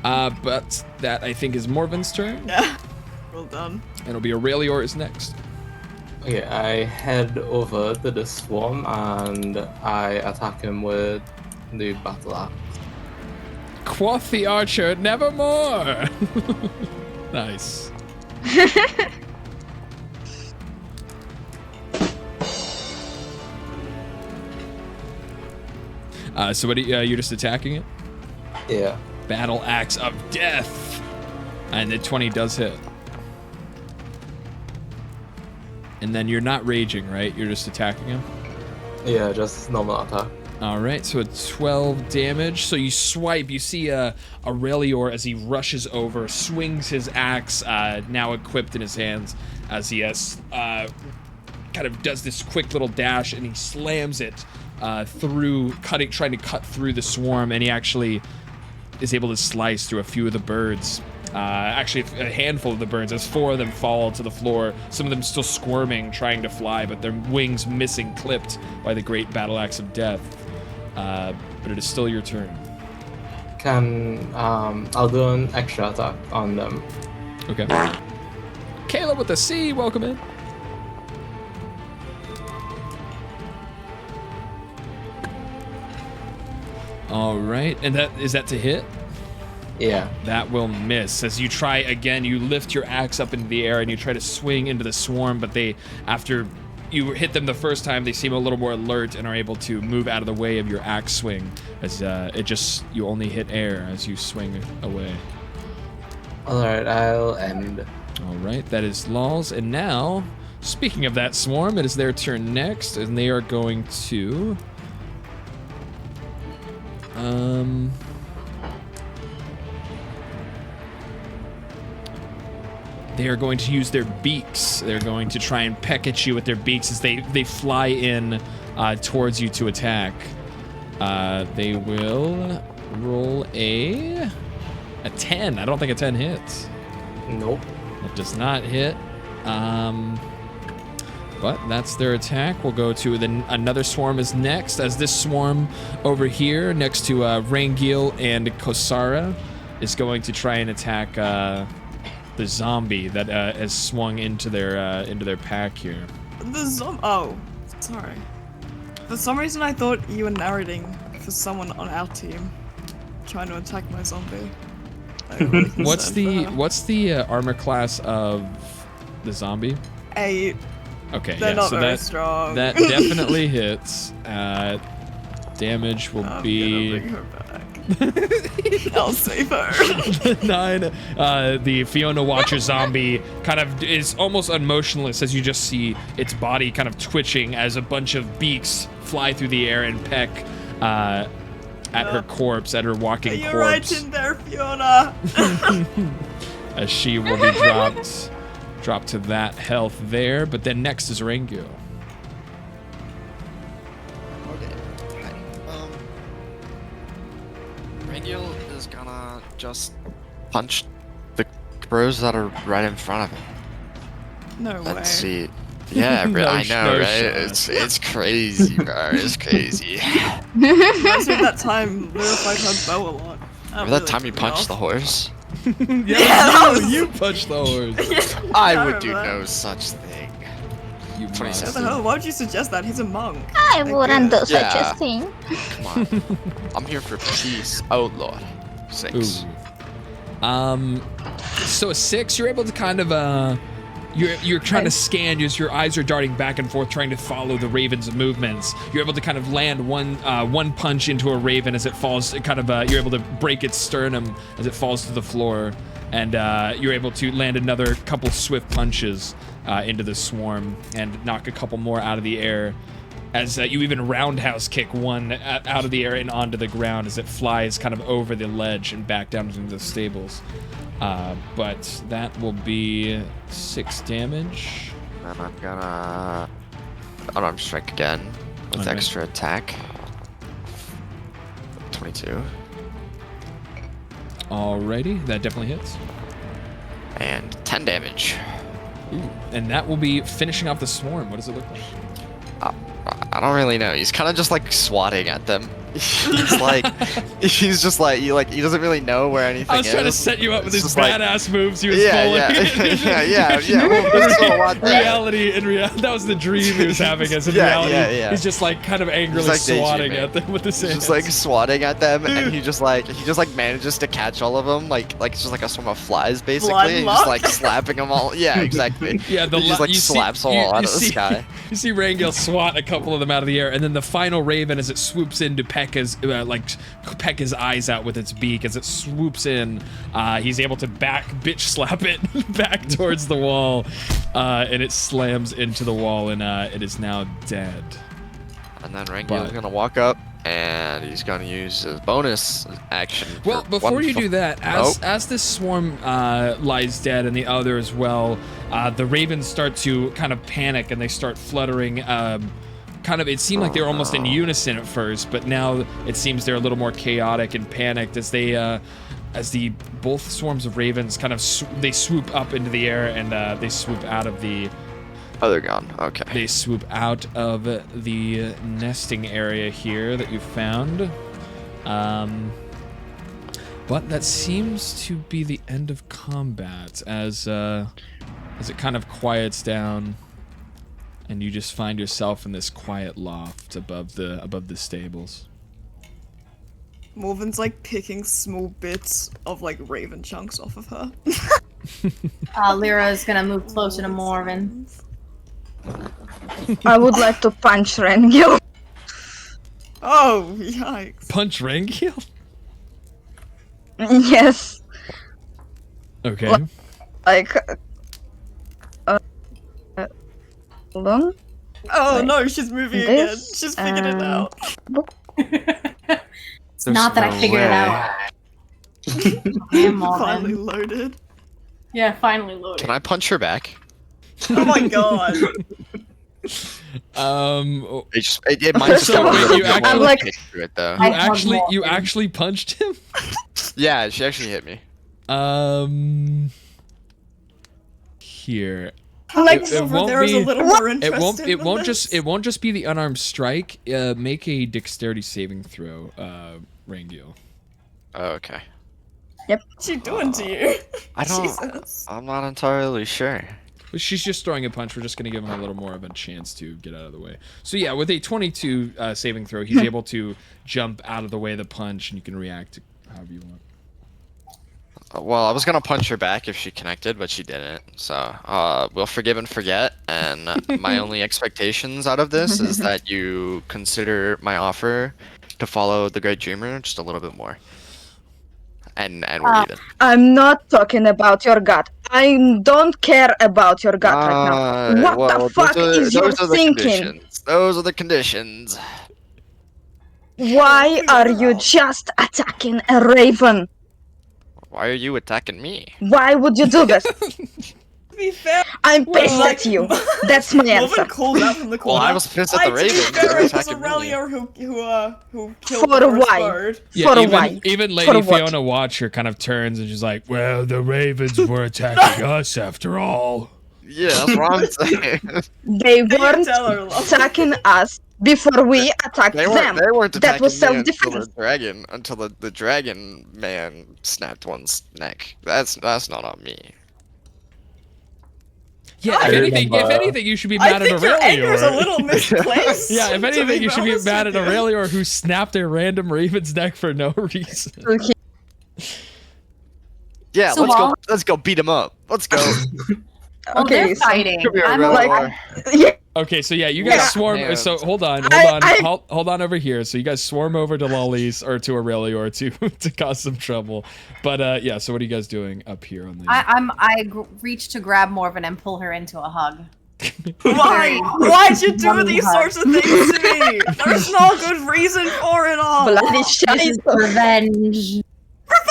S9: But that, I think, is Morven's turn.
S3: Yeah, well done.
S9: It'll be Aurelior's next.
S5: Okay, I head over to the swarm and I attack him with the battle axe.
S9: Quoth the archer, nevermore! Nice. So what? You're just attacking it?
S5: Yeah.
S9: Battle axe of death, and the 20 does hit. And then you're not raging, right? You're just attacking him.
S5: Yeah, just normal attack.
S9: All right, so it's 12 damage. So you swipe. You see Aurelior as he rushes over, swings his axe, now equipped in his hands, as he kind of does this quick little dash, and he slams it through, trying to cut through the swarm, and he actually is able to slice through a few of the birds. Actually, a handful of the birds, as 4 of them fall to the floor. Some of them still squirming, trying to fly, but their wings missing, clipped by the great battle axe of death. But it is still your turn.
S5: I'll do an extra attack on them.
S9: Okay. Caleb with the C, welcome in. All right, and is that to hit?
S5: Yeah.
S9: That will miss. As you try again, you lift your axe up into the air and you try to swing into the swarm, but after you hit them the first time, they seem a little more alert and are able to move out of the way of your axe swing, as you only hit air as you swing away.
S5: Alright, I'll end.
S9: Alright, that is Law's, and now, speaking of that swarm, it is their turn next, and they are going to... They are going to use their beaks. They're going to try and peck at you with their beaks as they fly in towards you to attack. They will roll a 10. I don't think a 10 hits.
S5: Nope.
S9: It does not hit. But that's their attack. We'll go to another swarm is next, as this swarm over here next to Rangil and Kosara is going to try and attack the zombie that has swung into their pack here.
S3: Oh, sorry. For some reason, I thought you were narrating for someone on our team trying to attack my zombie. Really
S9: what's the armor class of the zombie?
S3: 8.
S9: Okay,
S3: They're
S9: yeah,
S3: not
S9: so
S3: very strong.
S9: that definitely hits. Damage will
S3: I'm
S9: be.
S3: gonna bring her back. I'll save her.
S9: 9. The Fiona Watcher zombie kind of is almost unmotionless as you just see its body kind of twitching as a bunch of beaks fly through the air and peck at her corpse, at her walking corpse.
S3: You're right in there, Fiona.
S9: As she will be dropped to that health there. But then next is Rangil.
S6: Rangil is gonna just punch the bros that are right in front of him.
S3: No way.
S6: Let's see. Yeah, I know, right? It's crazy, bro. It's crazy.
S3: Reminds me of that time Lyra fight her bow a lot.
S6: Remember that time you punched the horse?
S9: You punched the horse.
S6: I would do no such thing.
S9: You
S3: What the
S9: must.
S3: hell? Why would you suggest that? He's a monk.
S7: I wouldn't do such
S6: Yeah.
S7: a thing.
S6: Come on. I'm here for peace. Oh, Lord. 6.
S9: Ooh. So a 6, you're able to kind of you're trying to scan as your eyes are darting back and forth, trying to follow the raven's movements. You're able to kind of land one punch into a raven as it falls. You're able to break its sternum as it falls to the floor, and you're able to land another couple swift punches into the swarm and knock a couple more out of the air. As you even roundhouse kick one out of the air and onto the ground as it flies kind of over the ledge and back down into the stables. But that will be 6 damage.
S6: And I'm gonna unarmed strike again with
S9: Alright.
S6: extra attack. 22.
S9: Alrighty, that definitely hits.
S6: And 10 damage.
S9: Ooh, and that will be finishing off the swarm. What does it look like?
S6: I don't really know. He's kind of just like swatting at them. He's just like he doesn't really know where anything is.
S9: I was trying to set you up with
S6: It's
S9: his
S6: just like-
S9: badass moves he was
S6: Yeah,
S9: pulling.
S6: yeah. Well, there's still a lot
S9: In
S6: there.
S9: reality, that was the dream he was having. As in
S6: Yeah,
S9: reality,
S6: yeah.
S9: he's just like kind of angrily
S6: He's like
S9: swatting
S6: daydreaming.
S9: at them with the
S6: He's
S9: sand.
S6: just like swatting at them, and he just manages to catch all of them, like it's just like a swarm of flies basically,
S3: Blood
S6: and
S3: luck?
S6: just like slapping them all. Yeah, exactly.
S9: Yeah,
S6: he just like slaps them all out of the sky.
S9: You see Rangil swat a couple of them out of the air, and then the final raven, as it swoops in to peck his eyes out with its beak, as it swoops in, he's able to bitch slap it back towards the wall, and it slams into the wall, and it is now dead.
S6: And then Rangil's gonna walk up and he's gonna use his bonus action.
S9: Well,
S6: for
S9: before
S6: one
S9: you
S6: fu-
S9: do that, as this swarm lies dead and the other as well, the ravens start to kind of panic and they start fluttering. It seemed like they were almost in unison at first, but now it seems they're a little more chaotic and panicked as they, both swarms of ravens kind of they swoop up into the air and they swoop out of the.
S6: Oh, they're gone. Okay.
S9: They swoop out of the nesting area here that you found. But that seems to be the end of combat as it kind of quiets down, and you just find yourself in this quiet loft above the stables.
S3: Morven's like picking small bits of like raven chunks off of her.
S8: Lyra's gonna move closer to Morven.
S7: I would like to punch Rengil.
S3: Oh, yikes.
S9: Punch Rangil?
S7: Yes.
S9: Okay.
S7: Like. Hold on.
S3: Oh
S7: Like
S3: no, she's moving again.
S7: this,
S3: She's figured it out.
S8: It's not that I figured it out. Okay, Morven.
S3: Finally loaded.
S8: Yeah, finally loaded.
S6: Can I punch her back?
S3: Oh my god.
S6: It might just
S9: So
S6: go
S9: wait,
S6: really
S9: you
S6: good
S9: actually-
S6: while
S7: like-
S6: I kick through it though.
S9: You actually punched him?
S6: Yeah, she actually hit me.
S9: Here.
S7: Like,
S9: It
S3: Over
S9: won't
S3: there is a
S9: be-
S3: little more
S9: It
S3: interesting
S9: won't
S3: than
S9: just
S3: this.
S9: it won't just be the unarmed strike. Make a dexterity saving throw, Rangil.
S6: Oh, okay.
S3: What's she doing to you?
S6: I don't.
S3: Jesus.
S6: I'm not entirely sure.
S9: But she's just throwing a punch. We're just gonna give him a little more of a chance to get out of the way. So yeah, with a 22 saving throw, he's able to jump out of the way of the punch, and you can react however you want.
S6: Well, I was gonna punch her back if she connected, but she didn't. So, we'll forgive and forget. And my only expectations out of this is that you consider my offer to follow the Great Dreamer just a little bit more. And we're even.
S7: I'm not talking about your gut. I don't care about your gut right now. What the fuck is your thinking?
S6: Those are the conditions.
S7: Why are you just attacking a raven?
S6: Why are you attacking me?
S7: Why would you do this?
S3: To be fair,
S7: I'm pissed
S3: Well,
S7: at you. That's my answer.
S3: Morven calls out from the
S6: Well,
S3: corner.
S6: I was pissed at the
S3: To
S6: Ravens.
S3: be fair,
S6: They were
S3: it was
S6: attacking me.
S3: Aurelia who killed
S7: For
S3: the first
S7: why?
S3: bird.
S9: Yeah,
S7: For
S9: even,
S7: why?
S9: even
S7: For
S9: Lady
S7: what?
S9: Fiona Watcher kind of turns and she's like, "Well, the ravens were attacking us after all."
S6: Yeah, that's what I'm saying.
S7: They weren't
S3: tell her, love.
S7: attacking us before we attacked
S6: They
S7: them.
S6: weren't
S7: That
S6: attacking
S7: was
S6: me until
S7: self-defense.
S6: the dragon man snapped one's neck. That's not on me.
S9: Yeah,
S5: I
S9: if anything,
S5: remember-
S9: you should be
S3: I
S9: mad at
S3: think your anger is a
S9: Aurelior.
S3: little misplaced.
S9: Yeah, if
S3: to
S9: anything,
S3: be
S9: you should be
S3: honest
S9: mad at
S3: with you.
S9: Aurelior who snapped a random raven's neck for no reason.
S6: Yeah,
S8: So
S6: let's go beat him up. Let's go.
S8: Well,
S7: Okay,
S8: they're
S7: so-
S8: fighting.
S6: Come here,
S8: I'm
S6: Aurelior.
S7: Yeah,
S9: Okay, so yeah, you guys
S7: Yeah.
S9: swarm.
S6: Man.
S9: So hold on,
S7: I-
S9: hold on over here. So you guys swarm over to Lolly's or to Aurelior to cause some trouble. But yeah, so what are you guys doing up here on the?
S8: I reach to grab Morven and pull her into a hug.
S3: Why? Why'd you do
S8: Loving
S3: these
S8: hug.
S3: sorts of things to me? There's no good reason for it all.
S7: bloody
S8: This
S7: shite.
S8: is revenge.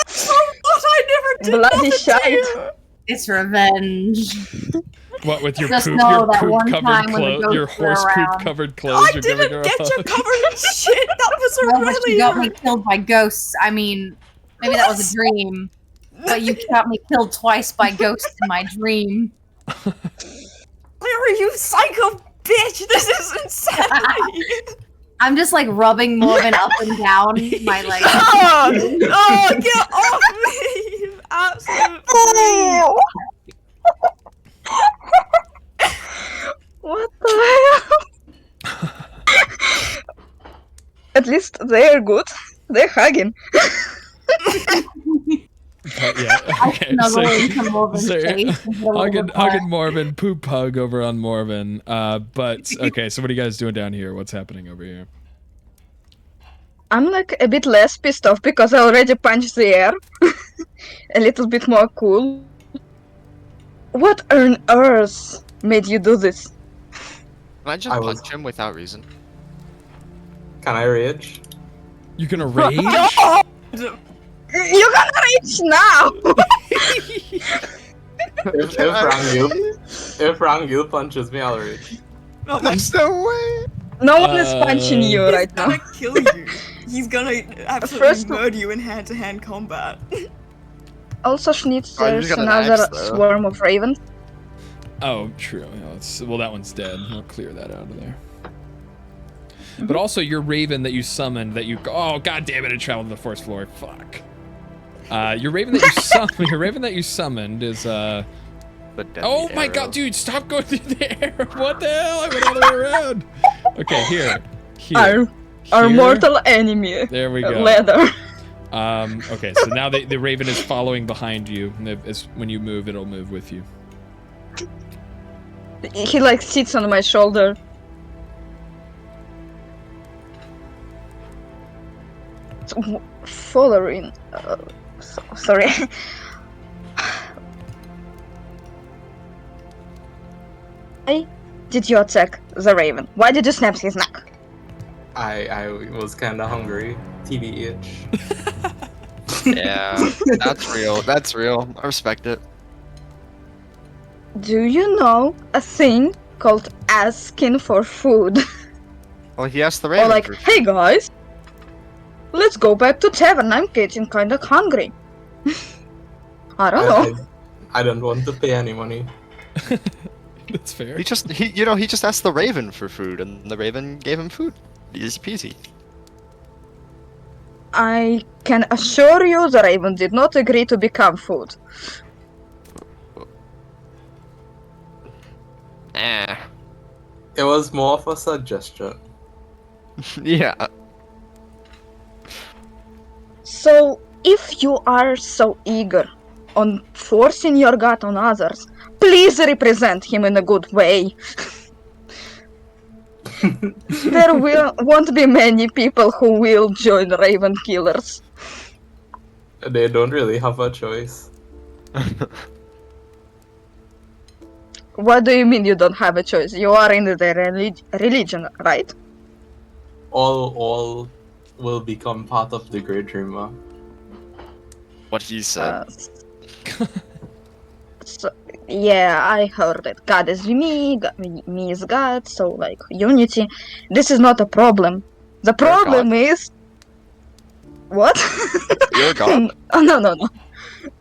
S3: So what? I never did
S7: Bloody
S3: nothing to
S7: shite.
S3: you.
S8: It's revenge.
S9: What with your
S8: Just
S9: poop,
S8: know
S9: your
S8: that
S9: poop
S8: one
S9: covered
S8: time when the
S9: clothes, your
S8: ghosts were
S9: horse poop
S8: around-
S9: covered clothes?
S3: I
S9: you're giving her
S3: didn't
S9: a
S3: get you
S9: hug?
S3: covered in shit. That was
S8: Well, but you got me
S3: Aurelia.
S8: killed by ghosts. I mean, maybe that was a dream. But you got me killed twice by ghosts in my dream.
S3: Larry, you psycho bitch! This is insanity!
S8: I'm just like rubbing Morven up and down my like.
S3: Oh, get off me! You absolute freak.
S7: What the hell? At least they're good. They're hugging.
S9: But yeah, okay.
S8: Snuggle
S9: So,
S8: into Morven's
S9: so
S8: face and get a little
S9: hugging,
S8: bit more.
S9: hugging Morven, poop hug over on Morven. But okay, so what are you guys doing down here? What's happening over here?
S7: I'm like a bit less pissed off because I already punched the air. A little bit more cool. What on earth made you do this?
S6: Can I just
S5: I was-
S6: punch him without reason?
S5: Can I rage?
S9: You're gonna rage?
S7: You're gonna reach now!
S5: if Rangil punches me, I'll rage.
S3: No,
S6: There's no way.
S7: No one is punching you
S3: he's
S7: right now.
S3: gonna kill you. He's gonna absolutely
S7: First-
S3: murder you in hand-to-hand combat.
S7: Also, Schnitz,
S6: Oh, you
S7: there's
S6: got an
S7: another
S6: axe, though.
S7: swarm of ravens.
S9: Oh, true. Yeah, well, that one's dead. I'll clear that out of there. But also, your raven that you summoned, oh, god damn it! It traveled to the first floor. Fuck. Your raven that you summoned is
S4: The
S9: Oh
S4: deadly
S9: my
S4: arrow.
S9: god, dude! Stop going through the air. What the hell? I went all the way around. Okay, here.
S7: Our
S9: Here.
S7: mortal enemy.
S9: There we go.
S7: Leather.
S9: Okay, so now the raven is following behind you. And when you move, it'll move with you.
S7: He like sits on my shoulder. Following. Sorry. Why did you attack the raven? Why did you snap his neck?
S5: I was kinda hungry. TBH.
S6: Yeah, that's real. That's real. I respect it.
S7: Do you know a thing called asking for food?
S6: Well, he asked the raven.
S7: Or like,
S6: for-
S7: hey guys, let's go back to tavern. I'm getting kinda hungry. I don't know.
S5: I don't want to pay any money.
S9: That's fair.
S6: He just asked the raven for food, and the raven gave him food. Easy peasy.
S7: I can assure you the raven did not agree to become food.
S5: It was more of a suggestion.
S6: Yeah.
S7: So, if you are so eager on forcing your god on others, please represent him in a good way. There won't be many people who will join Raven Killers.
S5: They don't really have a choice.
S7: What do you mean you don't have a choice? You are in the religion, right?
S5: All will become part of the Great Dreamer.
S6: What he said.
S7: So, yeah, I heard it. God is me is God, so like unity. This is not a problem. The problem is what?
S6: You're a god?
S7: Oh, no.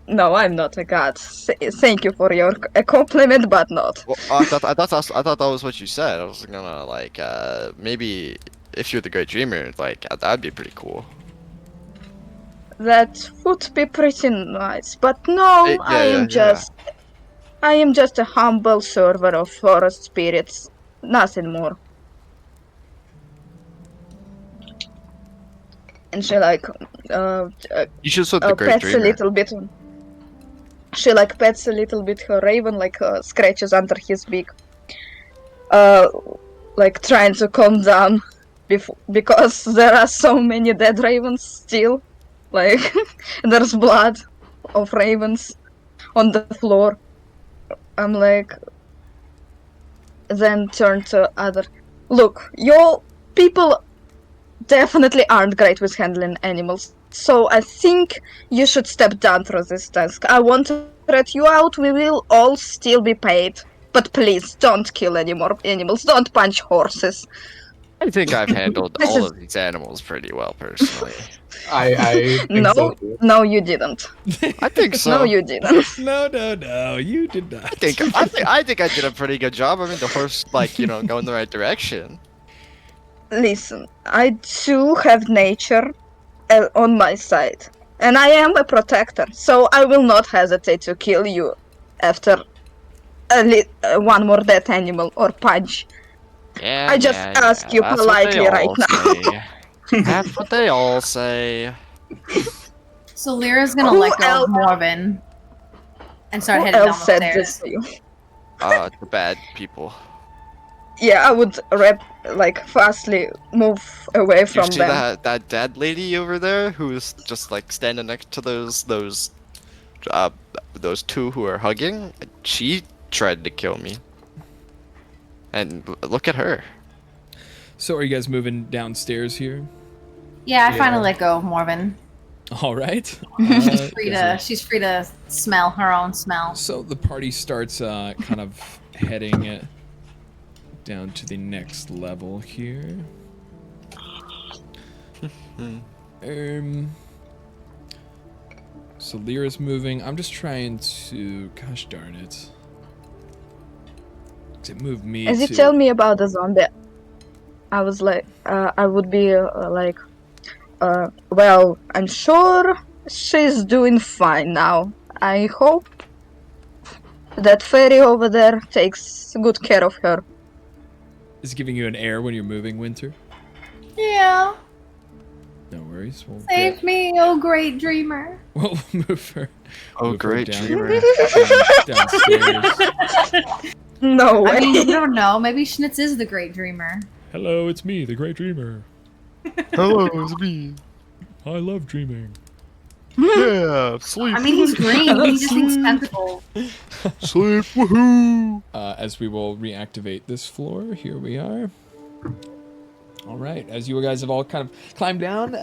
S7: No, I'm not a god. Thank you for your compliment, but not.
S6: Well, I thought that was what you said. I was gonna like maybe if you're the Great Dreamer, like that'd be pretty cool.
S7: That would be pretty nice, but no, I am just a humble server of forest spirits, nothing more. And she like
S6: You should sort the Great
S7: pets
S6: Dreamer.
S7: a little bit. She like pets a little bit her raven, like scratches under his beak, like trying to calm down, because there are so many dead ravens still. Like there's blood of ravens on the floor. I'm like, then turn to other. Look, your people definitely aren't great with handling animals, so I think you should step down from this task. I won't rat you out, we will all still be paid. But please, don't kill any more animals, don't punch horses.
S6: I think I've handled all of these animals pretty well, personally.
S5: I think
S7: No,
S5: so too.
S7: no, you didn't.
S6: I think so.
S7: No, you didn't.
S9: No, you did not.
S6: I think I did a pretty good job. I mean, the horse, like, go in the right direction.
S7: Listen, I do have nature on my side, and I am a protector, so I will not hesitate to kill you after one more dead animal or punch.
S6: Yeah,
S7: I just ask you
S6: that's what they
S7: politely right
S6: all
S7: now.
S6: say. That's what they all say.
S8: So Lyra's gonna
S7: Who
S8: let go
S7: else-
S8: of Morven and start
S7: Who
S8: heading down
S7: else
S8: the
S7: said
S8: stairs.
S7: this to you?
S6: The bad people.
S7: Yeah, I would fastly move away
S6: You
S7: from
S6: see
S7: them.
S6: that dead lady over there who's just like standing next to those two who are hugging? She tried to kill me. And look at her.
S9: So are you guys moving downstairs here?
S8: Yeah, I finally let go of Morven.
S9: All right.
S8: She's free to smell her own smell.
S9: So the party starts kind of heading down to the next level here. So Lyra's moving. I'm just trying to. Gosh darn it! 'Cause it moved me.
S7: As you tell me about the zombie, I was like, I would be well, I'm sure she's doing fine now. I hope that fairy over there takes good care of her.
S9: Is giving you an air when you're moving, Winter?
S8: Yeah.
S9: No worries.
S8: Save me, oh great dreamer.
S9: We'll move her.
S6: Oh, great dreamer.
S9: Downstairs.
S7: No way.
S8: I mean, you don't know. Maybe Schnitz is the great dreamer.
S9: Hello, it's me, the Great Dreamer.
S6: Hello, it's me.
S9: I love dreaming.
S6: Yeah, sleep.
S8: I mean, he's green. He just thinks tentacles.
S6: Sleep, woohoo!
S9: As we will reactivate this floor, here we are. All right, as you guys have all kind of climbed down.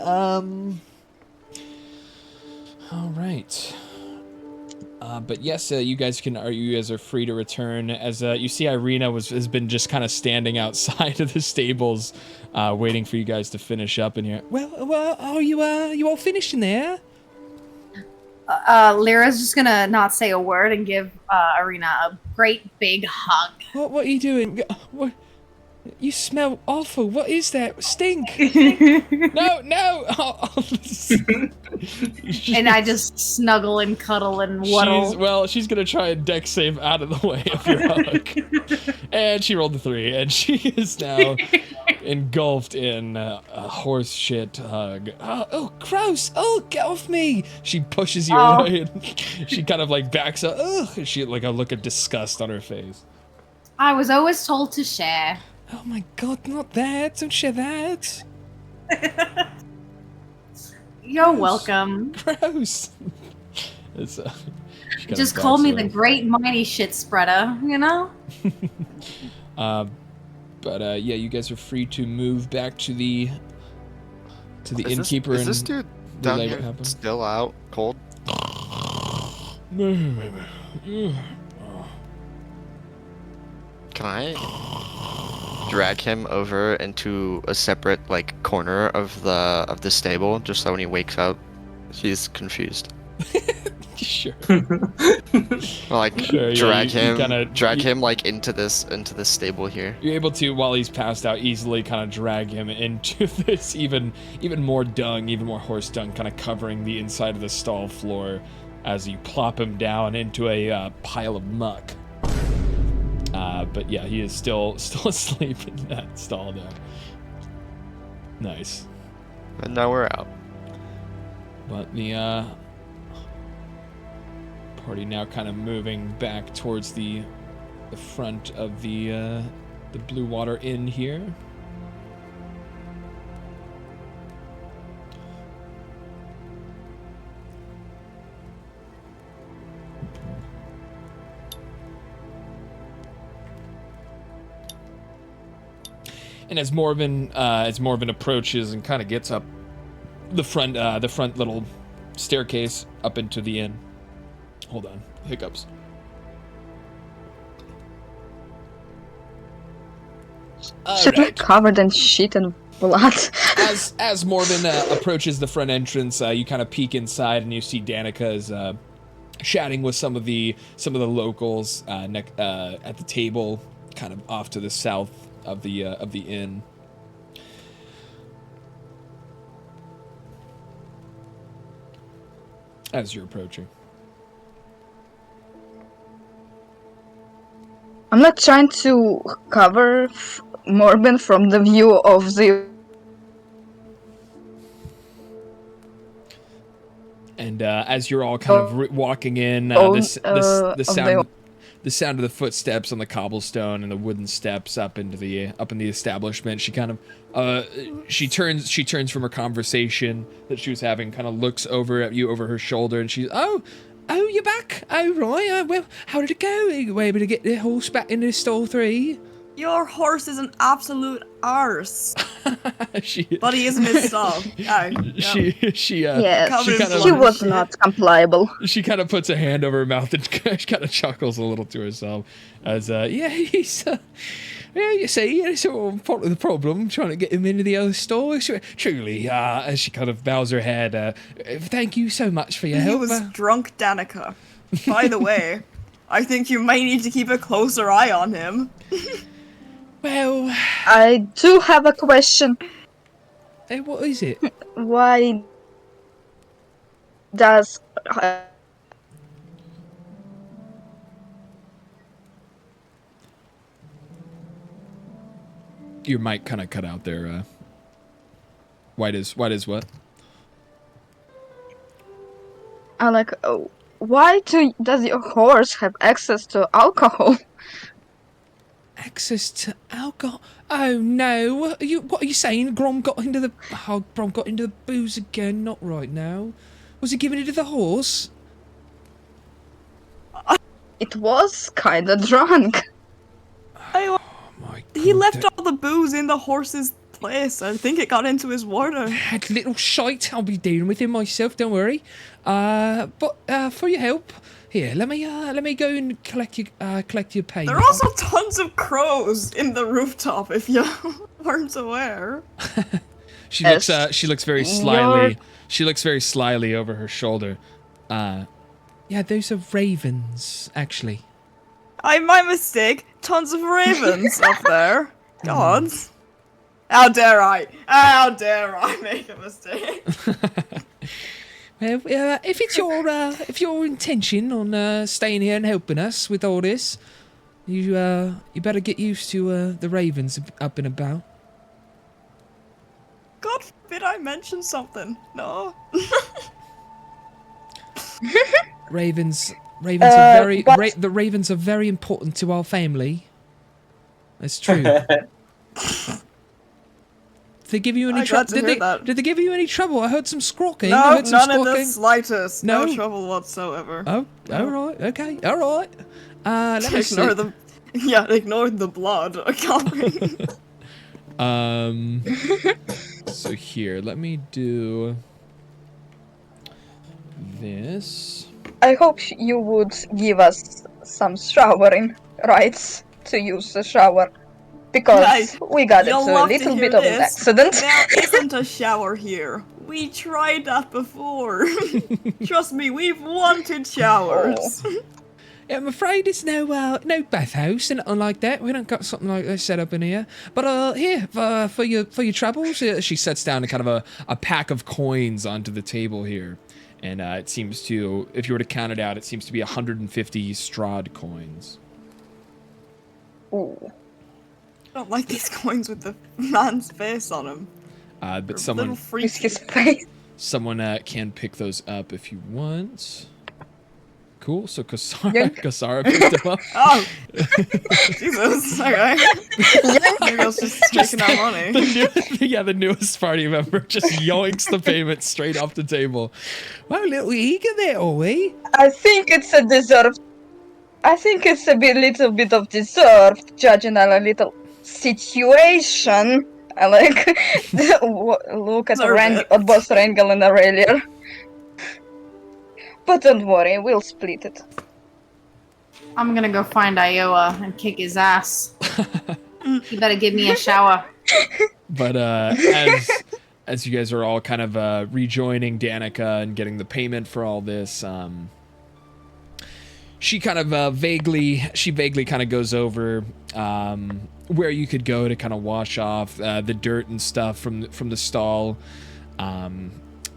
S9: All right. But yes, you guys are free to return. As you see, Irina has been just kind of standing outside of the stables, waiting for you guys to finish up in here. Well, are you all finished in there?
S8: Lyra's just gonna not say a word and give Irina a great big hug.
S9: What are you doing? What? You smell awful. What is that? Stink! No!
S8: And I just snuggle and cuddle and waddle.
S9: She's gonna try and deck save out of the way of your hug. And she rolled the 3, and she is now engulfed in a horse shit hug. Oh, gross! Oh, get off me! She pushes you away, and she kind of like backs up. Ugh! She like a look of disgust on her face.
S8: I was always told to share.
S9: Oh my god, not that! Don't share that!
S8: You're welcome.
S9: Gross!
S8: Just call me the great mighty shit spreader, you know?
S9: But yeah, you guys are free to move back to the innkeeper.
S6: Is this dude down here still out cold? Can I drag him over into a separate like corner of the stable just so when he wakes up he's confused?
S9: Sure.
S6: Like
S9: sure,
S6: drag
S9: yeah,
S6: him like into this stable here.
S9: You're able to, while he's passed out, easily kind of drag him into this even more dung, even more horse dung, kind of covering the inside of the stall floor as you plop him down into a pile of muck. But yeah, he is still asleep in that stall now. Nice.
S6: And now we're out.
S9: But the party now kind of moving back towards the front of the Blue Water Inn here. And as Morven approaches and kind of gets up the front little staircase up into the inn. Hold on, hiccups.
S7: Should be covered in shit and blood.
S9: As Morven approaches the front entrance, you kind of peek inside and you see Danica is chatting with some of the locals at the table, kind of off to the south of the inn. As you're approaching.
S7: I'm not trying to cover Morben from the view of the...
S9: And as you're all kind of walking in, the sound of the footsteps on the cobblestone and the wooden steps up in the establishment, she kind of she turns from her conversation that she was having, kind of looks over at you over her shoulder, and she's Oh, you're back? Oh, right. Well, how did it go? Were you able to get the horse back into stall 3?
S3: Your horse is an absolute arse. But he isn't his stall.
S9: She
S7: Yes,
S3: Covered in
S9: kinda
S7: he
S3: blood
S7: was
S3: and
S7: not compliable.
S9: She kind of puts a hand over her mouth and kind of chuckles a little to herself as, yeah, he's, yeah, you see, it's sort of part of the problem, trying to get him into the other store. Truly, as she kind of bows her head, thank you so much for your
S3: He
S9: help.
S3: was drunk, Danica. By the way, I think you might need to keep a closer eye on him.
S9: Well,
S7: I do have a question.
S9: What is it?
S7: Why does
S9: Your mic kind of cut out there. Why does what?
S7: like why does your horse have access to alcohol?
S9: Access to alcohol? Oh no! What are you saying? Grom got into the booze again. Not right now. Was he giving it to the horse?
S7: It was kinda drunk.
S3: Oh
S9: my God,
S3: he left all the booze in the horse's place. I think it got into his water.
S9: That little shite. I'll be dealing with him myself. Don't worry. But for your help, here, let me go and collect your payment.
S3: There are also tons of crows in the rooftop. If you weren't aware.
S9: She looks very slyly. She looks very slyly over her shoulder. Yeah, those are ravens, actually.
S3: My mistake. Tons of ravens up there. God. How dare I make a mistake?
S9: Well, if it's your intention on staying here and helping us with all this, you better get used to the ravens up and about.
S3: God forbid I mention something. No.
S9: Ravens are very the ravens are very important to our family. That's true. Did they give you any trouble? Did they give you any trouble? I heard some squawking.
S3: No, none in the slightest.
S9: No?
S3: No trouble whatsoever.
S9: Oh,
S3: No.
S9: all right. Okay, all right. Let me see.
S3: Ignore the blood.
S9: So here, let me do this.
S7: I hope you would give us some showering rights to use the shower. Because we got into a little bit of an accident.
S3: There isn't a shower here. We tried that before. Trust me, we've wanted showers.
S9: Oh. Yeah, I'm afraid it's no bathhouse and nothing like that. We don't got something like that set up in here. But here for your troubles, she sets down a kind of a pack of coins onto the table here, and it seems to, if you were to count it out, it seems to be 150 Strahd coins.
S7: Ooh.
S3: I don't like these coins with the man's face on them.
S9: But someone can pick those up if you want. Cool. So Kasara picked them up.
S3: Oh, Jesus. Okay. Maybe I was just taking our money.
S9: The newest party member just yoinks the payment straight off the table. Wow, little eager there, are we?
S7: I think it's a deserved. I think it's a little bit of deserved, judging on a little situation. I like look at both Rangel and Aurelia. But don't worry, we'll split it.
S8: I'm gonna go find Iowa and kick his ass. You better give me a shower.
S9: But as you guys are all kind of rejoining Danica and getting the payment for all this, she kind of vaguely kind of goes over where you could go to kind of wash off the dirt and stuff from the stall,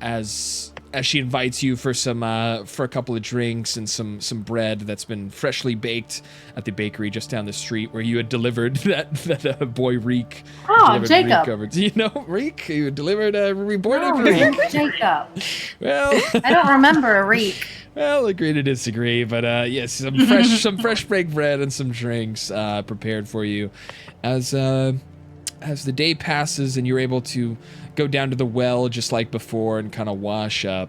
S9: as she invites you for for a couple of drinks and some bread that's been freshly baked at the bakery just down the street where you had delivered that boy Reek.
S8: Oh, Jacob.
S9: Reek over. Do you know Reek? You delivered a reborn
S8: No,
S9: Reek.
S8: Jacob.
S9: Well,
S8: I don't remember a Reek.
S9: Well, agree to disagree, but yes, some fresh baked bread and some drinks prepared for you as the day passes and you're able to go down to the well just like before and kind of wash up.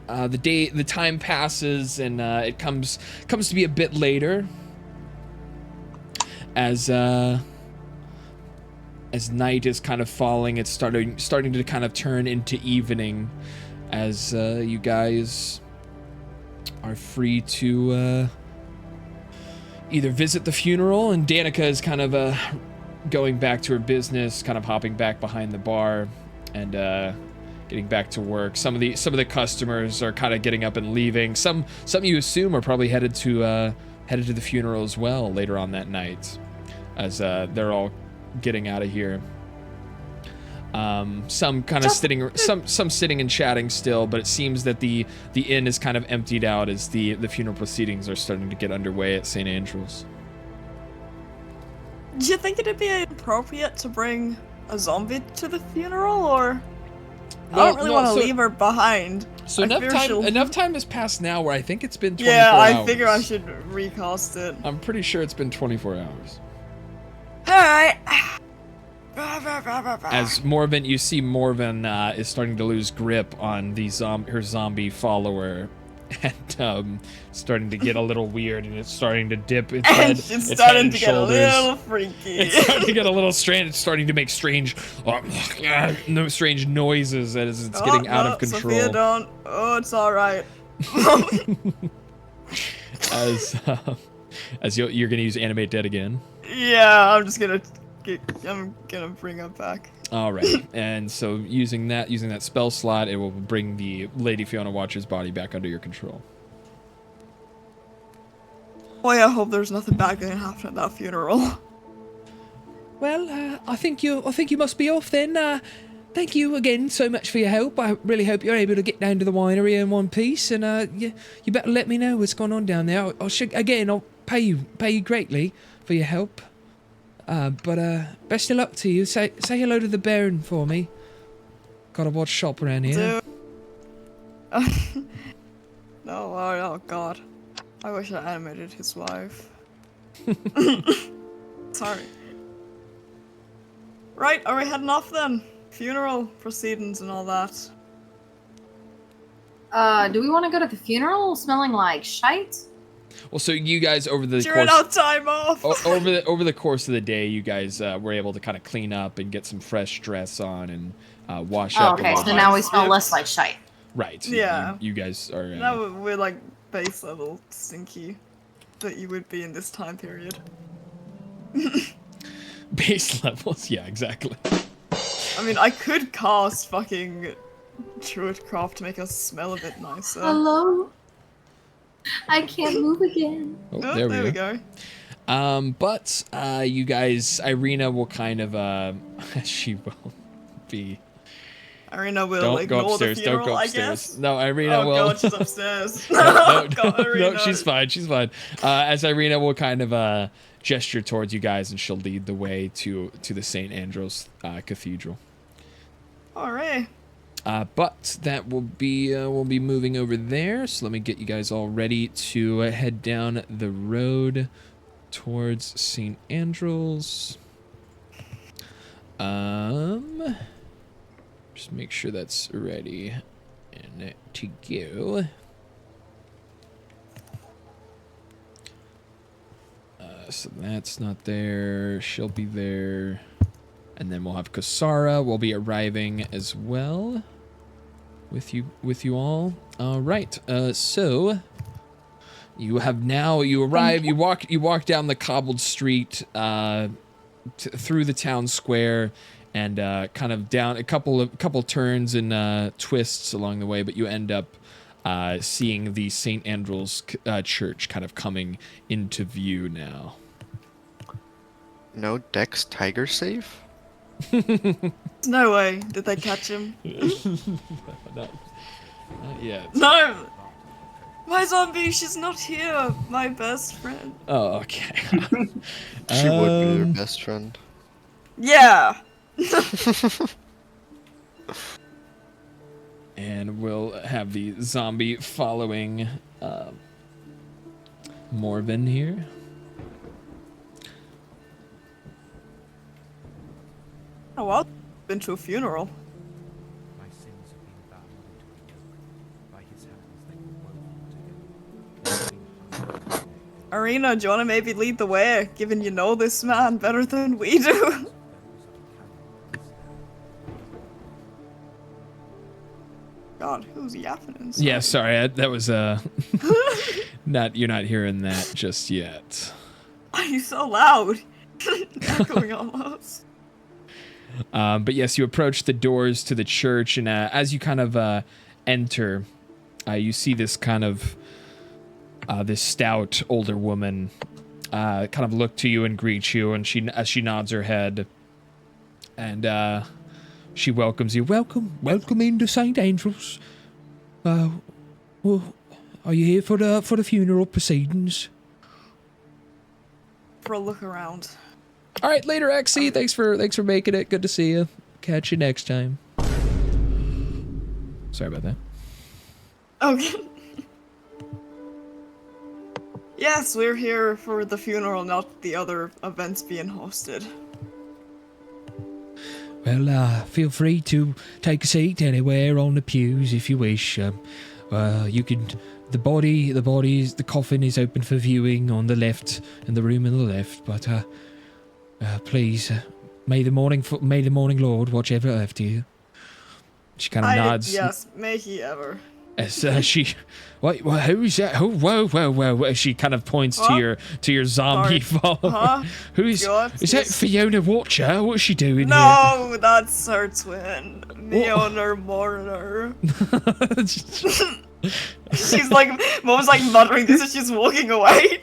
S9: the time passes, and it comes to be a bit later as night is kind of falling. It's starting to kind of turn into evening as you guys are free to either visit the funeral, and Danica is kind of going back to her business, kind of hopping back behind the bar and getting back to work. Some of the customers are kind of getting up and leaving. Some you assume are probably headed to the funeral as well later on that night, as they're all getting out of here. Some kind of some sitting and chatting still, but it seems that the inn is kind of emptied out as the funeral proceedings are starting to get underway at St. Andrew's.
S3: Do you think it'd be appropriate to bring a zombie to the funeral, or I don't really want to leave her behind?
S9: So enough time has passed now where I think it's been 24
S3: hours.
S9: Yeah,
S3: I figure I should recast it.
S9: I'm pretty sure it's been 24 hours.
S3: Alright.
S9: As Morven, you see Morven is starting to lose grip on her zombie follower, and starting to get a little weird, and it's starting to dip its head,
S3: it's starting to get a little freaky.
S9: It's starting to get a little strange. It's starting to make strange noises as it's getting out of control.
S3: Sophia, don't. Oh, it's all right.
S9: As you're gonna use animate dead again.
S3: Yeah, I'm gonna bring it back.
S9: All right, and so using that spell slot, it will bring the Lady Fiona Watcher's body back under your control.
S3: Boy, I hope there's nothing bad gonna happen at that funeral.
S10: Well, I think you must be off then. Thank you again so much for your help. I really hope you're able to get down to the winery in one piece, and you better let me know what's going on down there. I'll pay you greatly for your help. But best of luck to you. Say hello to the Baron for me. Got a watch shop around here.
S3: No, oh god. I wish I animated his wife. Sorry. Right, are we heading off then? Funeral proceedings and all that.
S8: Do we want to go to the funeral smelling like shite?
S9: Well, so you guys over the
S3: During our time off.
S9: over the course of the day, you guys were able to kind of clean up and get some fresh dress on and wash up.
S8: Okay, so now we smell less like shite.
S9: Right.
S3: Yeah.
S9: You guys are.
S3: Now we're like base level stinky that you would be in this time period.
S9: Base levels, yeah, exactly.
S3: I mean, I could cast fucking Druidcraft to make us smell a bit nicer.
S8: Hello? I can't move again.
S9: Oh, there we go. But you guys, Irina will kind of she will be.
S3: Irina will
S9: don't go upstairs.
S3: The funeral,
S9: don't go upstairs. No, Irina will.
S3: Oh god, she's upstairs.
S9: No, she's fine. She's fine. As Irina will kind of gesture towards you guys, and she'll lead the way to the St. Andrew's Cathedral.
S3: All right.
S9: But that will be we'll be moving over there. So let me get you guys all ready to head down the road towards St. Andrew's. Just make sure that's ready and to go. So that's not there. She'll be there. And then we'll have Kasara will be arriving as well with you all. All right. So you arrive. You walk down the cobbled street through the town square and kind of down a couple turns and twists along the way, but you end up seeing the St. Andrew's church kind of coming into view now.
S6: No Dex Tiger safe?
S3: No way. Did they catch him?
S9: Not yet.
S3: No! My zombie, she's not here. My best friend.
S9: Oh, okay.
S6: She would be your best friend.
S3: Yeah!
S9: And we'll have the zombie following Morven here.
S3: Oh well, been to a funeral.
S11: My sins have been bound into my yoke by his hand.
S3: Arena, do you want to maybe lead the way, given you know this man better than we do? God, who's yapping inside?
S9: Yeah, sorry, that was you're not hearing that just yet.
S3: Why are you so loud? Echoing almost.
S9: But yes, you approach the doors to the church, and as you kind of enter, you see this kind of this stout older woman kind of look to you and greet you, and as she nods her head, and she welcomes you. Welcome into St. Andrews. Well, are you here for the funeral proceedings?
S3: For a look around.
S9: All right, later, Exy. Thanks for making it. Good to see you. Catch you next time. Sorry about that.
S3: Okay. Yes, we're here for the funeral, not the other events being hosted.
S10: Well, feel free to take a seat anywhere on the pews if you wish. You can. The coffin is open for viewing on the left, in the room on the left. But please, may the morning Lord watch ever after you. She kind of nods.
S3: Yes, may he ever.
S10: As she, wait, who's that? Whoa! She kind of points to your zombie follower. Is that Fiona Watcher? What's she doing
S3: No, that's her twin, Fiona Mourner. She's like, Mom's like muttering this as she's walking away.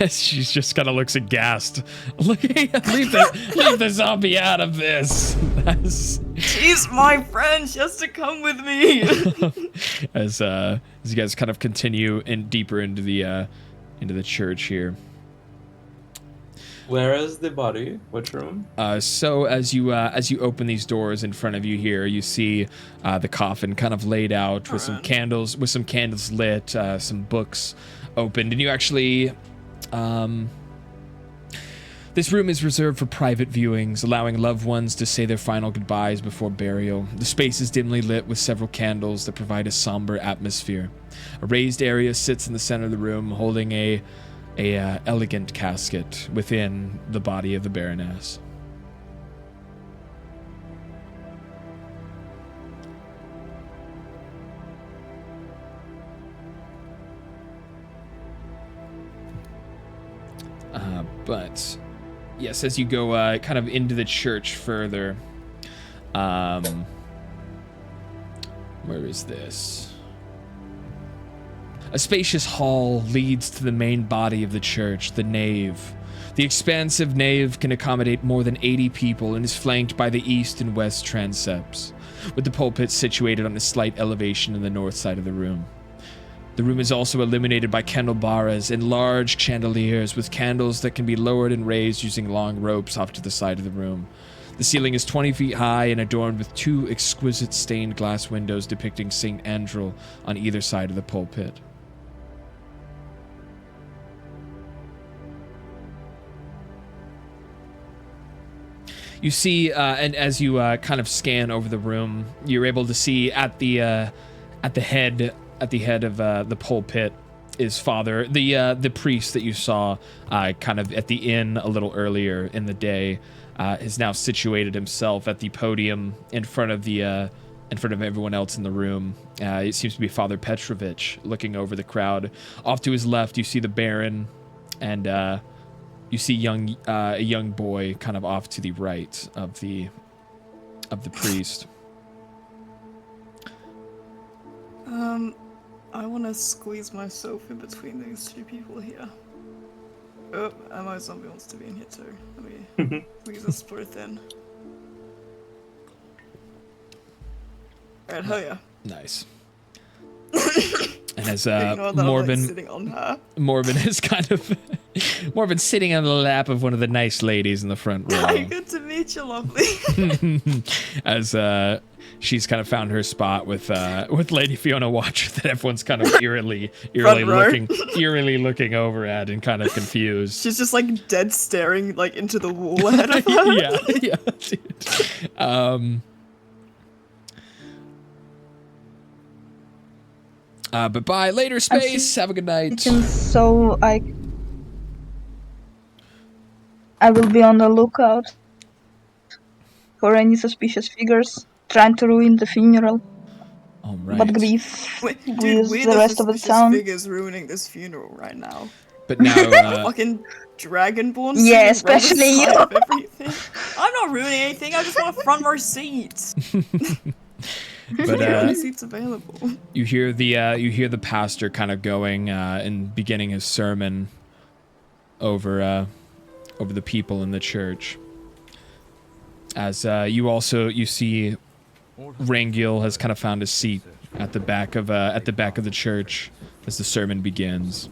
S9: She just kind of looks aghast. Leave the zombie out of this.
S3: She's my friend. She has to come with me.
S9: As you guys kind of continue in deeper into the church here.
S5: Where is the body? Which room?
S9: So as you open these doors in front of you here, you see the coffin kind of laid out with some candles lit, some books opened, and you actually. This room is reserved for private viewings, allowing loved ones to say their final goodbyes before burial. The space is dimly lit with several candles that provide a somber atmosphere. A raised area sits in the center of the room, holding a elegant casket within the body of the Baroness. But yes, as you go kind of into the church further, where is this? A spacious hall leads to the main body of the church, the nave. The expansive nave can accommodate more than 80 people and is flanked by the east and west transepts, with the pulpit situated on a slight elevation in the north side of the room. The room is also illuminated by candelabras and large chandeliers with candles that can be lowered and raised using long ropes off to the side of the room. The ceiling is 20 feet high and adorned with two exquisite stained glass windows depicting St. Andrew on either side of the pulpit. You see, and as you kind of scan over the room, you're able to see at the head of the pulpit is Father, the priest that you saw kind of at the inn a little earlier in the day, is now situated himself at the podium in front of everyone else in the room. It seems to be Father Petrovich looking over the crowd. Off to his left, you see the Baron, and you see a young boy kind of off to the right of the priest.
S3: I want to squeeze myself in between these two people here. Oh, and my zombie wants to be in here too. Let me squeeze us both in. Alright, hell yeah.
S9: Nice. And as Morbin is kind of Morbin sitting on the lap of one of the nice ladies in the front row.
S3: Hi, good to meet you, lovely.
S9: As she's kind of found her spot with Lady Fiona Watcher that everyone's kind of eerily looking over at and kind of confused.
S3: She's just like dead staring like into the wall ahead of her.
S9: yeah. But bye later, Space. Have a good night.
S7: So I will be on the lookout for any suspicious figures trying to ruin the funeral.
S9: All right.
S7: But grief
S3: Wait,
S7: with
S3: dude, we're
S7: the rest of the town.
S3: figures ruining this funeral right now.
S9: But now,
S3: fucking Dragonborn.
S7: Yeah, especially you.
S3: I'm not ruining anything. I just want a front row seat.
S9: but
S3: only seats available.
S9: you hear the pastor kind of going and beginning his sermon over the people in the church. As you see, Rangil has kind of found a seat at the back of the church as the sermon begins.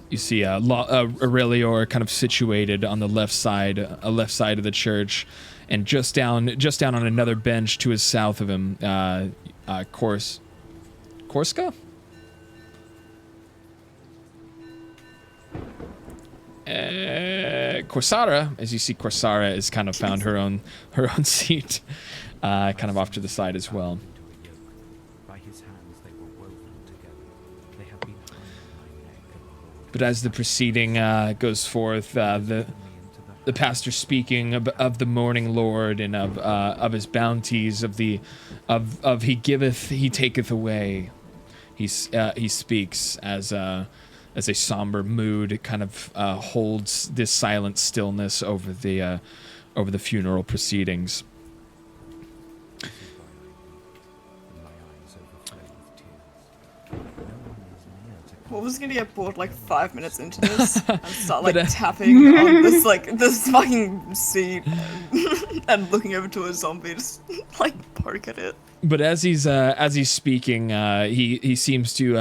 S9: You see Aurelior kind of situated on the left side of the church, and just down on another bench to his south of him, Korska? Corsara, as you see, Corsara has kind of found her own seat, kind of off to the side as well. But as the proceeding goes forth, the pastor speaking of the morning Lord and of his bounties, of he giveth, he taketh away. He speaks as a somber mood kind of holds this silent stillness over the funeral proceedings.
S3: What was gonna get bored like 5 minutes into this and start like tapping on this fucking seat and looking over to a zombie, just like poke at it.
S9: But as he's speaking, he seems to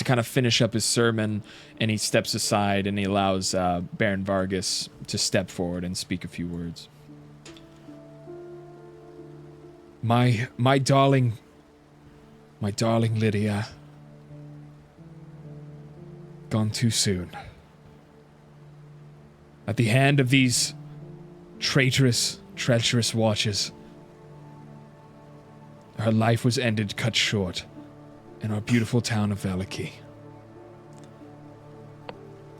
S9: kind of finish up his sermon, and he steps aside and he allows Baron Vargas to step forward and speak a few words. My darling Lydia, gone too soon. At the hand of these treacherous watchers. Her life was ended, cut short, in our beautiful town of Valaki.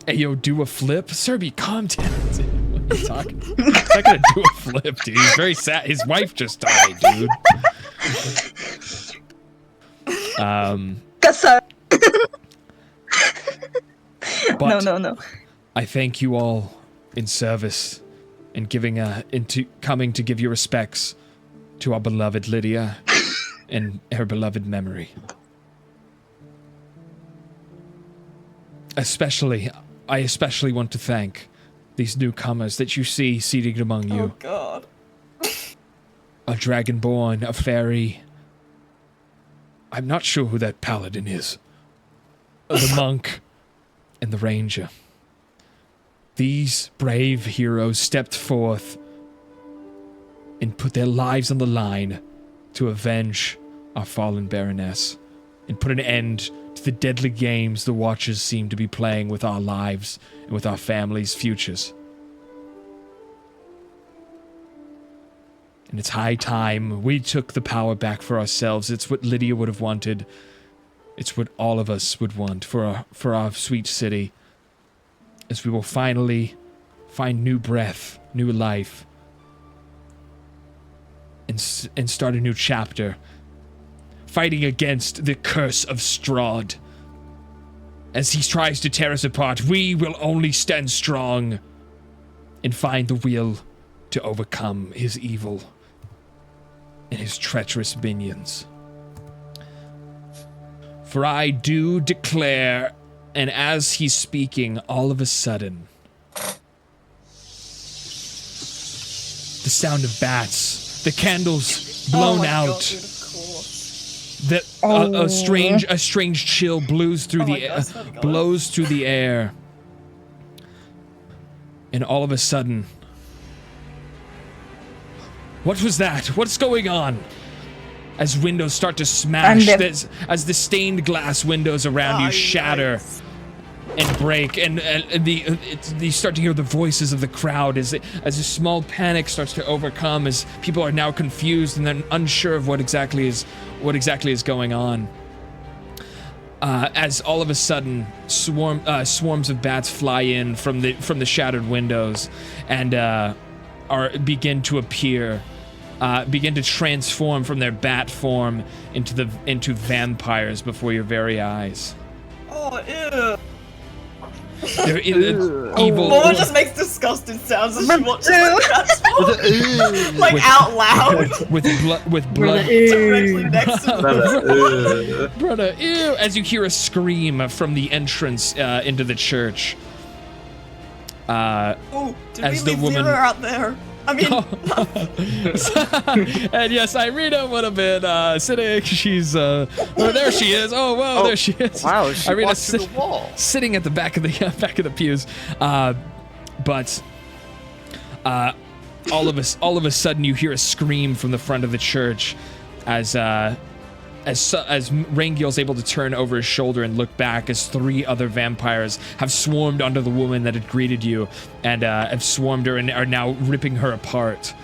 S9: Hey, yo, do a flip? Serby, calm down. What are you talking? He's not gonna do a flip, dude. He's very sad. His wife just died, dude. But
S7: No.
S9: I thank you all in service and coming to give your respects to our beloved Lydia and her beloved memory. I especially want to thank these newcomers that you see seated among you.
S3: Oh god.
S9: A dragonborn, a fairy. I'm not sure who that paladin is. The monk and the ranger. These brave heroes stepped forth and put their lives on the line to avenge our fallen Baroness and put an end to the deadly games the Watchers seem to be playing with our lives and with our families' futures. And it's high time we took the power back for ourselves. It's what Lydia would have wanted. It's what all of us would want for our sweet city, as we will finally find new breath, new life, and start a new chapter, fighting against the curse of Strahd. As he tries to tear us apart, we will only stand strong and find the will to overcome his evil and his treacherous minions. For I do declare, and as he's speaking, all of a sudden, the sound of bats, the candles blown out,
S3: God, dude, of course.
S9: that a strange chill blows through the air, and all of a sudden, what was that? What's going on? As windows start to smash, as the stained glass windows around you shatter and break, and you start to hear the voices of the crowd as a small panic starts to overcome, as people are now confused and then unsure of what exactly is going on. as all of a sudden swarms of bats fly in from the shattered windows and begin to appear, begin to transform from their bat form into vampires before your very eyes.
S3: Oh, ew.
S9: They're evil.
S3: Mama just makes disgusting sounds as she watches them transform. Like out loud.
S9: With blood.
S3: Directly next to them.
S9: Brother, ew! As you hear a scream from the entrance into the church.
S3: Oh, did
S9: as
S3: we
S9: the
S3: leave
S9: woman
S3: Zero out there? I mean,
S9: and yes, Irina would have been sitting. She's well, there she is. Oh, whoa, there she is.
S6: Wow, she
S9: Irina
S6: walked through the wall.
S9: sitting at the back of the pews. But all of a sudden, you hear a scream from the front of the church, as Rangiel's able to turn over his shoulder and look back as 3 other vampires have swarmed onto the woman that had greeted you and have swarmed her and are now ripping her apart.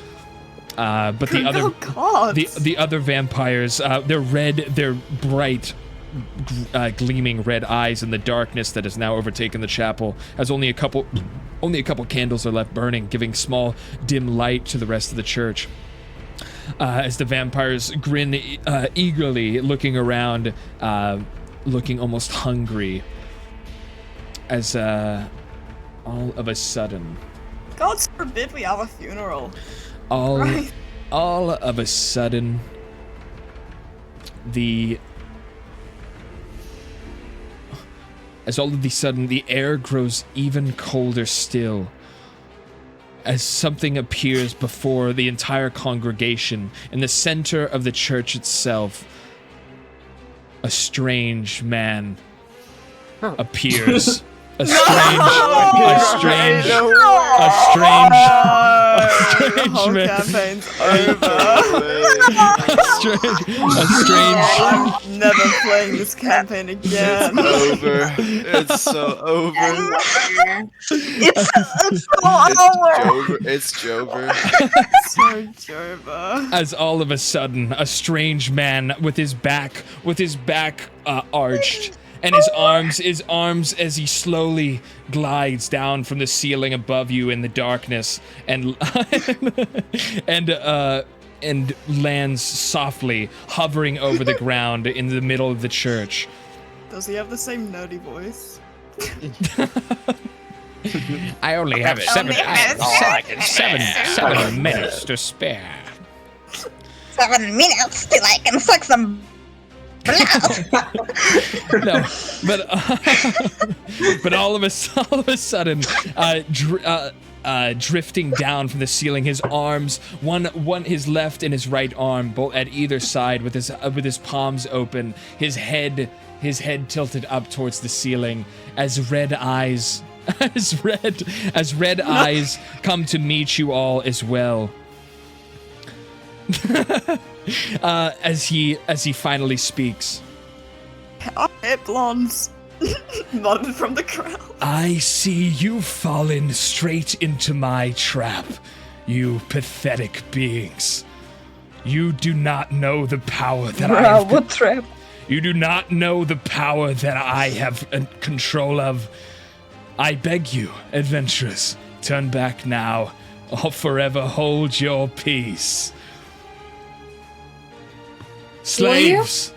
S9: But the other vampires, they're bright, gleaming red eyes in the darkness that has now overtaken the chapel, as only a couple candles are left burning, giving small dim light to the rest of the church. As the vampires grin eagerly, looking around, looking almost hungry. As all of a sudden,
S3: God forbid we have a funeral.
S9: all of a sudden, the air grows even colder still. As something appears before the entire congregation in the center of the church itself, a strange man appears. A strange man.
S3: Campaign's over.
S9: A strange.
S3: I'm never playing this campaign again.
S6: Over. It's so over.
S7: It's over.
S6: It's Jover.
S3: So Jover.
S9: As all of a sudden, a strange man with his back arched, and his arms as he slowly glides down from the ceiling above you in the darkness and and lands softly, hovering over the ground in the middle of the church.
S3: Does he have the same nerdy voice?
S9: I only have 7 minutes to spare.
S7: 7 minutes till I can suck some
S9: No, but all of a sudden, drifting down from the ceiling, his arms, his left and his right arm, both at either side, with his palms open, his head tilted up towards the ceiling, as red eyes come to meet you all as well. As he finally speaks.
S3: Hit blondes. Nodded from the crowd.
S10: I see you've fallen straight into my trap, you pathetic beings. You do not know the power that I have.
S7: What trap?
S10: You do not know the power that I have control of. I beg you, adventurers, turn back now, or forever hold your peace. Slaves!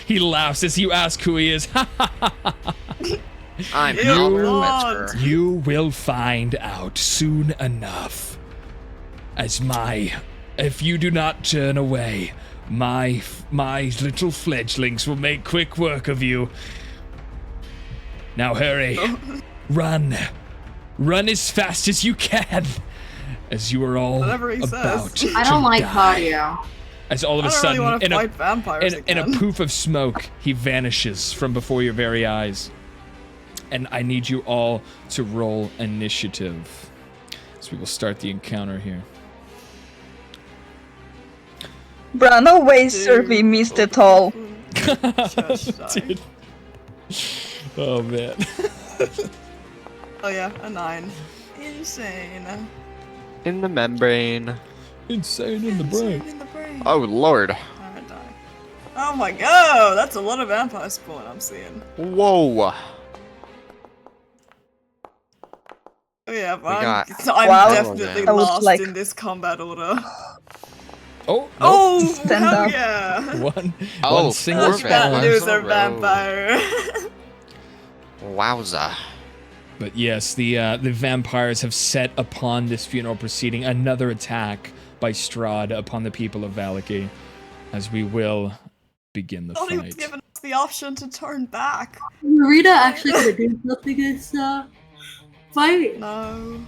S10: He laughs as you ask who he is.
S6: I'm Albert Metzger.
S10: You will find out soon enough. If you do not turn away, my little fledglings will make quick work of you. Now hurry. Run as fast as you can. As you are all about to
S8: I don't like
S10: die.
S8: cardio.
S9: As all of a
S3: I don't really
S9: sudden,
S3: want to fight vampires
S9: in a
S3: again.
S9: poof of smoke, he vanishes from before your very eyes. And I need you all to roll initiative. So we will start the encounter here.
S7: Bruh, no way, sir, we missed it all.
S9: Dude. Oh man.
S3: Oh yeah, a 9. Insane.
S6: In the membrane.
S9: Insane in the brain.
S3: In the brain.
S6: Oh lord.
S3: I'm gonna die. Oh my god, that's a lot of vampire spawn I'm seeing.
S6: Whoa.
S3: Oh yeah,
S6: got-
S3: I'm
S7: Wow.
S3: definitely
S7: That was
S3: last
S7: like-
S3: in this combat order.
S9: Oh, no.
S3: Oh,
S7: Stand
S3: hell
S7: up.
S3: yeah!
S9: One single
S3: Look at that
S6: vampires
S3: loser
S6: in a row.
S3: vampire.
S6: Wowza.
S9: But yes, the vampires have set upon this funeral proceeding another attack by Strahd upon the people of Valaki, as we will begin the
S3: Not even
S9: fight.
S3: given us the option to turn back.
S11: Marita actually gonna do something this fight?
S3: No.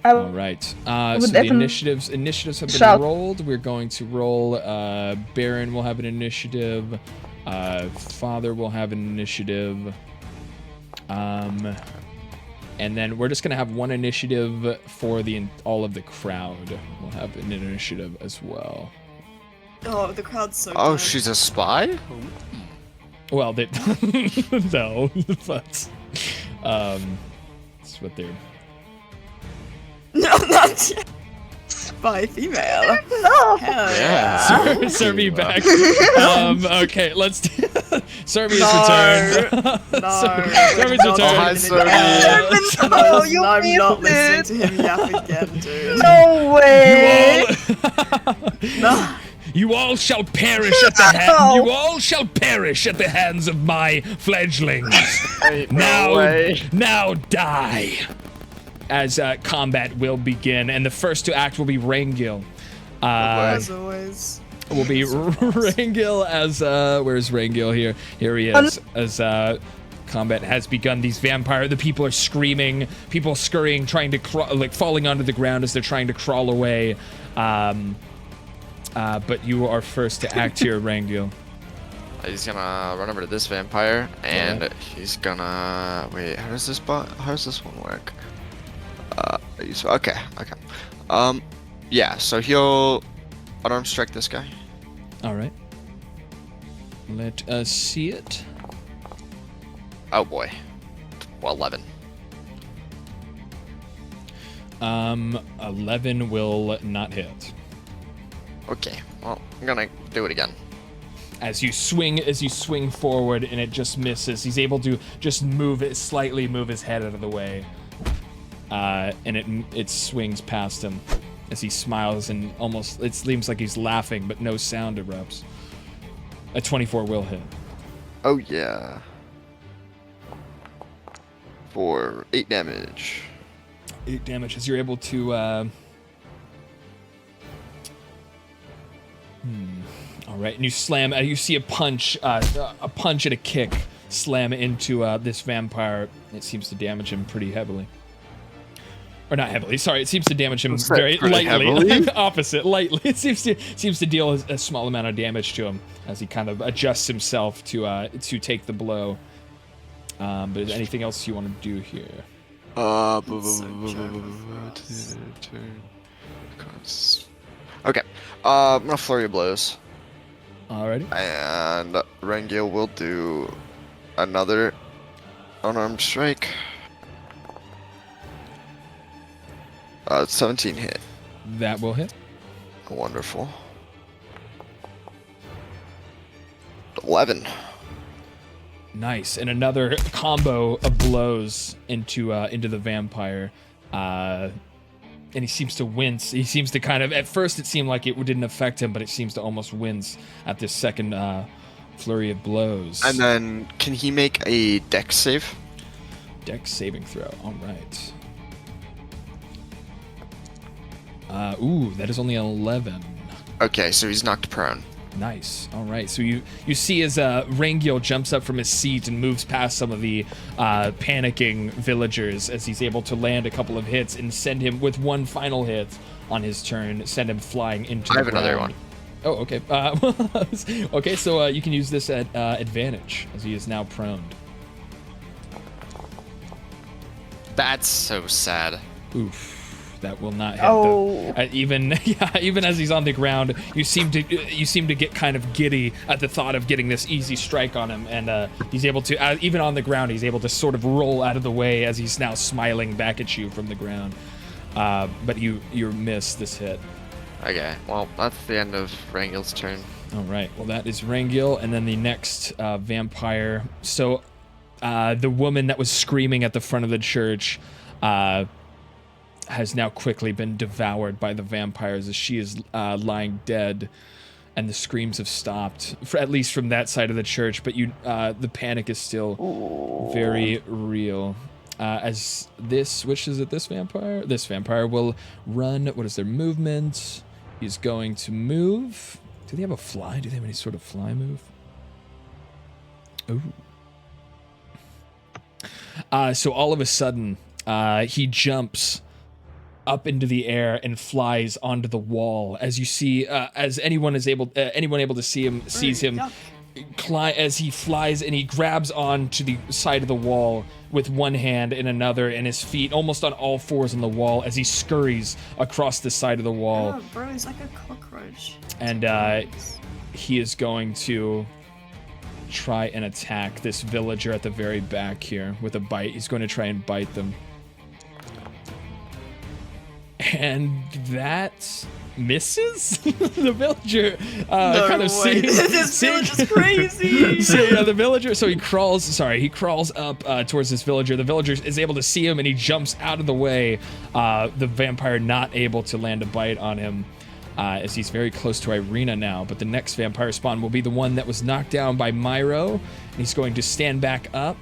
S9: All right. So
S7: would
S9: the
S7: even
S9: initiatives have been
S7: shout.
S9: rolled. We're going to roll. Baron will have an initiative. Father will have an initiative. And then we're just gonna have one initiative for all of the crowd. We'll have an initiative as well.
S3: Oh, the crowd's so
S6: Oh,
S3: good.
S6: she's a spy?
S9: Well, they no, but that's what they're.
S3: No, not yet. Spy female.
S7: No.
S3: Hell yeah.
S9: Serve me back. Okay, let's. Serbia's
S3: No.
S9: return.
S3: No.
S9: Serbia's
S3: Not
S9: return.
S6: hi,
S3: Serbia.
S6: Serbia.
S7: No, you
S3: I'm not
S7: missed
S3: listening to him yap again, dude.
S7: No way.
S3: No.
S9: You all shall perish at the You all shall perish at the hands of my fledglings. Now die. As combat will begin, and the first to act will be Rangil.
S3: As always.
S9: Will be Rangil as where's Rangil here? Here he is. As combat has begun, the people are screaming, people scurrying, trying to falling onto the ground as they're trying to crawl away. But you are first to act here, Rangil.
S6: He's gonna run over to this vampire, and he's gonna wait. How does this one work? Okay. Yeah. So he'll unarmed strike this guy.
S9: All right. Let us see it.
S6: Oh boy. Well, 11.
S9: 11 will not hit.
S6: Okay. Well, I'm gonna do it again.
S9: As you swing forward and it just misses, he's able to just move his head out of the way. And it swings past him as he smiles and it seems like he's laughing, but no sound erupts. A 24 will hit.
S6: Oh yeah. For 8 damage.
S9: 8 damage as you're able to. All right, and you slam. You see a punch and a kick slam into this vampire. It seems to damage him pretty heavily. Or not heavily. Sorry, it seems to damage him very lightly. Opposite, lightly. It seems to deal a small amount of damage to him as he kind of adjusts himself to take the blow. But is anything else you want to do here?
S6: Okay. I'm gonna flurry of blows.
S9: Alrighty.
S6: And Rangil will do another unarmed strike. 17 hit.
S9: That will hit.
S6: Wonderful. 11.
S9: Nice, and another combo of blows into the vampire, and he seems to wince. He seems to kind of, at first it seemed like it didn't affect him, but it seems to almost wince at this second flurry of blows.
S6: And then, can he make a dex save?
S9: Dex saving throw. All right. Ooh, that is only an 11.
S6: Okay, so he's knocked prone.
S9: Nice. All right. So you see as Rangil jumps up from his seat and moves past some of the panicking villagers as he's able to land a couple of hits and send him with one final hit on his turn, send him flying into the ground.
S6: I have another one.
S9: Oh, okay. Okay, so you can use this at advantage as he is now proned.
S6: That's so sad.
S9: Oof. That will not hit.
S7: Oh.
S9: Even as he's on the ground, you seem to get kind of giddy at the thought of getting this easy strike on him, and he's able to even on the ground he's able to sort of roll out of the way as he's now smiling back at you from the ground. But you miss this hit.
S4: Okay, well, that's the end of Rangil's turn.
S9: All right. Well, that is Rangil, and then the next vampire. So, the woman that was screaming at the front of the church has now quickly been devoured by the vampires as she is lying dead, and the screams have stopped, at least from that side of the church. But the panic is still very real. As this, which is it? This vampire. This vampire will run. What is their movement? He's going to move. Do they have a fly? Do they have any sort of fly move? Ooh. So all of a sudden, he jumps up into the air and flies onto the wall. As you see, as anyone able to see him sees him as he flies, and he grabs onto the side of the wall with one hand and another, and his feet almost on all fours on the wall as he scurries across the side of the wall.
S3: Oh, bro, he's like a cockroach.
S9: And he is going to try and attack this villager at the very back here with a bite. He's going to try and bite them. And that misses. The villager kind of sees
S3: this villager's crazy.
S9: So the villager, so he crawls up towards this villager. The villager is able to see him, and he jumps out of the way. The vampire not able to land a bite on him, as he's very close to Irina now. But the next vampire spawn will be the one that was knocked down by Myro, and he's going to stand back up.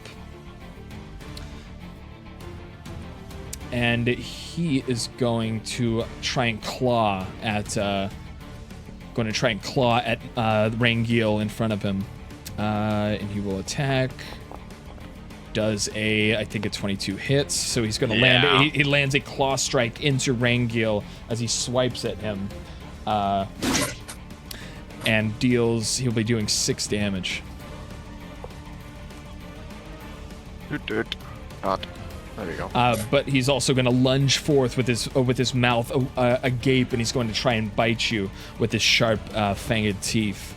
S9: And he is going to try and claw at Rangil in front of him, and he will attack. Does I think a 22 hits, so he's going to land. He lands a claw strike into Rangil as he swipes at him, and deals. He'll be doing 6 damage.
S4: There you go.
S9: But he's also going to lunge forth with his mouth agape, and he's going to try and bite you with his sharp, fanged teeth.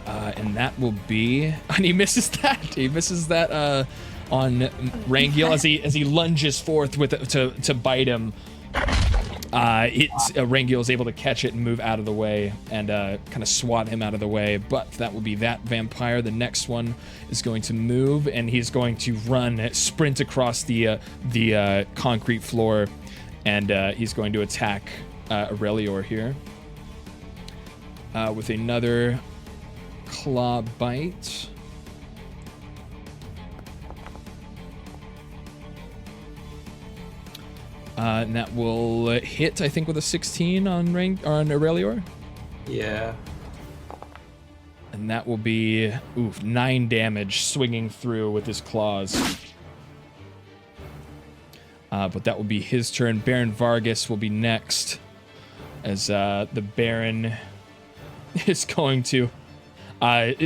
S9: And that will be, and he misses that. He misses that on Rangil as he lunges forth to bite him. Rangil is able to catch it and move out of the way and kind of swat him out of the way. But that will be that vampire. The next one is going to move, and he's going to sprint across the concrete floor, and he's going to attack Aurelior here with another claw bite. And that will hit, I think, with a 16 on Aurelior.
S5: Yeah.
S9: And that will be 9 damage swinging through with his claws. But that will be his turn. Baron Vargas will be next, as the Baron is going to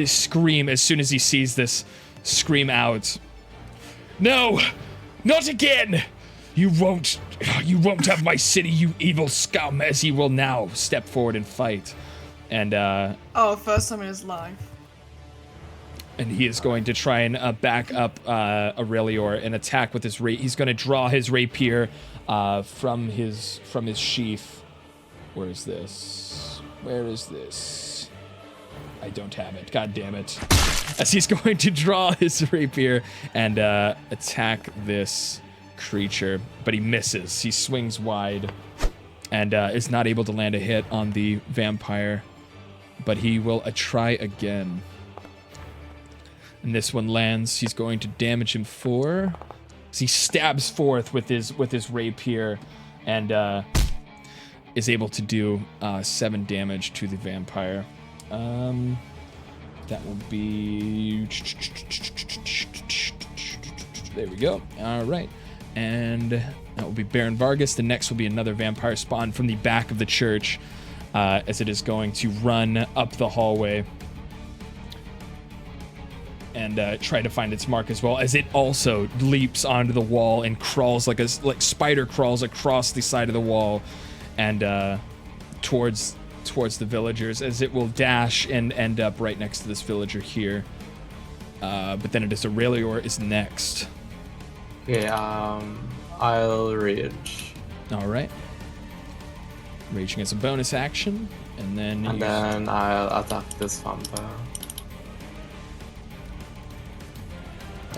S9: scream as soon as he sees this. Scream out, "No, not again! You won't have my city, you evil scum!" As he will now step forward and fight. And
S3: first time in his life.
S9: And he is going to try and back up Aurelior and attack with his he's going to draw his rapier from his sheath. Where is this? I don't have it. God damn it. As he's going to draw his rapier and attack this creature, but he misses. He swings wide and is not able to land a hit on the vampire, but he will try again. And this one lands. He's going to damage him 4. As he stabs forth with his rapier and is able to do 7 damage to the vampire. That will be... There we go. All right. And that will be Baron Vargas. The next will be another vampire spawn from the back of the church, as it is going to run up the hallway and try to find its mark as well, as it also leaps onto the wall and crawls like spider crawls across the side of the wall and towards the villagers, as it will dash and end up right next to this villager here. But then it is Aurelior is next.
S5: Okay, I'll rage.
S9: All right. Raging as a bonus action, and then
S5: I'll attack this vampire.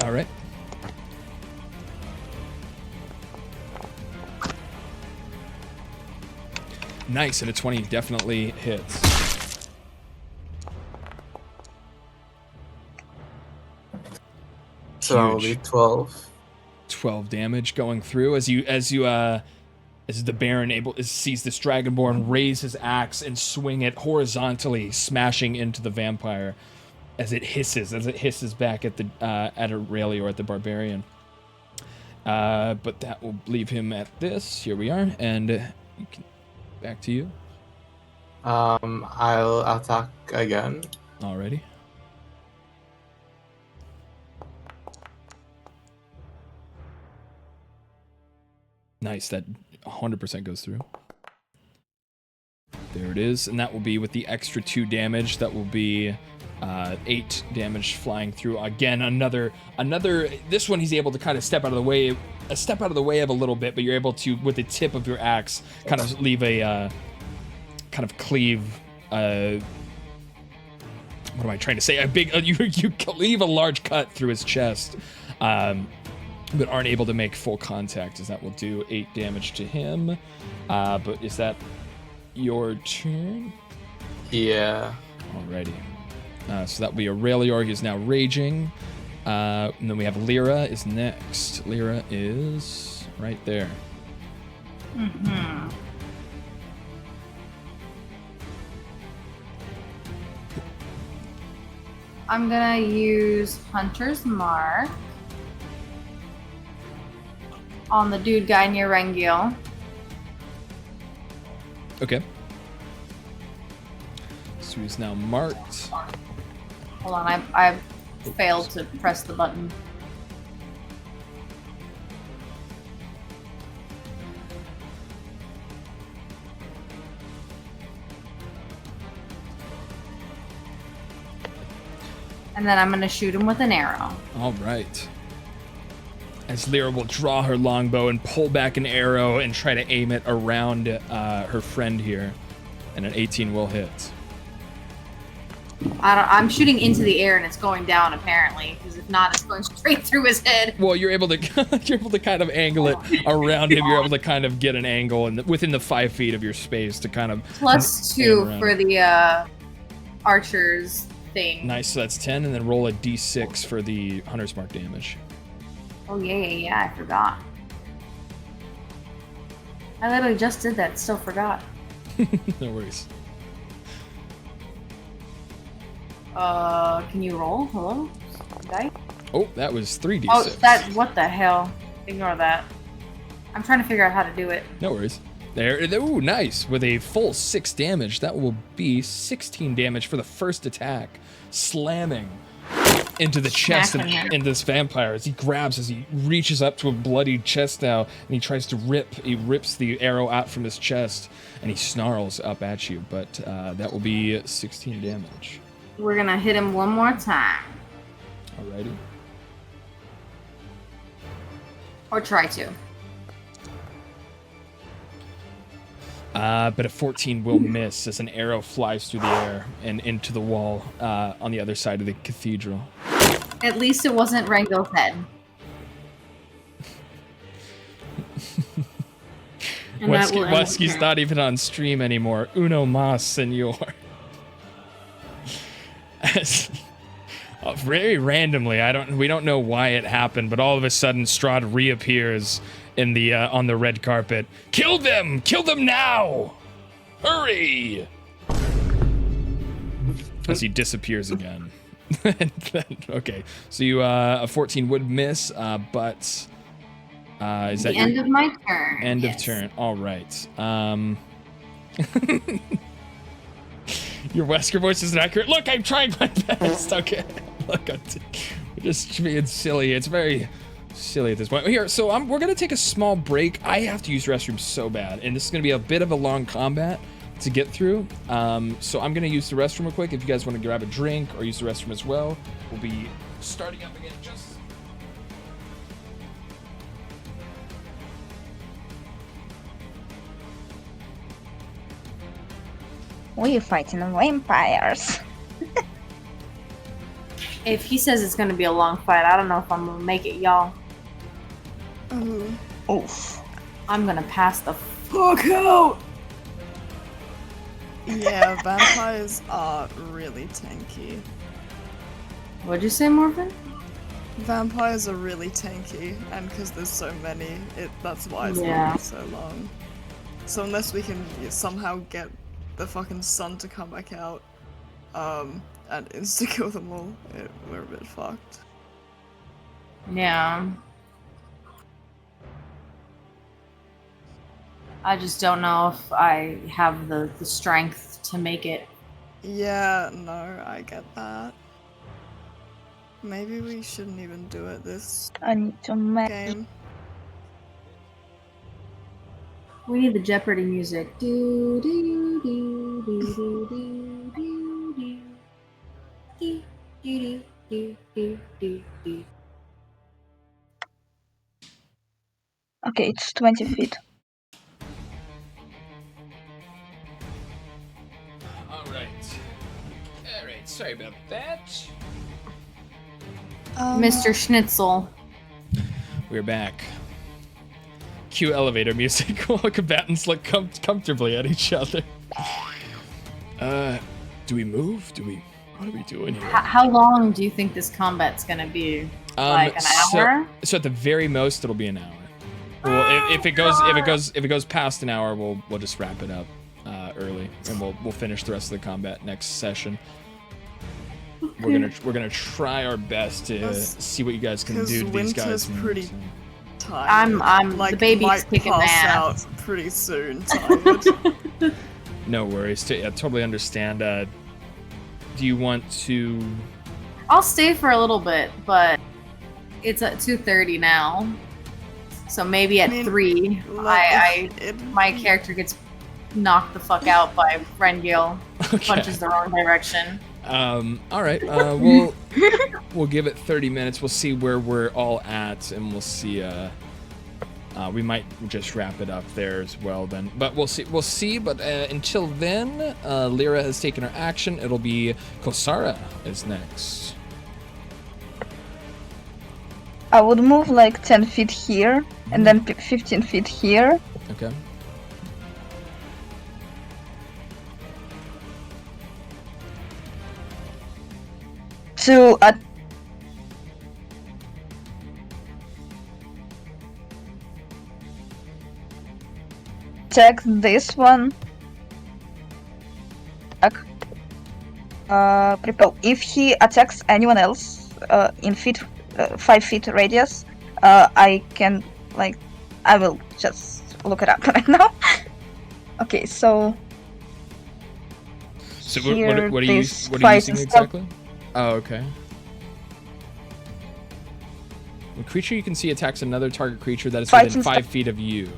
S9: All right. Nice, and a 20 definitely hits.
S5: So that'll be 12.
S9: 12 damage going through as the Baron sees this Dragonborn raise his axe and swing it horizontally, smashing into the vampire as it hisses back at Aurelia or at the Barbarian. But that will leave him at this. Here we are, and back to you.
S5: I'll attack again.
S9: Alrighty. Nice, that 100% goes through. There it is, and that will be with the extra 2 damage. That will be 8 damage flying through. Again, another. This one he's able to kind of step out of the way of a little bit, but you're able to, with the tip of your axe, kind of leave a kind of cleave. What am I trying to say? You leave a large cut through his chest. But aren't able to make full contact, as that will do 8 damage to him. But is that your turn?
S5: Yeah.
S9: Alrighty. So that will be Aurelior, is now raging. And then we have Lyra is next. Lyra is right there.
S8: Mm-hmm. I'm gonna use Hunter's Mark on the dude guy near Rengil.
S9: Okay. So he's now marked.
S8: Hold on, I failed to press the button. And then I'm gonna shoot him with an arrow.
S9: All right. As Lyra will draw her longbow and pull back an arrow and try to aim it around her friend here, and an 18 will hit.
S8: I'm shooting into the air and it's going down apparently, because if not, it's going straight through his head.
S9: Well, you're able to kind of angle it around him. You're able to kind of get an angle and within the 5 feet of your space to kind of
S8: +2 for the archer's thing.
S9: Nice. So that's 10, and then roll a d6 for the Hunter's Mark damage.
S8: Oh yeah, I forgot. I literally just did that, still forgot.
S9: No worries.
S8: Can you roll? Hello? Die?
S9: Oh, that was 3d6.
S8: Oh, what the hell? Ignore that. I'm trying to figure out how to do it.
S9: No worries. There, ooh, nice. With a full 6 damage, that will be 16 damage for the first attack. Slamming into the chest in this vampire as he reaches up to a bloodied chest now, and he tries to rips the arrow out from his chest, and he snarls up at you, but that will be 16 damage.
S8: We're gonna hit him one more time.
S9: Alrighty.
S8: Or try to.
S9: But a 14 will miss as an arrow flies through the air and into the wall on the other side of the cathedral.
S8: At least it wasn't Rengil's head.
S9: Wesky's not even on stream anymore. Uno mas, senor. Very randomly, we don't know why it happened, but all of a sudden Strahd reappears in the on the red carpet. Kill them! Kill them now! Hurry! As he disappears again. Okay, so you a 14 would miss, but is that
S8: the end of my turn?
S9: End of turn. All right. Your Wesker voice isn't accurate. Look, I'm trying my best. Okay. Look, I'm just being silly. It's very silly at this point. Here, so we're gonna take a small break. I have to use the restroom so bad, and this is gonna be a bit of a long combat to get through. So I'm gonna use the restroom real quick. If you guys want to grab a drink or use the restroom as well, we'll be starting up again just.
S7: We're fighting vampires.
S8: If he says it's gonna be a long fight, I don't know if I'm gonna make it, y'all.
S7: Oof.
S8: I'm gonna pass the fuck out.
S3: Yeah, vampires are really tanky.
S8: What'd you say, Morphin?
S3: Vampires are really tanky, and because there's so many, that's why it's taking so long. So unless we can somehow get the fucking sun to come back out, and insta-kill them all, we're a bit fucked.
S8: Yeah. I just don't know if I have the strength to make it.
S3: Yeah, no, I get that. Maybe we shouldn't even do it this
S7: I need to make
S3: game.
S8: We need the Jeopardy music. Do do do do do do do do do do do do.
S7: Okay, it's 20 feet.
S9: Alright, sorry about that.
S8: MisterShnitzel.
S9: We're back. Cue elevator music while combatants look comfortably at each other. Do we move? What are we doing here?
S8: How long do you think this combat's gonna be? Like an hour?
S9: So at the very most, it'll be an hour. Well, if it goes past an hour, we'll just wrap it up early, and we'll finish the rest of the combat next session. We're gonna try our best to see what you guys can do to these guys.
S3: Pretty tired.
S8: I'm
S3: like,
S8: the baby's
S3: might
S8: kicking my
S3: pass
S8: ass.
S3: out pretty soon. Tired.
S9: No worries. I totally understand. Do you want to?
S8: I'll stay for a little bit, but it's at 2:30 now, so maybe at 3, my character gets knocked the fuck out by Rengil, punches the wrong direction.
S9: All right. We'll give it 30 minutes. We'll see where we're all at, and we'll see. We might just wrap it up there as well then. But we'll see. But until then, Lyra has taken her action. It'll be Kosara is next.
S7: I would move like 10 feet here, and then 15 feet here.
S9: Okay.
S7: To attack this one. Repel. If he attacks anyone else in 5 feet radius, I can I will just look it up right now. Okay, so.
S9: So what are you using exactly? Oh, okay. A creature you can see attacks another target creature that is within 5 feet of you.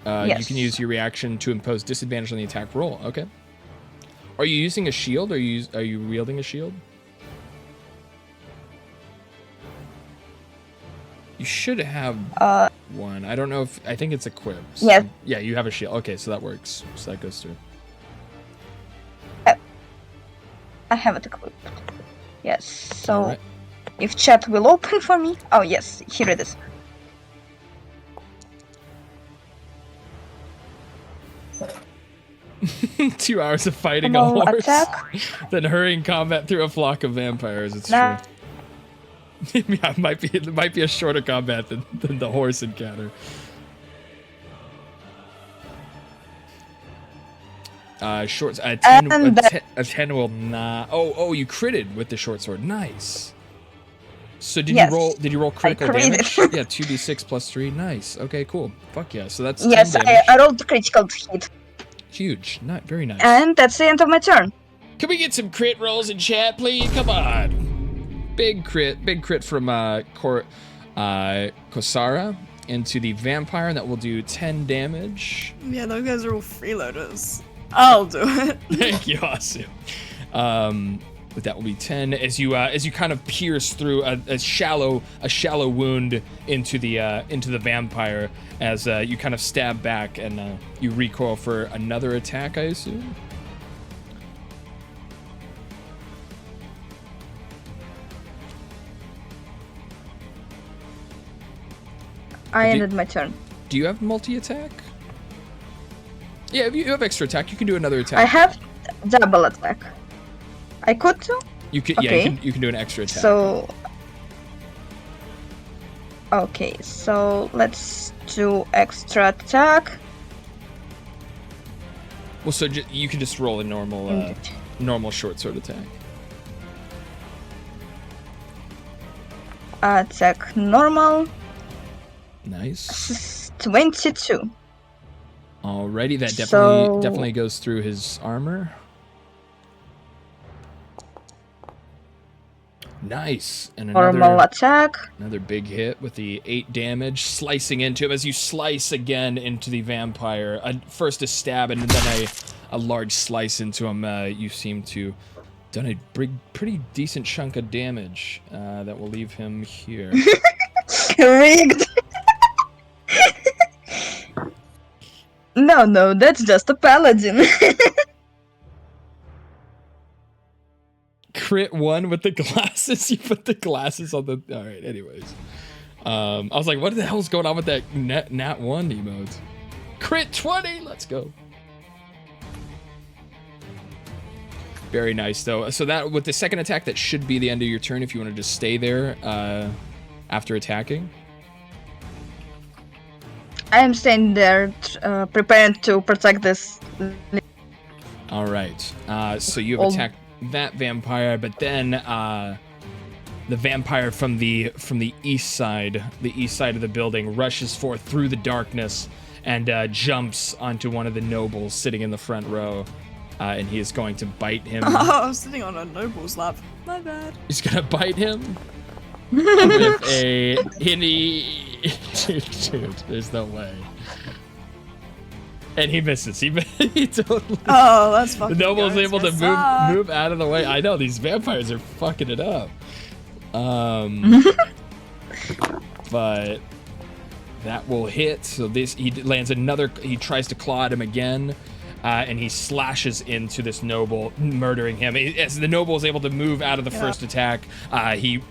S7: Yes.
S9: You can use your reaction to impose disadvantage on the attack roll. Okay. Are you using a shield? Are you wielding a shield? You should have one. I don't know if I think it's equipped.
S7: Yeah.
S9: Yeah, you have a shield. Okay, so that works. So that goes through.
S7: I have it equipped. Yes. So, if chat will open for me. Oh yes, here it is.
S9: Two hours of fighting a horse,
S7: attack.
S9: then hurrying combat through a flock of vampires. It's true. Yeah, it might be a shorter combat than the horse encounter. Short. A 10 will not. Oh, you critted with the short sword. Nice. So did you roll critical damage? Yeah, 2d6 plus 3. Nice. Okay, cool. Fuck yeah. So that's 10 damage.
S7: I rolled critical hit.
S9: Huge. Not very nice.
S7: And that's the end of my turn.
S9: Can we get some crit rolls in chat, please? Come on. Big crit from Kosara into the vampire, and that will do 10 damage.
S3: Yeah, those guys are all freeloaders. I'll do it.
S9: Thank you, Asu. But that will be 10 as you kind of pierce through a shallow wound into the vampire as you kind of stab back and you recoil for another attack, I assume.
S7: I ended my turn.
S9: Do you have multi-attack? Yeah, if you have extra attack, you can do another attack.
S7: I have double attack. I could too?
S9: You can,
S7: okay.
S9: yeah, you can do an extra attack.
S7: So, okay, so let's do extra attack.
S9: Well, so you can just roll a normal short sword attack.
S7: Attack normal.
S9: Nice.
S7: 22.
S9: Alrighty, that
S7: So-
S9: definitely goes through his armor. Nice. And
S7: Normal attack.
S9: another big hit with the 8 damage, slicing into him as you slice again into the vampire. First a stab and then a large slice into him. You seem to done a pretty decent chunk of damage that will leave him here.
S7: Rigged. No, that's just a paladin.
S9: Crit 1 with the glasses. You put the glasses on the. All right. Anyways, I was like, what the hell's going on with that nat 1 emote? Crit 20. Let's go. Very nice though. So that with the second attack, that should be the end of your turn if you want to just stay there after attacking.
S7: I am staying there, preparing to protect this.
S9: All right. So you have attacked that vampire, but then the vampire from the east side of the building rushes forth through the darkness and jumps onto one of the nobles sitting in the front row, and he is going to bite him.
S3: Oh, I was sitting on a noble's lap. My bad.
S9: He's gonna bite him with a dude, there's no way. And he misses. He totally.
S3: Oh, that's fucking.
S9: The noble's
S3: good.
S9: able to
S3: It's
S9: move out of the way. I know these vampires are fucking it up. But that will hit. So he lands another. He tries to claw at him again. And he slashes into this noble, murdering him. As the noble is able to move out of the first attack, he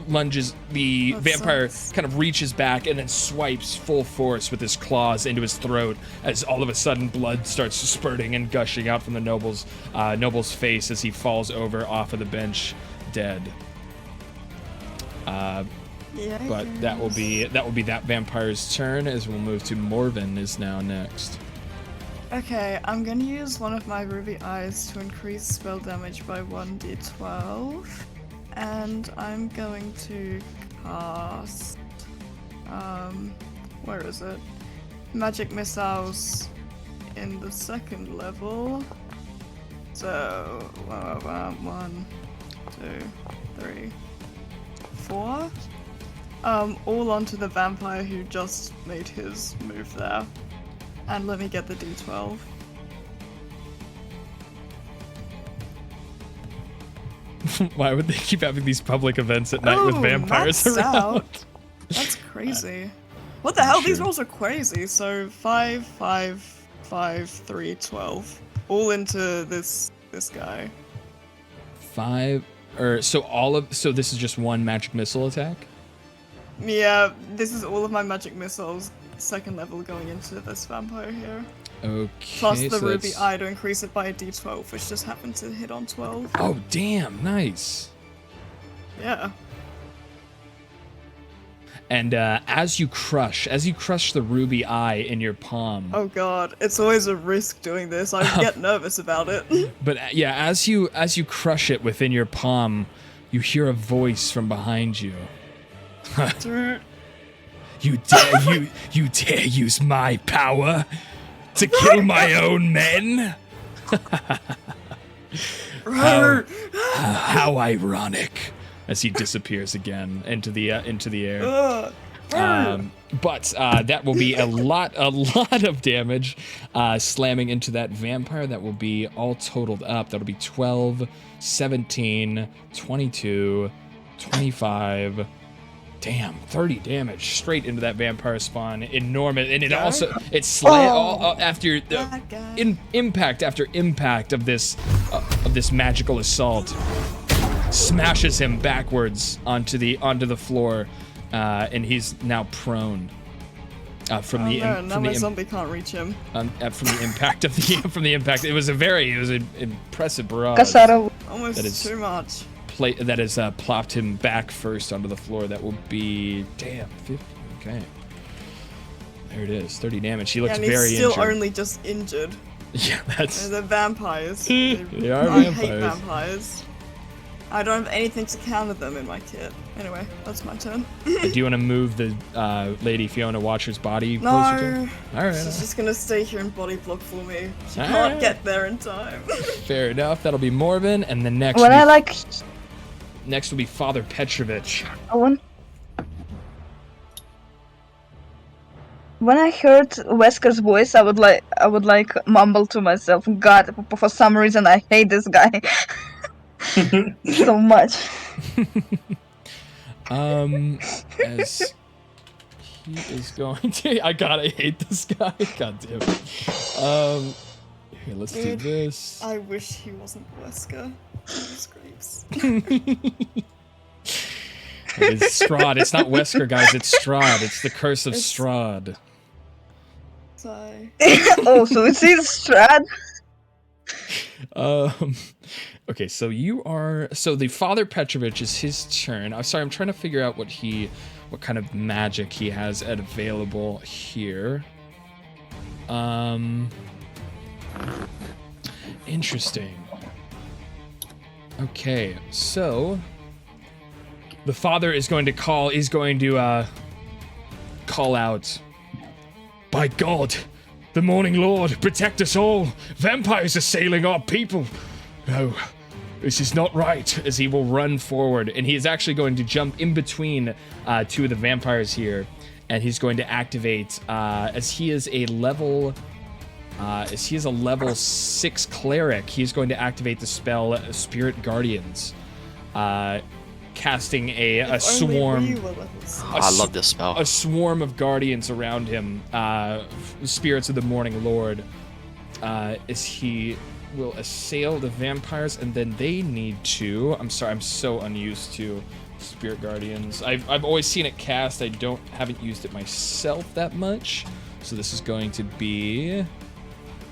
S9: lunges. The vampire kind of reaches back and then swipes full force with his claws into his throat. As all of a sudden, blood starts spurting and gushing out from the noble's face as he falls over off of the bench, dead. But that will be that vampire's turn. As we'll move to Morven is now next.
S3: Okay, I'm gonna use one of my ruby eyes to increase spell damage by 1d12. And I'm going to cast... where is it? Magic missiles in the second level. So, 1, 2, 3, 4. All onto the vampire who just made his move there. And let me get the d12.
S9: Why would they keep having these public events at night with vampires
S3: maxed
S9: around?
S3: out. That's crazy. What the hell? These rolls are crazy. So 5, 5, 5, 3, 12. All into this guy.
S9: 5 so this is just one magic missile attack?
S3: Yeah, this is all of my magic missiles. Second level going into this vampire here.
S9: Okay.
S3: Plus the
S9: so
S3: ruby
S9: that's-
S3: eye to increase it by a d12, which just happened to hit on 12.
S9: Oh damn, nice.
S3: Yeah.
S9: And as you crush the ruby eye in your palm.
S3: Oh god, it's always a risk doing this. I get nervous about it.
S9: But yeah, as you crush it within your palm, you hear a voice from behind you. You dare use my power to kill my own men? How ironic! As he disappears again into the air. But that will be a lot of damage slamming into that vampire. That will be all totaled up. That'll be 12, 17, 22, 25. Damn, 30 damage straight into that vampire spawn. Enormous, and it also after impact after impact of this magical assault, smashes him backwards onto the floor, and he's now prone. From the
S3: zombie can't reach him.
S9: From the impact of the impact, it was an impressive barrage.
S3: Almost too much.
S9: That has plopped him back first onto the floor. That will be 50. Okay, there it is. 30 damage. He looks very injured.
S3: He's still only just injured.
S9: Yeah, that's.
S3: They're vampires.
S9: They are
S3: I
S9: vampires.
S3: hate vampires. I don't have anything to counter them in my kit. Anyway, that's my turn.
S9: Do you want to move the Lady Fiona Watcher's body
S3: No.
S9: closer to him? All right.
S3: She's just gonna stay here and body block for me. She
S9: All
S3: can't
S9: right.
S3: get there in time.
S9: Fair enough. That'll be Morven, and the next.
S7: Next
S9: will be Father Petrovich.
S7: When I heard Wesker's voice, I would like mumble to myself, God, for some reason I hate this guy so much.
S9: As he is going to, I hate this guy. God damn it. Here, let's do this.
S3: I wish he wasn't Wesker. Scrapes.
S9: It's Strahd. It's not Wesker, guys. It's Strahd. It's the curse of Strahd.
S3: Sorry.
S7: Oh, so it's his Strahd.
S9: Okay, so the Father Petrovich is his turn. I'm sorry, I'm trying to figure out what kind of magic he has available here. Interesting. Okay, so the father is going to call out, "By God, the Morning Lord, protect us all! Vampires assailing our people! No, this is not right," as he will run forward, and he is actually going to jump in between two of the vampires here, and he's going to activate, as he is a level 6 cleric, he's going to activate the spell Spirit Guardians, casting a swarm.
S4: I love this spell.
S9: A swarm of guardians around him, spirits of the Morning Lord, as he will assail the vampires, and then they need to. I'm sorry, I'm so unused to Spirit Guardians. I've always seen it cast. I haven't used it myself that much. So this is going to be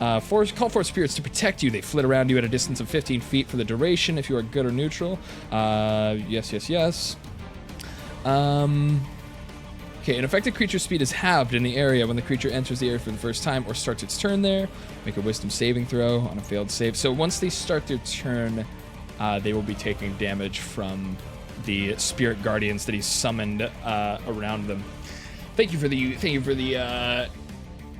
S9: call for spirits to protect you. They flit around you at a distance of 15 feet for the duration if you are good or neutral. Yes. Okay, an affected creature's speed is halved in the area when the creature enters the area for the first time or starts its turn there. Make a wisdom saving throw on a failed save. So once they start their turn, they will be taking damage from the spirit guardians that he's summoned around them. Thank you for the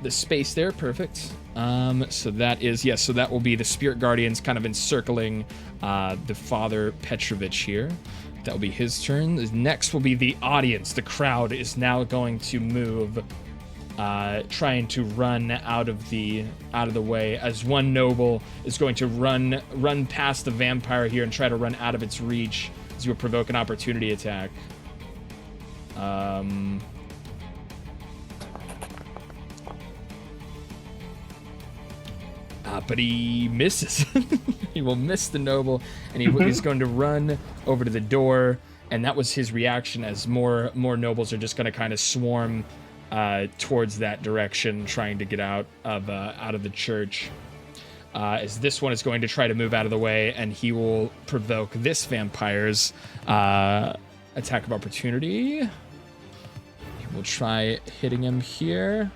S9: space there. Perfect. So that is, yes, so that will be the spirit guardians kind of encircling the Father Petrovich here. That will be his turn. Next will be the audience. The crowd is now going to move, trying to run out of the way, as one noble is going to run past the vampire here and try to run out of its reach, as you will provoke an opportunity attack. But he misses. He will miss the noble, and he's going to run over to the door, and that was his reaction, as more nobles are just going to kind of swarm towards that direction, trying to get out of the church. As this one is going to try to move out of the way, and he will provoke this vampire's attack of opportunity. He will try hitting him here,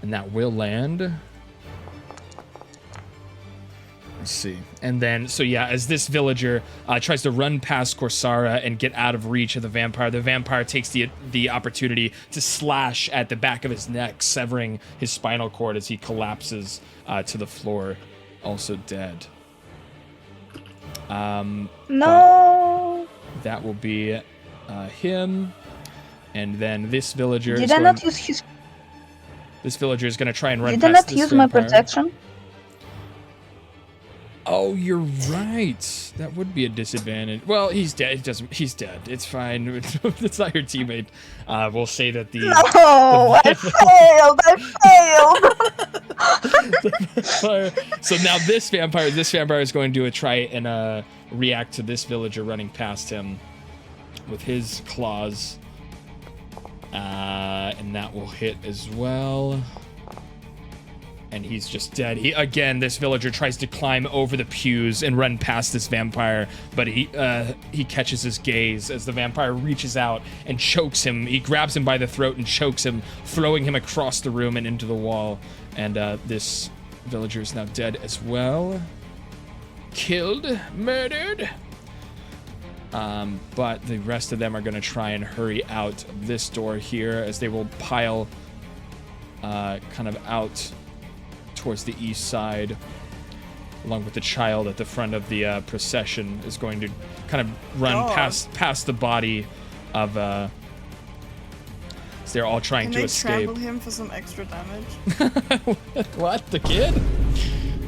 S9: and that will land. Let's see. And then, so yeah, as this villager tries to run past Corsara and get out of reach of the vampire takes the opportunity to slash at the back of his neck, severing his spinal cord as he collapses to the floor, also dead.
S7: No.
S9: That will be him. And then this villager
S7: Did
S9: is
S7: I
S9: going...
S7: not use his?
S9: This villager is going to try and run
S7: Did I
S9: past
S7: not
S9: this
S7: use my
S9: vampire.
S7: protection?
S9: Oh, you're right. That would be a disadvantage. Well, he's dead. It doesn't. He's dead. It's fine. It's not your teammate. We'll say that the.
S7: No, I failed.
S9: Vampire. So now this vampire is going to try and react to this villager running past him with his claws, and that will hit as well. And he's just dead. This villager tries to climb over the pews and run past this vampire, but he catches his gaze as the vampire reaches out and chokes him. He grabs him by the throat and chokes him, throwing him across the room and into the wall. And this villager is now dead as well. Killed, murdered. But the rest of them are going to try and hurry out of this door here as they will pile kind of out towards the east side, along with the child at the front of the procession is going to kind of run past the body of so they're all trying to escape.
S3: Can they trample him for some extra damage?
S9: What, the kid?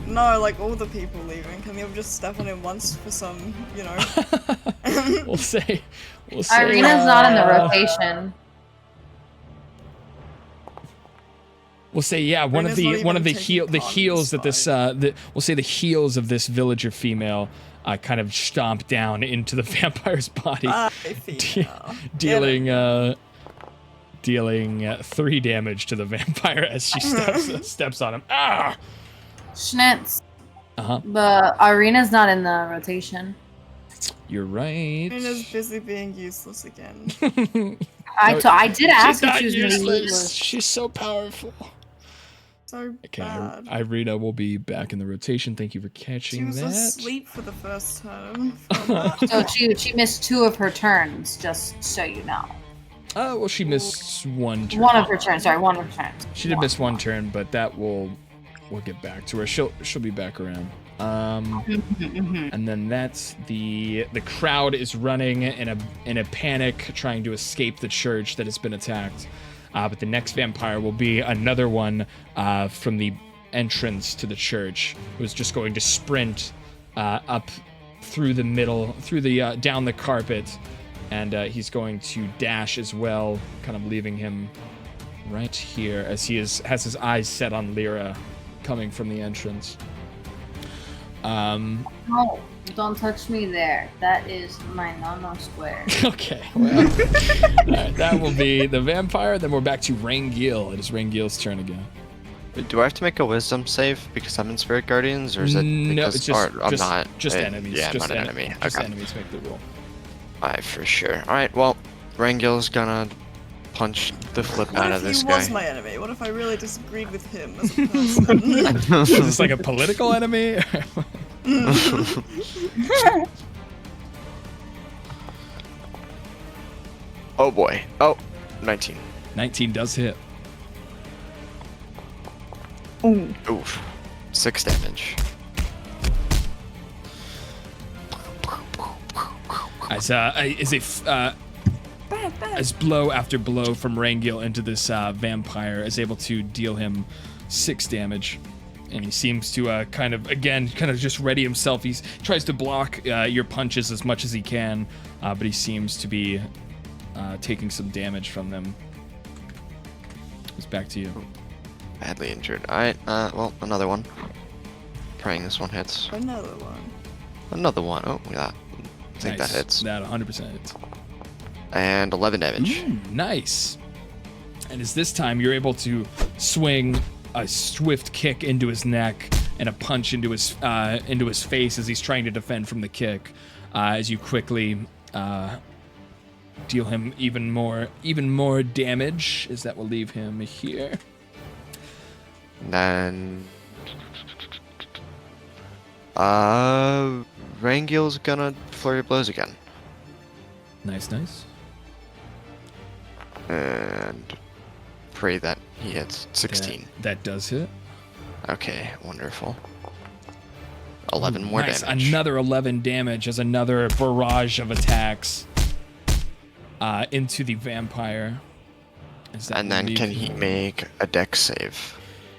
S3: No, like all the people leaving. Can you just step on him once for some,
S9: we'll say
S8: Irina's not in the rotation.
S9: We'll say, yeah, one of the heels that this we'll say the heels of this villager female kind of stomp down into the vampire's body, dealing 3 damage to the vampire as she steps on him. Ah!
S8: Schnitz.
S9: Uh-huh.
S8: The Irina's not in the rotation.
S9: You're right.
S3: Irina's busy being useless again.
S8: I did ask if she was
S9: useless.
S8: going to be useless.
S9: She's so powerful.
S3: So
S9: okay,
S3: bad.
S9: Irina will be back in the rotation. Thank you for catching that.
S3: She was asleep for the first turn.
S8: So she missed 2 of her turns, just so you know.
S9: Well, she missed 1 turn.
S8: One of her turns.
S9: She did miss 1 turn, but that we'll get back to her. She'll be back around. And then that's the crowd is running in a panic, trying to escape the church that has been attacked. But the next vampire will be another one from the entrance to the church, who's just going to sprint up through the middle, down the carpet, and he's going to dash as well, kind of leaving him right here as he has his eyes set on Lyra coming from the entrance.
S8: No, don't touch me there. That is my no square.
S9: Okay, well, alright, that will be the vampire. Then we're back to Rangil. It is Rangil's turn again.
S6: Do I have to make a wisdom save because I'm in Spirit Guardians, or is it because
S9: no? It's
S6: I'm not?
S9: Just enemies.
S6: Yeah, I'm
S9: just
S6: not an enemy.
S9: Just
S6: Okay.
S9: enemies make the rule.
S6: Alright, for sure. Alright, well, Rangil's gonna punch the flip out of this guy.
S3: What if he was my enemy? What if I really disagreed with him as a person?
S9: Is this like a political enemy?
S6: Oh boy. Oh, 19.
S9: 19 does hit.
S6: Oof. 6 damage.
S9: As blow after blow from Rangil into this vampire is able to deal him 6 damage. And he seems to kind of just ready himself. He tries to block your punches as much as he can, but he seems to be taking some damage from them. It's back to you.
S6: Badly injured. Alright, well, another one. Praying this one hits.
S3: Another one.
S6: Another one. Oh, yeah. I think
S9: Nice.
S6: that hits.
S9: That 100% hits.
S6: And 11 damage.
S9: Nice. And as this time you're able to swing a swift kick into his neck and a punch into his face as he's trying to defend from the kick. As you quickly deal him even more damage, as that will leave him here.
S6: And then Rangil's gonna flurry of blows again.
S9: Nice.
S6: And pray that he hits 16.
S9: That does hit.
S6: Okay, wonderful. 11 more
S9: Nice.
S6: damage.
S9: Another 11 damage as another barrage of attacks into the vampire.
S6: And then can he make a dex save?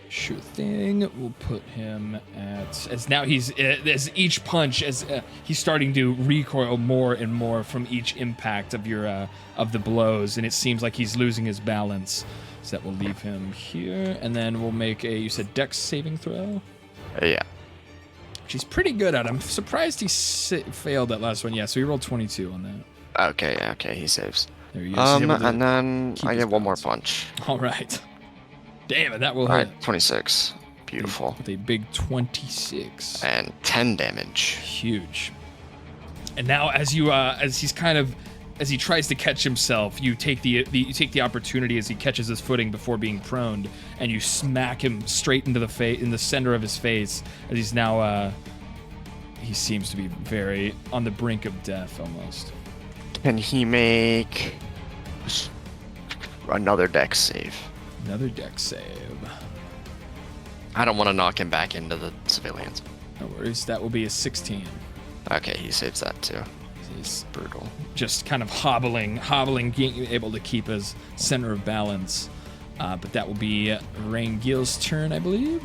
S9: Sure thing. We'll put him at as now he's as each punch as he's starting to recoil more and more from each impact of your of the blows, and it seems like he's losing his balance. So that will leave him here, and then we'll make a you said dex saving throw.
S6: Yeah.
S9: She's pretty good at it. I'm surprised he failed that last one. Yeah, so he rolled 22 on that.
S6: Okay, he saves.
S9: There he is.
S6: And then I get one more punch.
S9: All right. Damn it, that will hit.
S6: All right, 26. Beautiful.
S9: With a big 26.
S6: And 10 damage.
S9: Huge. And now, as you as he's kind of as he tries to catch himself, you take the opportunity as he catches his footing before being proned, and you smack him straight into the face, in the center of his face, as he's now he seems to be very on the brink of death almost.
S6: Can he make another dex save?
S9: Another dex save.
S6: I don't want to knock him back into the civilians.
S9: No worries. That will be a 16.
S6: Okay, he saves that too.
S9: He's
S6: brutal.
S9: Just kind of hobbling, being able to keep his center of balance. But that will be Rangil's turn, I believe.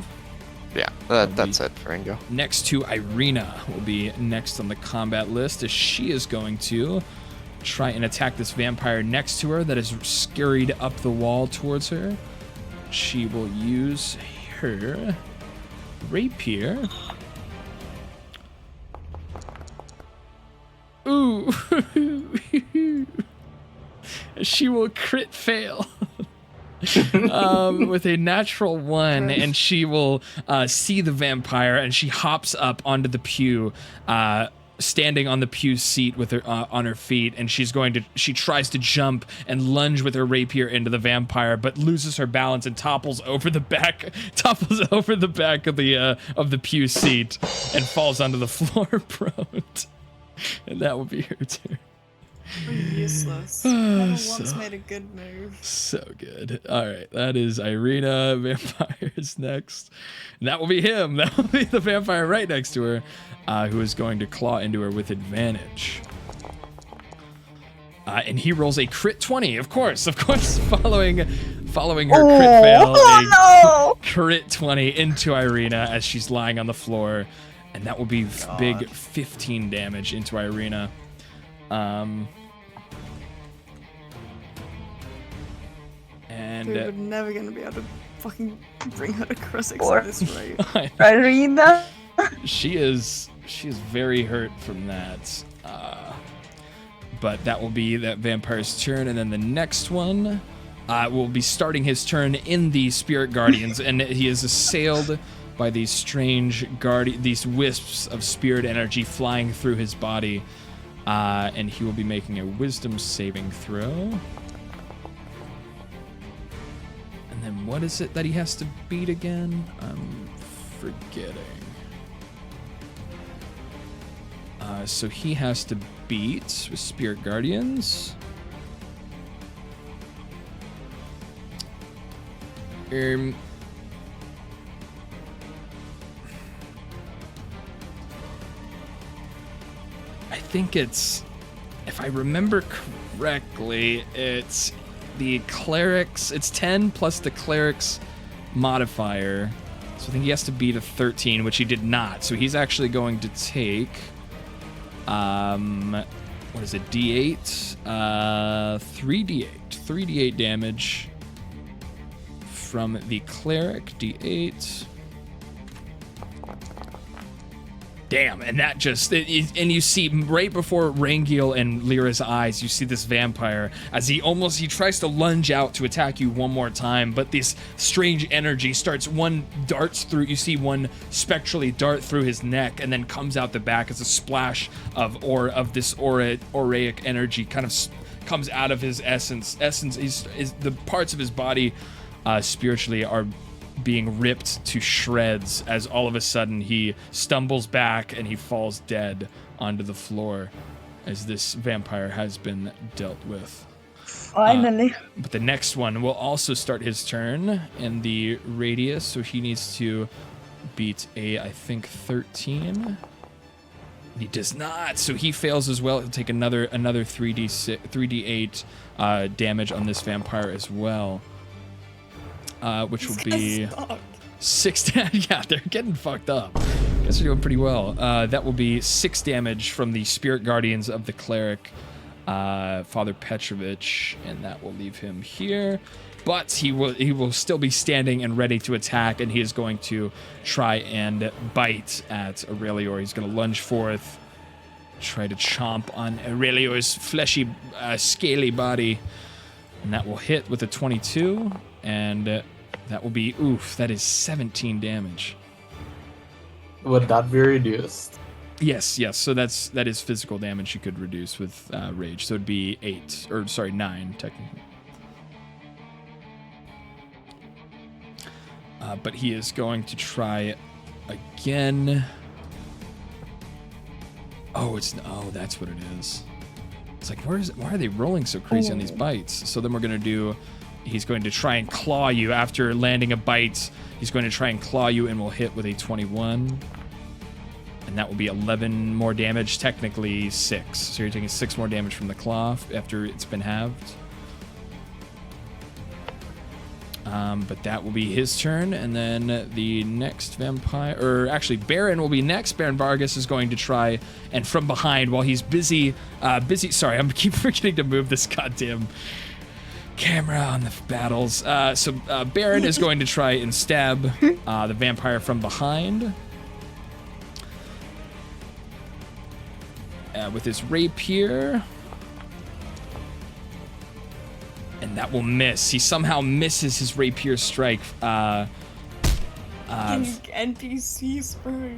S6: Yeah, that's it for Rango.
S9: Next to Irina will be next on the combat list, as she is going to try and attack this vampire next to her that is scurried up the wall towards her. She will use her rapier. Ooh. She will crit fail. With a natural 1, and she will see the vampire, and she hops up onto the pew, standing on the pew seat with her on her feet, and she tries to jump and lunge with her rapier into the vampire, but loses her balance and topples over the back of the pew seat and falls onto the floor prone. And that will be her turn.
S3: Useless. Never once made a good move.
S9: So good. All right, that is Irina. Vampire is next. And that will be him. That will be the vampire right next to her, who is going to claw into her with advantage. And he rolls a crit 20, of course, following her crit fail.
S7: No!
S9: Crit 20 into Irina as she's lying on the floor, and that will be big 15 damage into Irina. And
S3: dude, we're never gonna be able to fucking bring her to Cressix at this rate.
S7: Irina.
S9: She is very hurt from that. But that will be that vampire's turn, and then the next one will be starting his turn in the Spirit Guardians, and he is assailed by these strange these wisps of spirit energy flying through his body, and he will be making a Wisdom saving throw. And then what is it that he has to beat again? I'm forgetting. So he has to beat with Spirit Guardians. I think it's, if I remember correctly, it's the cleric's, it's 10 plus the cleric's modifier. So I think he has to beat a 13, which he did not. So he's actually going to take, what is it, D8? 3d8 damage from the cleric, D8. Damn, and that just, and you see right before Rangil and Lyra's eyes, you see this vampire as he tries to lunge out to attack you one more time, but this strange energy darts through, you see one spectrally dart through his neck and then comes out the back as a splash of this auric energy kind of comes out of his essence. The parts of his body spiritually are being ripped to shreds as all of a sudden he stumbles back and he falls dead onto the floor as this vampire has been dealt with.
S7: Finally.
S9: But the next one will also start his turn in the radius, so he needs to beat I think 13. He does not, so he fails as well. He'll take another 3d8 damage on this vampire as well, which will be 6. Yeah, they're getting fucked up. Guess they're doing pretty well. That will be 6 damage from the spirit guardians of the cleric, Father Petrovich, and that will leave him here. But he will still be standing and ready to attack, and he is going to try and bite at Aurelior. He's going to lunge forth, try to chomp on Aurelior's fleshy, scaly body, and that will hit with a 22, and that will be, oof, that is 17 damage.
S5: Would that be reduced?
S9: Yes. So that is physical damage you could reduce with rage. So it'd be 9 technically. But he is going to try again. Oh, that's what it is. It's like, why are they rolling so crazy on these bites? So then he's going to try and claw you after landing a bite. He's going to try and claw you and will hit with a 21. And that will be 11 more damage, technically 6. So you're taking 6 more damage from the claw after it's been halved. But that will be his turn, and then the next vampire, or actually Baron will be next. Baron Vargas is going to try, and from behind, while he's busy, sorry, I'm keep forgetting to move this goddamn camera on the battles. So Baron is going to try and stab the vampire from behind with his rapier. And that will miss. He somehow misses his rapier strike.
S3: NPC spray.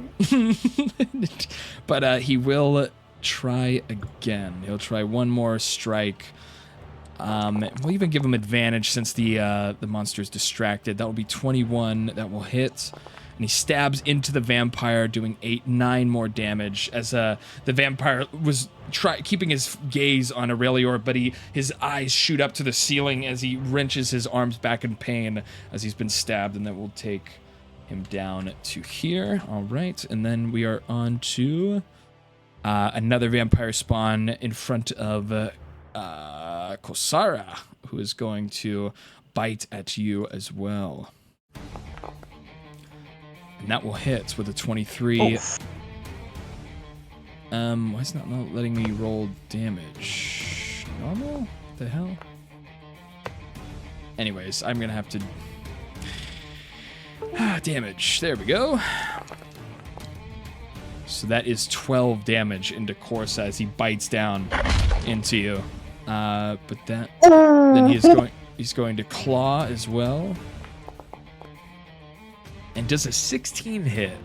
S9: But he will try again. He'll try one more strike. We'll even give him advantage since the monster's distracted. That will be 21. That will hit. And he stabs into the vampire, doing 9 more damage as the vampire was keeping his gaze on Aurelior, but his eyes shoot up to the ceiling as he wrenches his arms back in pain as he's been stabbed, and that will take him down to here. All right, and then we are on to another vampire spawn in front of Kosara, who is going to bite at you as well. And that will hit with a 23. Why is it not letting me roll damage? Normal? What the hell? Anyways, I'm gonna have to... damage. There we go. So that is 12 damage into Corsa as he bites down into you. But that... Then he's going to claw as well. And does a 16 hit?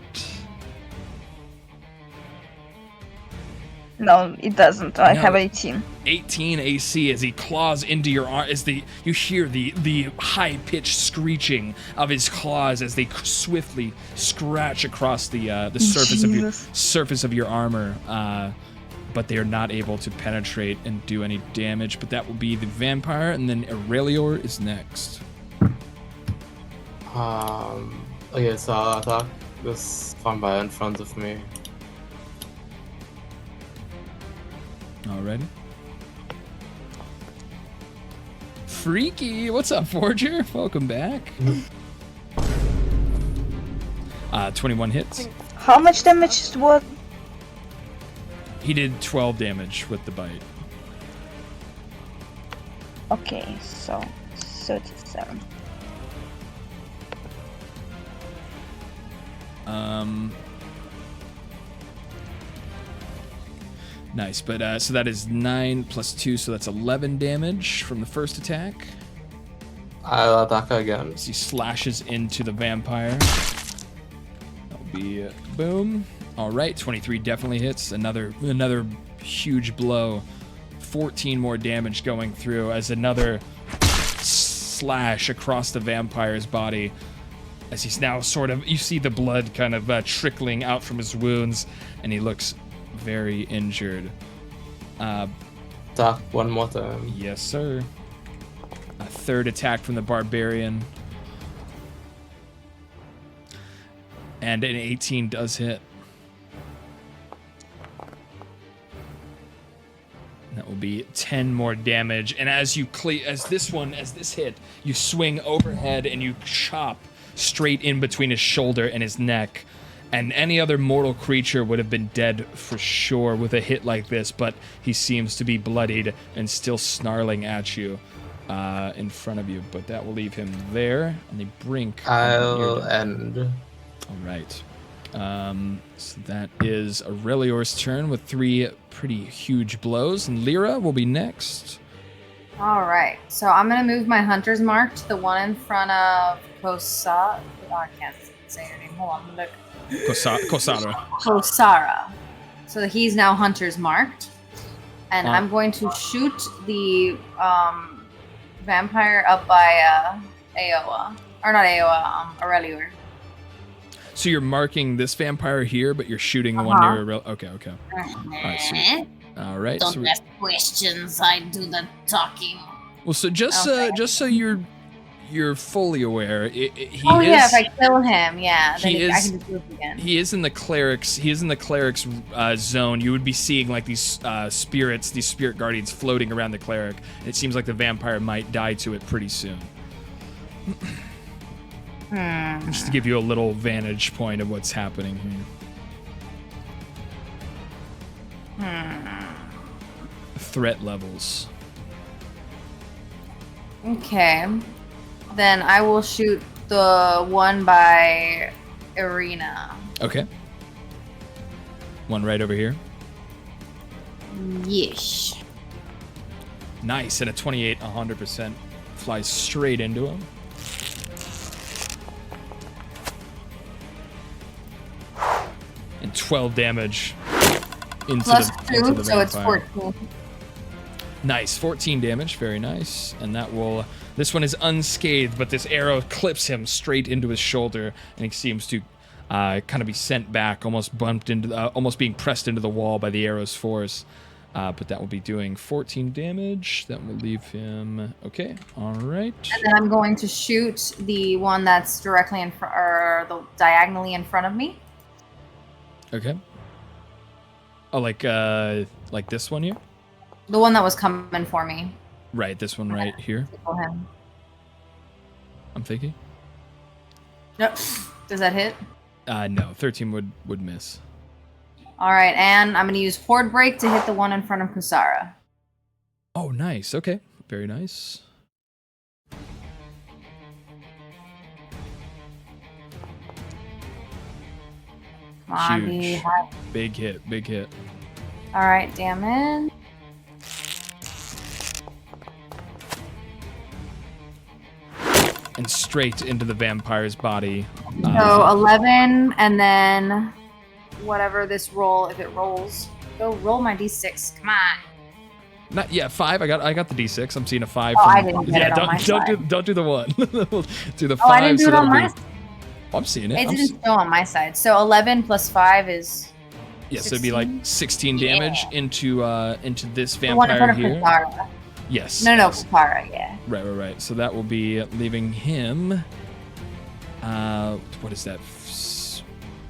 S7: No, it doesn't. I have 18.
S9: 18 AC as he claws into your arm. You hear the high-pitched screeching of his claws as they swiftly scratch across the surface of your armor. But they are not able to penetrate and do any damage. But that will be the vampire, and then Aurelior is next.
S5: Okay, so I'll attack this vampire in front of me.
S9: Alrighty. Freaky! What's up, Forger? Welcome back. 21 hits.
S7: How much damage is what?
S9: He did 12 damage with the bite.
S7: Okay, so 37.
S9: Nice, but so that is 9 plus 2, so that's 11 damage from the first attack.
S5: I'll attack again.
S9: As he slashes into the vampire. That'll be boom. All right, 23 definitely hits. Another huge blow. 14 more damage going through as another slash across the vampire's body. As he's now you see the blood kind of trickling out from his wounds, and he looks very injured.
S5: Attack one more time.
S9: Yes, sir. A third attack from the barbarian. And an 18 does hit. be 10 more damage. And as you as this hit, you swing overhead and you chop straight in between his shoulder and his neck. And any other mortal creature would have been dead for sure with a hit like this, but he seems to be bloodied and still snarling at you in front of you. But that will leave him there on the brink.
S5: I'll end.
S9: All right. So that is Aurelior's turn with 3 pretty huge blows, and Lyra will be next.
S8: All right, so I'm gonna move my hunter's mark to the one in front of Kosa. Oh, I can't say her name. Hold on, look.
S9: Kosara.
S8: Kosara. So he's now hunter's marked, and I'm going to shoot the vampire up by Aoa, or not Aoa, Aurelior.
S9: So you're marking this vampire here, but you're shooting the one near Aurelior. Okay. All right, sweet. All right.
S11: Don't ask questions. I do the talking.
S9: Well, so just so you're fully aware, he is.
S8: If I kill him, then I can just do it again.
S9: He is in the cleric's. Zone. You would be seeing like these spirits, these spirit guardians floating around the cleric. It seems like the vampire might die to it pretty soon. Just to give you a little vantage point of what's happening here. Threat levels.
S8: Okay. Then I will shoot the one by Irina.
S9: Okay. One right over here.
S8: Yeesh.
S9: Nice, and a 28, 100% flies straight into him. And 12 damage into
S8: Plus
S9: the
S8: 2,
S9: into the
S8: so it's
S9: vampire.
S8: 14.
S9: Nice, 14 damage, very nice. And that will, this one is unscathed, but this arrow clips him straight into his shoulder, and he seems to kind of be sent back, almost bumped into, almost being pressed into the wall by the arrow's force. But that will be doing 14 damage. That will leave him, okay, all right.
S8: And then I'm going to shoot the one that's directly in front, or diagonally in front of me.
S9: Okay. Oh, like this one here?
S8: The one that was coming for me.
S9: Right, this one right here.
S8: Kill him.
S9: I'm thinking.
S8: Nope. Does that hit?
S9: No, 13 would miss.
S8: All right, and I'm going to use Horde Break to hit the one in front of Kusara.
S9: Oh, nice. Okay, very nice.
S8: Come on,
S9: Huge. Big hit.
S8: All right, damage.
S9: And straight into the vampire's body.
S8: So 11, and then whatever this roll, if it rolls. Go roll my d6. Come on.
S9: Not yet. 5. I got the d6. I'm seeing a 5.
S8: Oh, I didn't get it on my
S9: don't do the 1. Do the 5.
S8: Oh, I didn't do it on my side.
S9: I'm seeing it.
S8: It didn't show on my side. So 11 plus 5 is.
S9: Yes, it'd be like 16 damage into this
S8: The one in
S9: vampire
S8: front of
S9: here.
S8: Kusara.
S9: Yes.
S8: No, Kusara, yeah.
S9: Right. So that will be leaving him. What is that?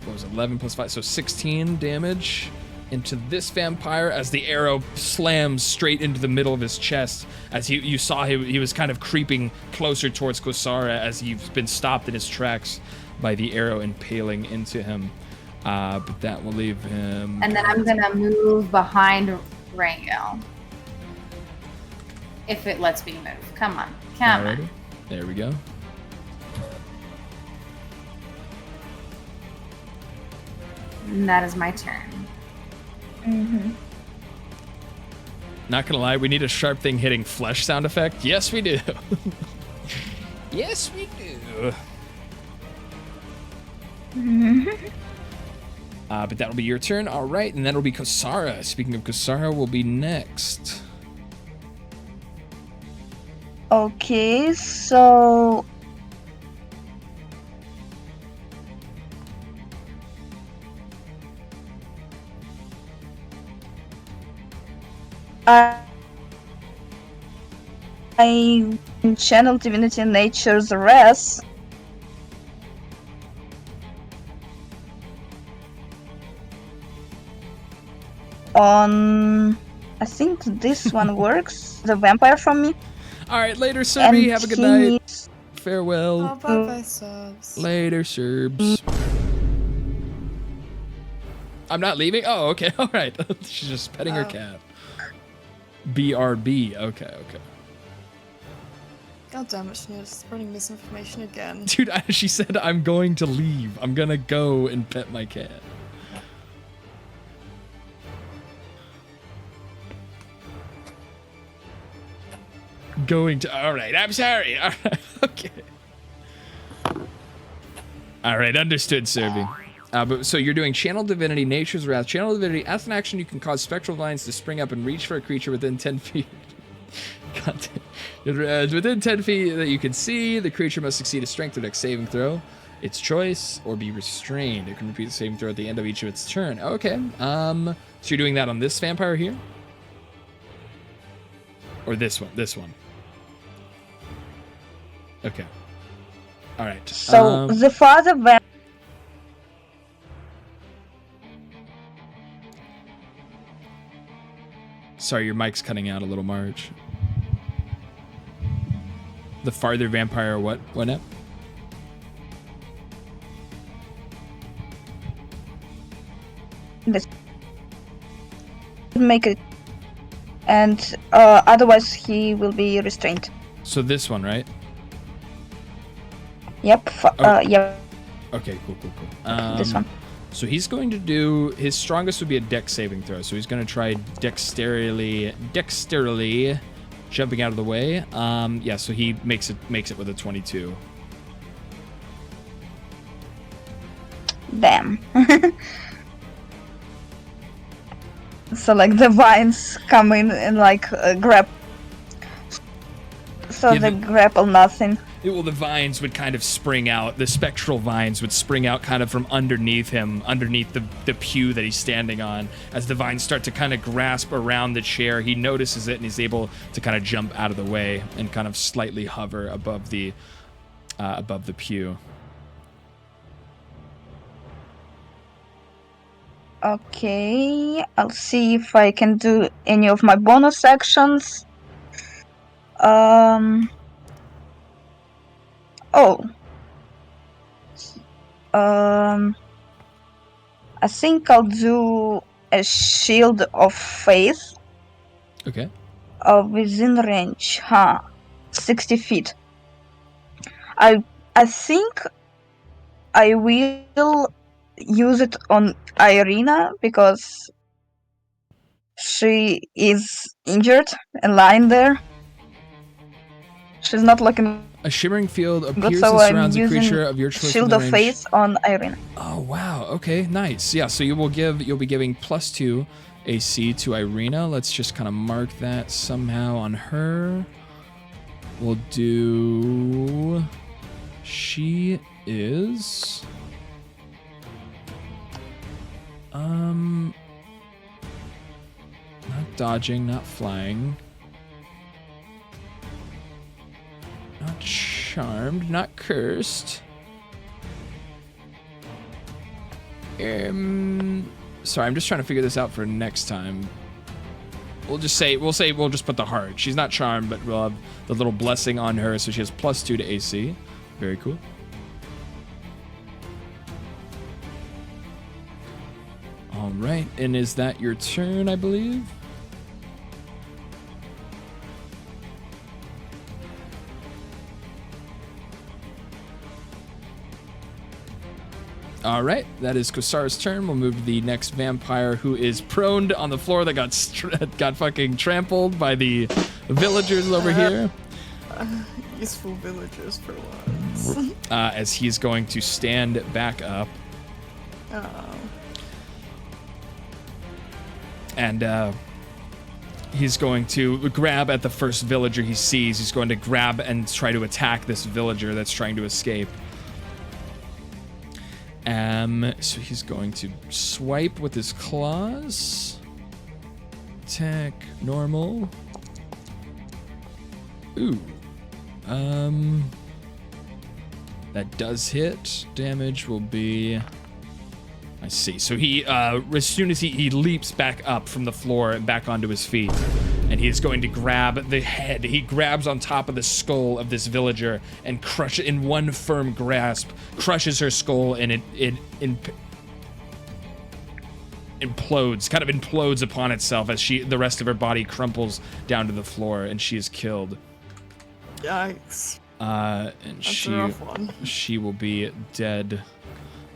S9: What was it, 11 plus 5? So 16 damage into this vampire as the arrow slams straight into the middle of his chest. As you saw, he was kind of creeping closer towards Kusara as he's been stopped in his tracks by the arrow impaling into him. But that will leave him.
S8: And then I'm gonna move behind Rango. If it lets me move. Come on.
S9: Alrighty. There we go.
S8: And that is my turn.
S7: Mm-hmm.
S9: Not gonna lie, we need a sharp thing hitting flesh sound effect. Yes, we do. Yes, we do. But that'll be your turn. All right, and that'll be Kusara. Speaking of Kusara, will be next.
S7: Okay, so I channel divinity nature's wrath. On I think this one works. The vampire from me.
S9: All right, later, Serby. Have a good night. Farewell.
S3: Oh, bye-bye, subs.
S9: Later, Serbs. I'm not leaving? Oh, okay. All right. She's just petting her cat. BRB. Okay.
S3: God damn it, Schnitz. Spreading misinformation again.
S9: Dude, she said, I'm going to leave. I'm going to go and pet my cat. All right, I'm sorry. All right, okay. All right, understood, Serby. But so you're doing Channel Divinity, Nature's Wrath. Channel Divinity, as an action, you can cause spectral vines to spring up and reach for a creature within 10 feet. Within 10 feet that you can see, the creature must succeed a strength or dex saving throw. Its choice, or be restrained. It can repeat the saving throw at the end of each of its turn. Okay. So you're doing that on this vampire here? Or this one? This one. Okay. All right.
S7: So the father vampire.
S9: Sorry, your mic's cutting out a little, Marge. The farther vampire, what up?
S7: This make it, and otherwise he will be restrained.
S9: So this one, right?
S7: Yep. Yep.
S9: Okay, cool.
S7: This one.
S9: So he's going to do, his strongest would be a dex saving throw. So he's going to try dexterily jumping out of the way. Yeah, so he makes it with a 22.
S7: Damn. So like the vines come in and like grab. So they grapple nothing.
S9: Well, the vines would kind of spring out. The spectral vines would spring out kind of from underneath him, underneath the pew that he's standing on. As the vines start to kind of grasp around the chair, he notices it and he's able to kind of jump out of the way and kind of slightly hover above the pew.
S7: Okay, I'll see if I can do any of my bonus actions. I think I'll do a shield of faith.
S9: Okay.
S7: Within range, 60 feet. I think I will use it on Irina because she is injured and lying there. She's not looking.
S9: A shimmering field appears
S7: so
S9: and surrounds a creature of your choice.
S7: Shield of Faith on Irina.
S9: Oh wow! Okay, nice. Yeah, so you'll be giving +2 AC to Irina. Let's just kind of mark that somehow on her. We'll do. She is. Not dodging, not flying. Not charmed, not cursed. Sorry, I'm just trying to figure this out for next time. We'll just put the heart. She's not charmed, but we'll have the little blessing on her, so she has +2 to AC. Very cool. All right, and is that your turn, I believe? All right, that is Kosara's turn. We'll move to the next vampire, who is prone on the floor that got fucking trampled by the villagers over here.
S3: Useful villagers for once.
S9: As he's going to stand back up.
S3: Oh.
S9: And he's going to grab at the first villager he sees. He's going to grab and try to attack this villager that's trying to escape. So he's going to swipe with his claws. Attack, normal. Ooh. That does hit. Damage will be I see. So he, as soon as he leaps back up from the floor and back onto his feet, and he is going to grab the head. He grabs on top of the skull of this villager and crush it in one firm grasp, crushes her skull, and it implodes, kind of implodes upon itself as the rest of her body crumples down to the floor, and she is killed.
S3: Yikes.
S9: And
S3: That's a rough one.
S9: she will be dead.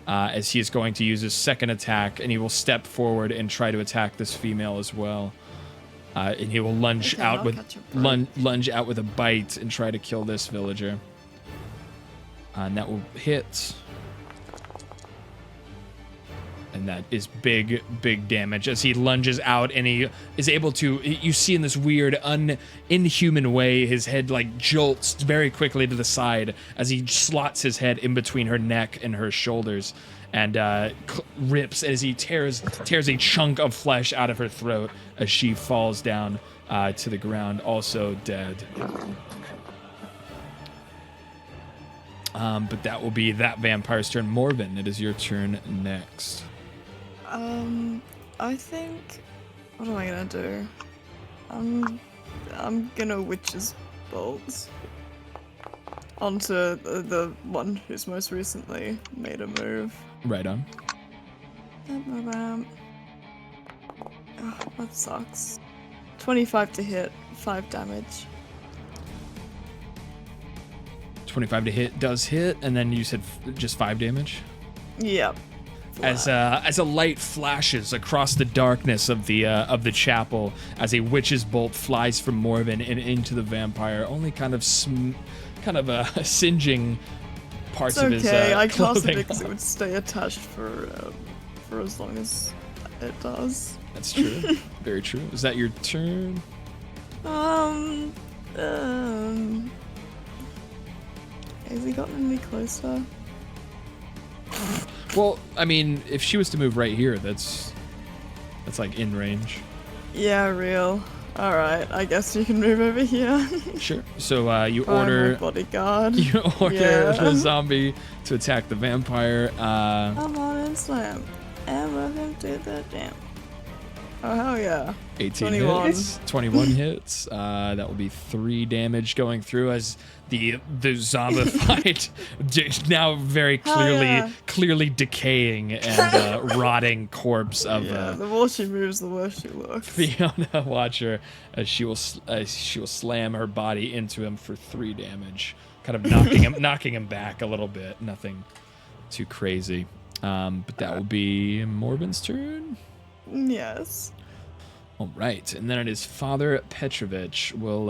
S9: As he is going to use his second attack, and he will step forward and try to attack this female as well. And he will lunge out with a bite and try to kill this villager. And that will hit. And that is big damage as he lunges out, and he is able to, you see in this weird, inhuman way, his head like jolts very quickly to the side as he slots his head in between her neck and her shoulders, and rips as he tears a chunk of flesh out of her throat as she falls down to the ground, also dead. But that will be that vampire's turn. Morven, it is your turn next.
S3: I think, what am I gonna do? I'm gonna Witch's Bolt onto the one who's most recently made a move.
S9: Right on.
S3: Oh, that sucks. 25 to hit, 5 damage.
S9: 25 to hit does hit, and then you said just 5 damage?
S3: Yep.
S9: As a light flashes across the darkness of the chapel, as a witch's bolt flies from Morven and into the vampire, only kind of singeing parts of his clothing.
S3: Okay, I cast it because it would stay attached for as long as it does.
S9: That's true. Very true. Is that your turn?
S3: Has he gotten any closer?
S9: Well, I mean, if she was to move right here, that's like in range.
S3: Yeah, real. Alright, I guess you can move over here.
S9: Sure. So you order
S3: bodyguard.
S9: You order the zombie to attack the vampire.
S3: Come on and slam. And welcome to the jam. Oh hell yeah.
S9: 18
S3: 21.
S9: hits. 21 hits. That will be 3 damage going through as the zombified, now very clearly decaying and rotting corpse of
S3: the more she moves, the worse she looks.
S9: Fiona Watcher, as she will slam her body into him for 3 damage, kind of knocking him back a little bit. Nothing too crazy. But that will be Morven's turn.
S3: Yes.
S9: All right, and then it is Father Petrovich will,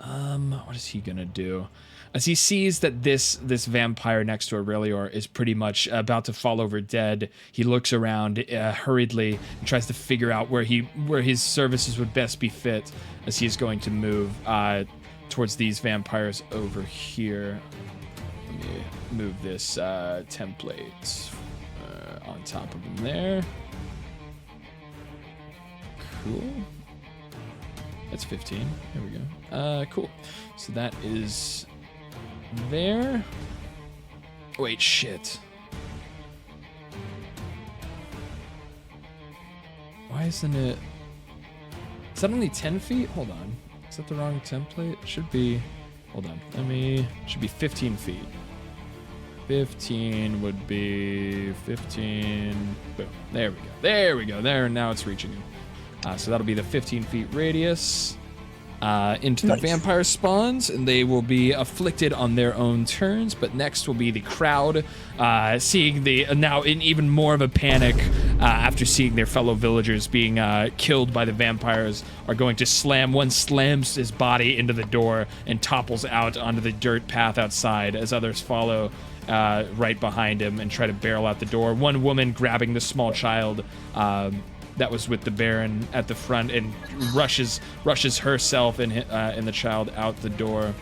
S9: what is he gonna do? As he sees that this vampire next to Aurelior is pretty much about to fall over dead, he looks around hurriedly and tries to figure out where his services would best be fit, as he is going to move towards these vampires over here. Let me move this template on top of him there. Cool. That's 15. There we go. Cool. So that is there. Wait, shit. Why isn't it? Is that only 10 feet? Hold on. Is that the wrong template? It should be. Hold on. It should be 15 feet. 15 would be 15. Boom. There we go. There we go. There, now it's reaching him. So that'll be the 15 feet radius into the vampire spawns, and they will be afflicted on their own turns. But next will be the crowd, seeing now in even more of a panic after seeing their fellow villagers being killed by the vampires, are going to slam. One slams his body into the door and topples out onto the dirt path outside, as others follow right behind him and try to barrel out the door. One woman grabbing the small child that was with the Baron at the front and rushes herself and the child out the door.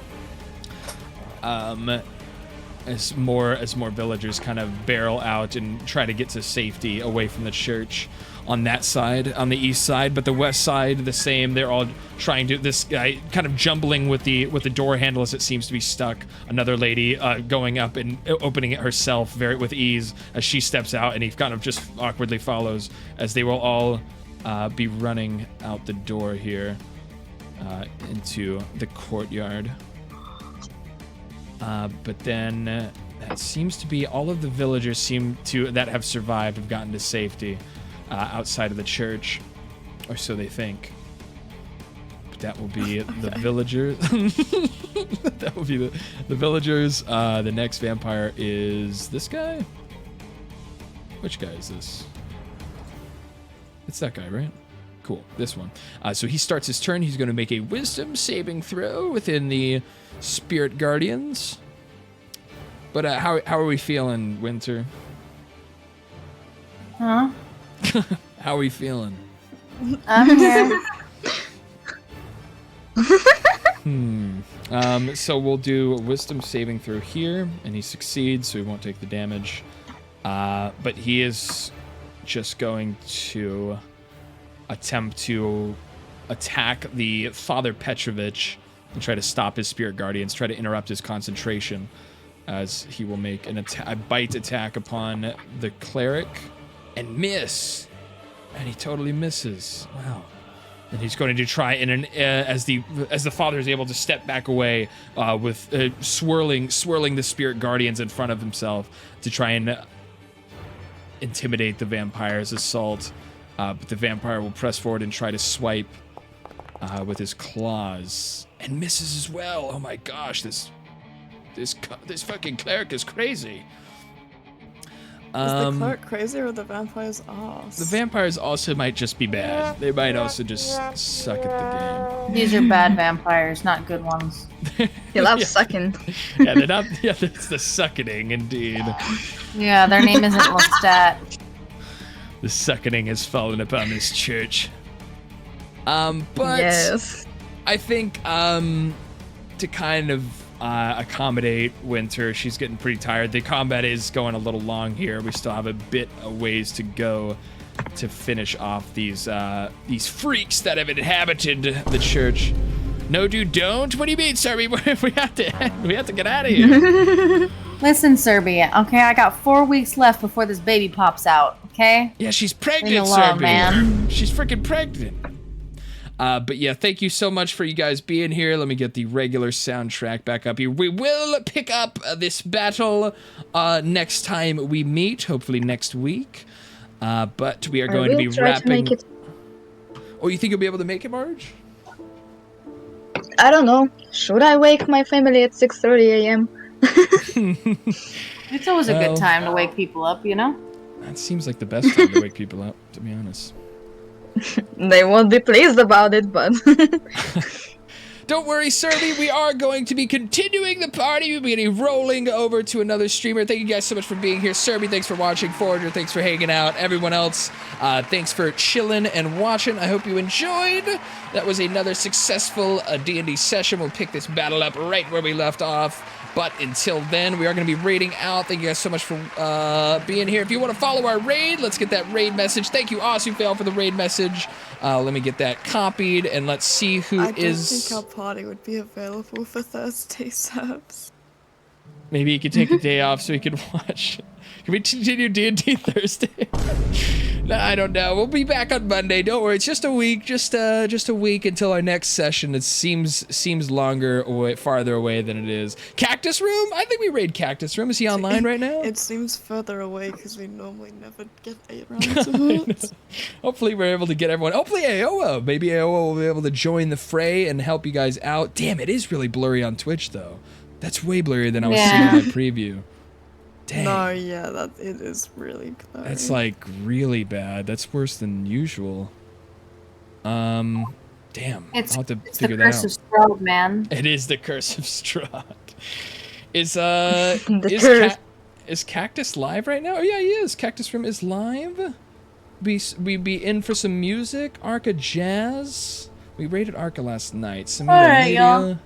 S9: as more villagers kind of barrel out and try to get to safety away from the church on that side, on the east side. But the west side, the same. They're all trying to. This guy kind of jumbling with the door handle as it seems to be stuck. Another lady going up and opening it herself with ease as she steps out, and he kind of just awkwardly follows as they will all be running out the door here into the courtyard. But then that seems to be all of the villagers that have survived have gotten to safety outside of the church, or so they think. But that will be the villagers. That will be the villagers. The next vampire is this guy. Which guy is this? It's that guy, right? Cool, this one. So he starts his turn. He's going to make a wisdom saving throw within the Spirit Guardians. But how are we feeling, Winter?
S8: Huh?
S9: How are we feeling?
S8: I'm here.
S9: So we'll do a wisdom saving throw here, and he succeeds, so he won't take the damage. But he is just going to attempt to attack the Father Petrovich and try to stop his Spirit Guardians, try to interrupt his concentration, as he will make a bite attack upon the cleric and miss. And he totally misses. Wow. And he's going to try as the father is able to step back away with swirling the Spirit Guardians in front of himself to try and intimidate the vampire's assault. But the vampire will press forward and try to swipe with his claws and misses as well. Oh my gosh, this fucking cleric is crazy.
S3: Is the cleric crazy or the vampire's ass?
S9: The vampires also might just be bad. They might also just suck at the game.
S8: These are bad vampires, not good ones.
S7: He loves sucking.
S9: Yeah, they're not. Yeah, it's the suckening indeed.
S8: Yeah, their name isn't Lestat.
S9: The suckening has fallen upon this church. But
S7: yes.
S9: I think to kind of accommodate Winter, she's getting pretty tired. The combat is going a little long here. We still have a bit of ways to go to finish off these freaks that have inhabited the church. No, dude, don't. What do you mean, sir? We have to get out of here.
S8: Listen, Serbia. Okay, I got 4 weeks left before this baby pops out. Okay.
S9: Yeah, she's pregnant,
S8: Leave me alone,
S9: Serbia.
S8: man.
S9: She's freaking pregnant. But yeah, thank you so much for you guys being here. Let me get the regular soundtrack back up here. We will pick up this battle next time we meet, hopefully next week. But we are going to be wrapping. Oh, you think you'll be able to make it, Marge?
S7: I don't know. Should I wake my family at 6:30 a.m.?
S8: It's always a good time to wake people up, you know?
S9: That seems like the best time to wake people up, to be honest.
S7: They won't be pleased about it, but...
S9: Don't worry, Serby, we are going to be continuing the party. We'll be rolling over to another streamer. Thank you guys so much for being here. Serby, thanks for watching. Forager, thanks for hanging out. Everyone else, thanks for chilling and watching. I hope you enjoyed. That was another successful D&D session. We'll pick this battle up right where we left off. But until then, we are going to be raiding out. Thank you guys so much for being here. If you want to follow our raid, let's get that raid message. Thank you, Asufail, for the raid message. Let me get that copied, and let's see who
S3: I
S9: is...
S3: don't think our party would be available for Thursday serves.
S9: Maybe you could take a day off so we could watch. Can we continue D&D Thursday? No, I don't know. We'll be back on Monday. Don't worry. It's just a week. Just a week until our next session. It seems longer away, farther away than it is. Cactus Room? I think we raid Cactus Room. Is he online right now?
S3: It seems further away because we normally never get around to it.
S9: Hopefully we're able to get everyone. Hopefully AOA. Maybe AOA will be able to join the fray and help you guys out. Damn, it is really blurry on Twitch though. That's way blurrier than I was seeing in that preview. Dang.
S3: No, yeah, it is really blurry.
S9: That's like really bad. That's worse than usual. Damn.
S8: It's
S9: I'll have to
S8: the
S9: figure that
S8: curse
S9: out.
S8: of Strahd, man.
S9: It is the curse of Strahd. Is Cactus live right now? Oh yeah, he is. Cactus Room is live. We be in for some music. Arca Jazz. We rated Arca last night. Some
S8: All right, y'all.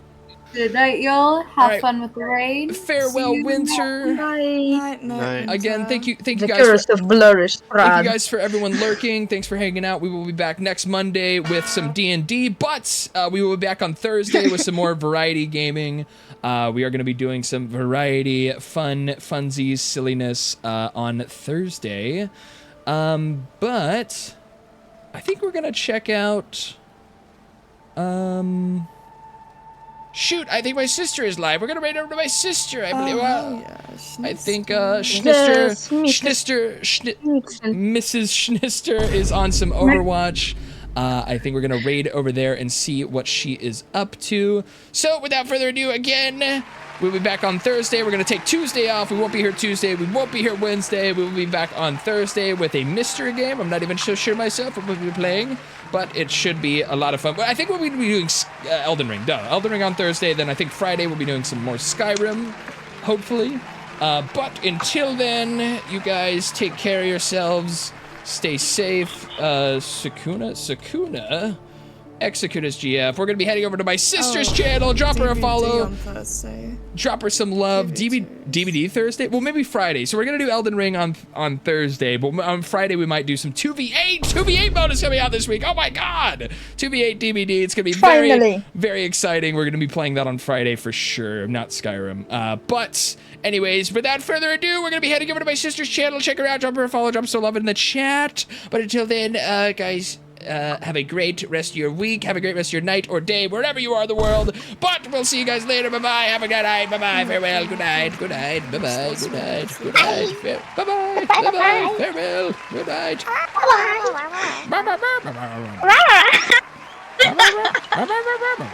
S8: Good night, y'all. Have
S9: Alright.
S8: fun with the raid.
S9: Farewell, winter.
S7: Bye.
S9: Again, thank you
S7: The
S9: guys.
S7: curse of blurry
S9: Thank you
S7: Strad.
S9: guys for everyone lurking. Thanks for hanging out. We will be back next Monday with some D&D, but we will be back on Thursday with some more variety gaming. We are going to be doing some variety funsies, silliness on Thursday. But I think we're going to check out... Shoot, I think my sister is live. We're gonna raid over to my sister, I believe. I think Mrs. Schnister is on some Overwatch. I think we're gonna raid over there and see what she is up to. So without further ado, again, we'll be back on Thursday. We're gonna take Tuesday off. We won't be here Tuesday. We won't be here Wednesday. We will be back on Thursday with a mystery game. I'm not even so sure myself what we'll be playing, but it should be a lot of fun. I think we'll be doing Elden Ring. Elden Ring on Thursday. Then I think Friday we'll be doing some more Skyrim, hopefully. But until then, you guys take care of yourselves. Stay safe. Sakuna. Executors GF. We're going to be heading over to my sister's channel. Drop her a follow.
S3: On Thursday.
S9: Drop her some love. DVD Thursday? Well, maybe Friday. So we're going to do Elden Ring on Thursday. But on Friday, we might do some 2v8 bonus coming out this week. Oh my god! 2v8 DVD. It's going to be very, very exciting. We're going to be playing that on Friday for sure. Not Skyrim. But anyways, without further ado, we're going to be heading over to my sister's channel. Check her out. Drop her a follow. Drop some love in the chat. But until then, guys... have a great rest of your week. Have a great rest of your night or day, wherever you are in the world. But we'll see you guys later. Bye-bye. Have a good night. Bye-bye. Farewell. Good night. Good night. Bye-bye. Good night. Good night. Bye-bye. Bye-bye. Farewell. Good night. Bye-bye.